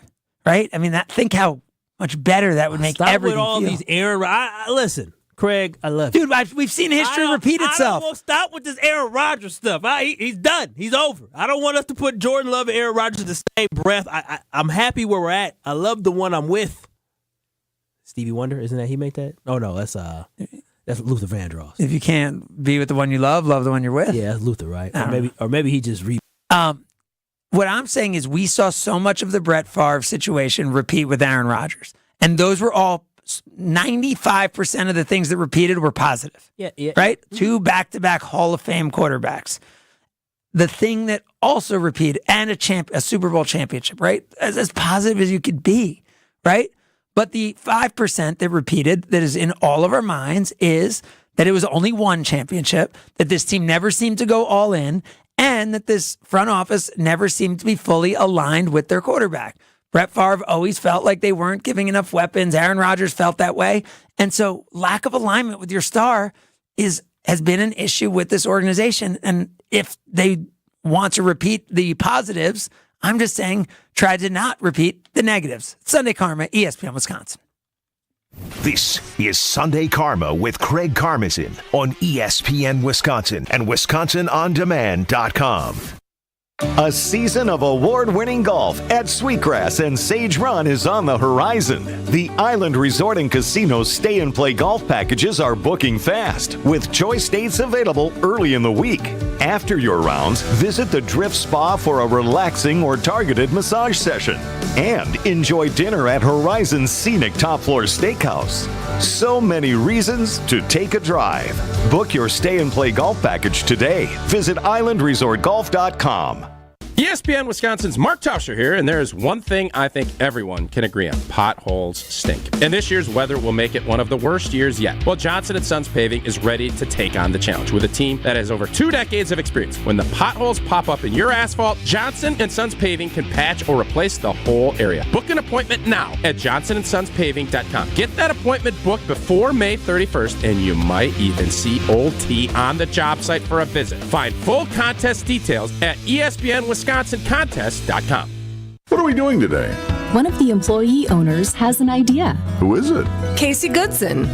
right? Think how much better that would make everything with all feel. These Aaron. Listen, Craig, I love you, dude. We've seen history repeat itself. I won't stop with this Aaron Rodgers stuff. He's done. He's over. I don't want us to put Jordan Love and Aaron Rodgers in the same breath. I'm happy where we're at. I love the one I'm with. Stevie Wonder, isn't that he made that? Oh no, that's Luther Vandross. If you can't be with the one you love the one you're with. Yeah, that's Luther, right? Or maybe he just what I'm saying is we saw so much of the Brett Favre situation repeat with Aaron Rodgers. And those were all 95% of the things that repeated were positive. Yeah. Right? 2 back-to-back Hall of Fame quarterbacks. the thing that also repeated, and a Super Bowl championship, right? As positive as you could be, right? But the 5% that repeated, that is in all of our minds, is that it was only one championship, that this team never seemed to go all in, and that this front office never seemed to be fully aligned with their quarterback. Brett Favre always felt like they weren't giving enough weapons. Aaron Rodgers felt that way. And so lack of alignment with your star has been an issue with this organization. And if they want to repeat the positives, I'm just saying try to not repeat the negatives. Sunday Karma, ESPN Wisconsin. This is Sunday Karma with Craig Karmazin on ESPN Wisconsin and WisconsinOnDemand.com. A season of award-winning golf at Sweetgrass and Sage Run is on the horizon. The Island Resort and Casino stay-and-play golf packages are booking fast, with choice dates available early in the week. After your rounds, visit the Drift Spa for a relaxing or targeted massage session. And enjoy dinner at Horizon's scenic top-floor steakhouse. So many reasons to take a drive. Book your stay-and-play golf package today. Visit islandresortgolf.com. ESPN Wisconsin's Mark Tauscher here, and there is one thing I think everyone can agree on. Potholes stink. And this year's weather will make it one of the worst years yet. Well, Johnson & Sons Paving is ready to take on the challenge with a team that has over 2 decades of experience. When the potholes pop up in your asphalt, Johnson & Sons Paving can patch or replace the whole area. Book an appointment now at johnsonsonspaving.com. Get that appointment booked before May 31st, and you might even see Old T on the job site for a visit. Find full contest details at ESPNWisconsinContest.com. What are we doing today? One of the employee owners has an idea. Who is it? Casey Goodson.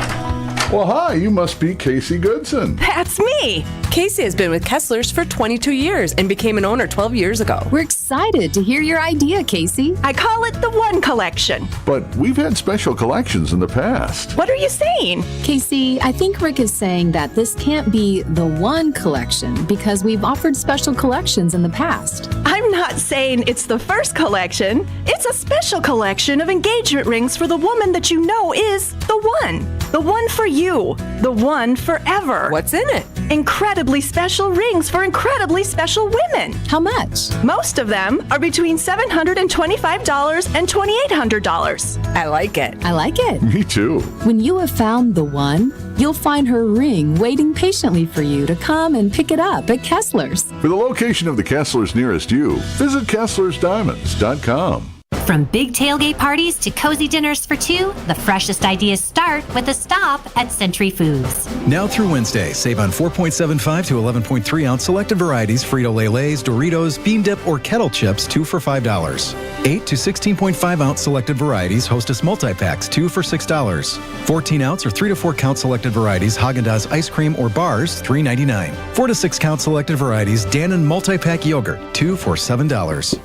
Well, hi, you must be Casey Goodson. That's me. Casey has been with Kessler's for 22 years and became an owner 12 years ago. We're excited to hear your idea, Casey. I call it the One Collection. But we've had special collections in the past. What are you saying? Casey, I think Rick is saying that this can't be the one collection because we've offered special collections in the past. I'm not saying it's the first collection. It's a special collection of engagement rings for the woman that you know is the one. The one for you. The one forever. What's in it? Incredibly special rings for incredibly special women. How much? Most of them are between $725 and $2,800. I like it. I like it. Me too. When you have found the one, you'll find her ring waiting patiently for you to come and pick it up at Kessler's. For the location of the Kesslers nearest you, visit KesslersDiamonds.com. From big tailgate parties to cozy dinners for two, the freshest ideas start with a stop at Century Foods. Now through Wednesday, save on 4.75 to 11.3 ounce selected varieties, Frito-Lay Lays, Doritos, Bean Dip, or Kettle Chips, 2 for $5. 8 to 16.5 ounce selected varieties, Hostess multi-packs, 2 for $6. 14 ounce or 3 to 4 count selected varieties, Haagen-Dazs ice cream or bars, $3.99. 4 to 6 count selected varieties, Dannon multi-pack yogurt, 2 for $7.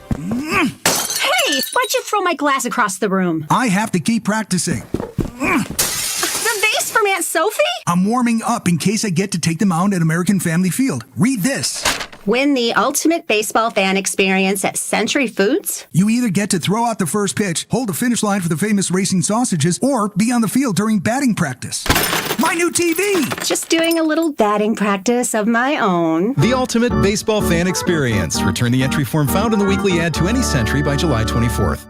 Hey, why'd you throw my glass across the room? I have to keep practicing. The vase from Aunt Sophie? I'm warming up in case I get to take the mound at American Family Field. Read this. Win the ultimate baseball fan experience at Century Foods? You either get to throw out the first pitch, hold the finish line for the famous racing sausages, or be on the field during batting practice. My new TV! Just doing a little batting practice of my own. The ultimate baseball fan experience. Return the entry form found in the weekly ad to any Century by July 24th.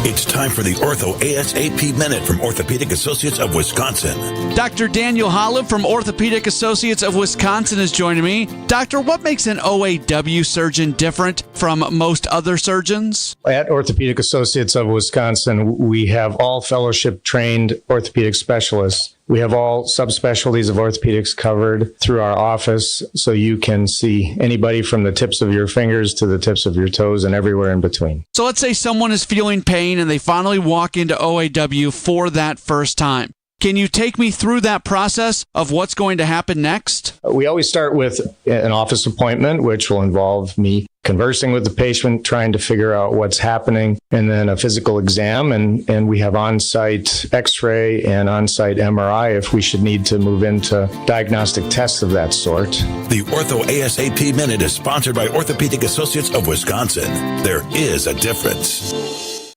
It's time for the Ortho ASAP Minute from Orthopedic Associates of Wisconsin. Dr. Daniel Holland from Orthopedic Associates of Wisconsin is joining me. Doctor, what makes an OAW surgeon different from most other surgeons? At Orthopedic Associates of Wisconsin, we have all fellowship-trained orthopedic specialists. We have all subspecialties of orthopedics covered through our office, so you can see anybody from the tips of your fingers to the tips of your toes and everywhere in between. So let's say someone is feeling pain and they finally walk into OAW for that first time. Can you take me through that process of what's going to happen next? We always start with an office appointment, which will involve me conversing with the patient, trying to figure out what's happening, and then a physical exam. And we have on-site x-ray and on-site MRI if we should need to move into diagnostic tests of that sort. The Ortho ASAP Minute is sponsored by Orthopedic Associates of Wisconsin. There is a difference.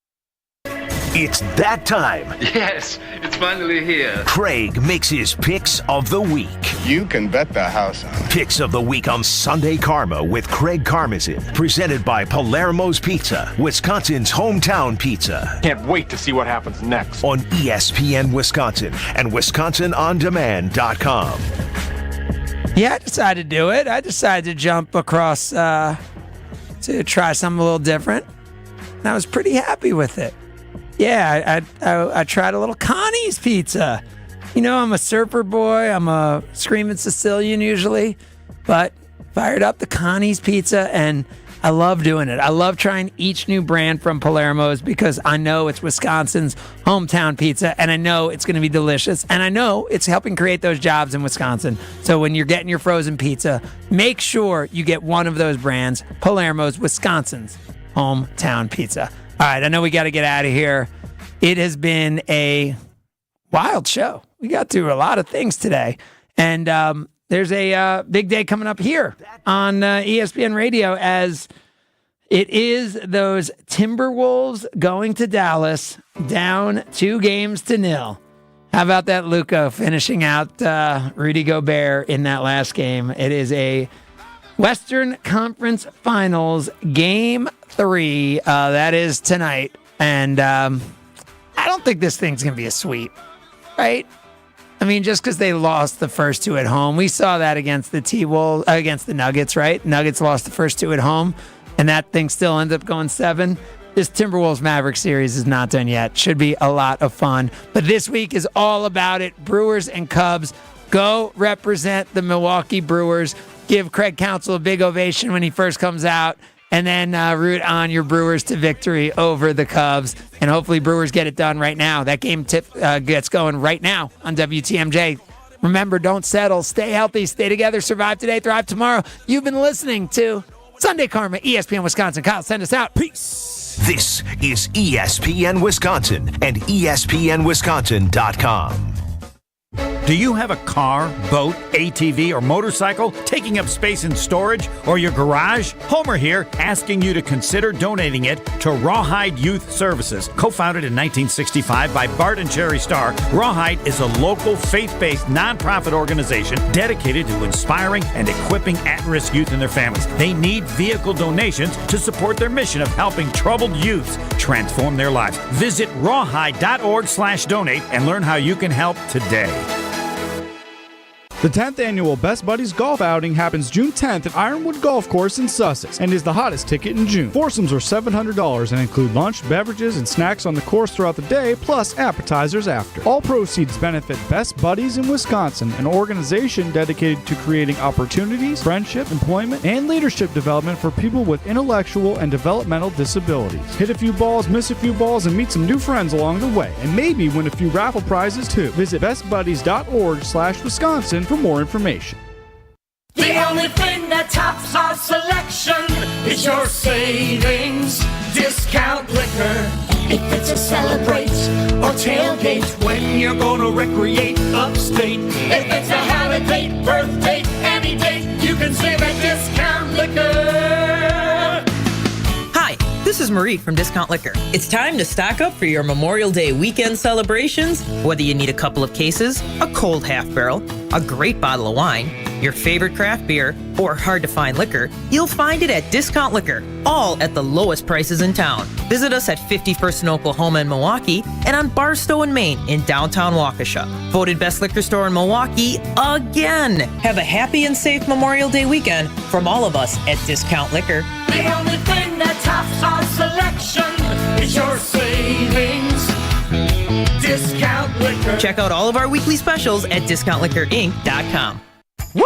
It's that time. Yes, it's finally here. Craig makes his picks of the week. You can bet the house on it. Picks of the week on Sunday Karma with Craig Karmazin. Presented by Palermo's Pizza, Wisconsin's hometown pizza. Can't wait to see what happens next. On ESPN Wisconsin and WisconsinOnDemand.com. Yeah, I decided to do it. I decided to jump across to try something a little different. And I was pretty happy with it. Yeah, I tried a little Connie's pizza. You know, I'm a surfer boy. I'm a screaming Sicilian usually. But fired up the Connie's pizza, and I love doing it. I love trying each new brand from Palermo's because I know it's Wisconsin's hometown pizza, and I know it's going to be delicious, and I know it's helping create those jobs in Wisconsin. So when you're getting your frozen pizza, make sure you get one of those brands, Palermo's, Wisconsin's hometown pizza. All right, I know we got to get out of here. It has been a wild show. We got through a lot of things today, and there's a big day coming up here on ESPN Radio as it is those Timberwolves going to Dallas down 2-0. How about that, Luka, finishing out Rudy Gobert in that last game? It is a Western Conference Finals Game 3. That is tonight. And I don't think this thing's going to be a sweep, right? I mean, just because they lost the first two at home. We saw that against the T-Wolves, against the Nuggets, right? Nuggets lost the first two at home, and that thing still ended up going 7. This Timberwolves-Mavericks series is not done yet. Should be a lot of fun. But this week is all about it. Brewers and Cubs. Go represent the Milwaukee Brewers. Give Craig Counsell a big ovation when he first comes out. And then root on your Brewers to victory over the Cubs. And hopefully Brewers get it done right now. That game gets going right now on WTMJ. Remember, don't settle. Stay healthy. Stay together. Survive today. Thrive tomorrow. You've been listening to Sunday Karma, ESPN Wisconsin. Kyle, send us out. Peace. This is ESPN Wisconsin and ESPNWisconsin.com. Do you have a car, boat, ATV, or motorcycle taking up space in storage or your garage? Homer here, asking you to consider donating it to Rawhide Youth Services. Co-founded in 1965 by Bart and Cherry Starr, Rawhide is a local faith-based nonprofit organization dedicated to inspiring and equipping at-risk youth and their families. They need vehicle donations to support their mission of helping troubled youths transform their lives. Visit rawhide.org/donate and learn how you can help today. The 10th annual Best Buddies Golf Outing happens June 10th at Ironwood Golf Course in Sussex and is the hottest ticket in June. Foursomes are $700 and include lunch, beverages, and snacks on the course throughout the day, plus appetizers after. All proceeds benefit Best Buddies in Wisconsin, an organization dedicated to creating opportunities, friendship, employment, and leadership development for people with intellectual and developmental disabilities. Hit a few balls, miss a few balls, and meet some new friends along the way, and maybe win a few raffle prizes too. Visit bestbuddies.org/Wisconsin for more information. The only thing that tops our selection is your savings. Discount liquor. If it's a celebrate or tailgate, when you're gonna recreate upstate. If it's a holiday, birthday, any date, you can save at Discount Liquor. Hi, this is Marie from Discount Liquor. It's time to stock up for your Memorial Day weekend celebrations. Whether you need a couple of cases, a cold half barrel, a great bottle of wine, your favorite craft beer, or hard-to-find liquor, you'll find it at Discount Liquor, all at the lowest prices in town. Visit us at 51st in Oklahoma and Milwaukee, and on Barstow in Maine in downtown Waukesha. Voted best liquor store in Milwaukee again. Have a happy and safe Memorial Day weekend from all of us at Discount Liquor. The only thing that tops our selection is your savings. Discount Liquor. Check out all of our weekly specials at discountliquorinc.com. Woo!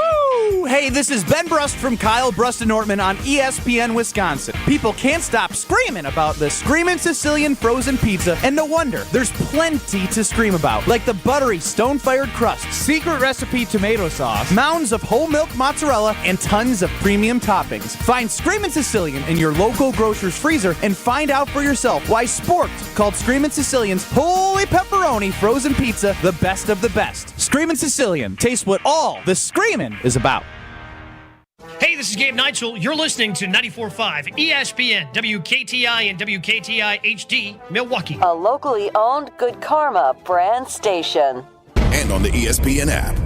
Hey, this is Ben Brust from Kyle Brust and Nortman on ESPN Wisconsin. People can't stop screaming about the Screamin' Sicilian frozen pizza, and no wonder. There's plenty to scream about, like the buttery stone-fired crust, secret recipe tomato sauce, mounds of whole milk mozzarella, and tons of premium toppings. Find Screamin' Sicilian in your local grocer's freezer and find out for yourself why Sport called Screamin' Sicilian's Holy Pepperoni frozen pizza the best of the best. Screamin' Sicilian, taste what all the screamin' is about. Hey, this is Gabe Neitzel. You're listening to 94.5 ESPN, WKTI and WKTI HD, Milwaukee. A locally owned Good Karma brand station. And on the ESPN app.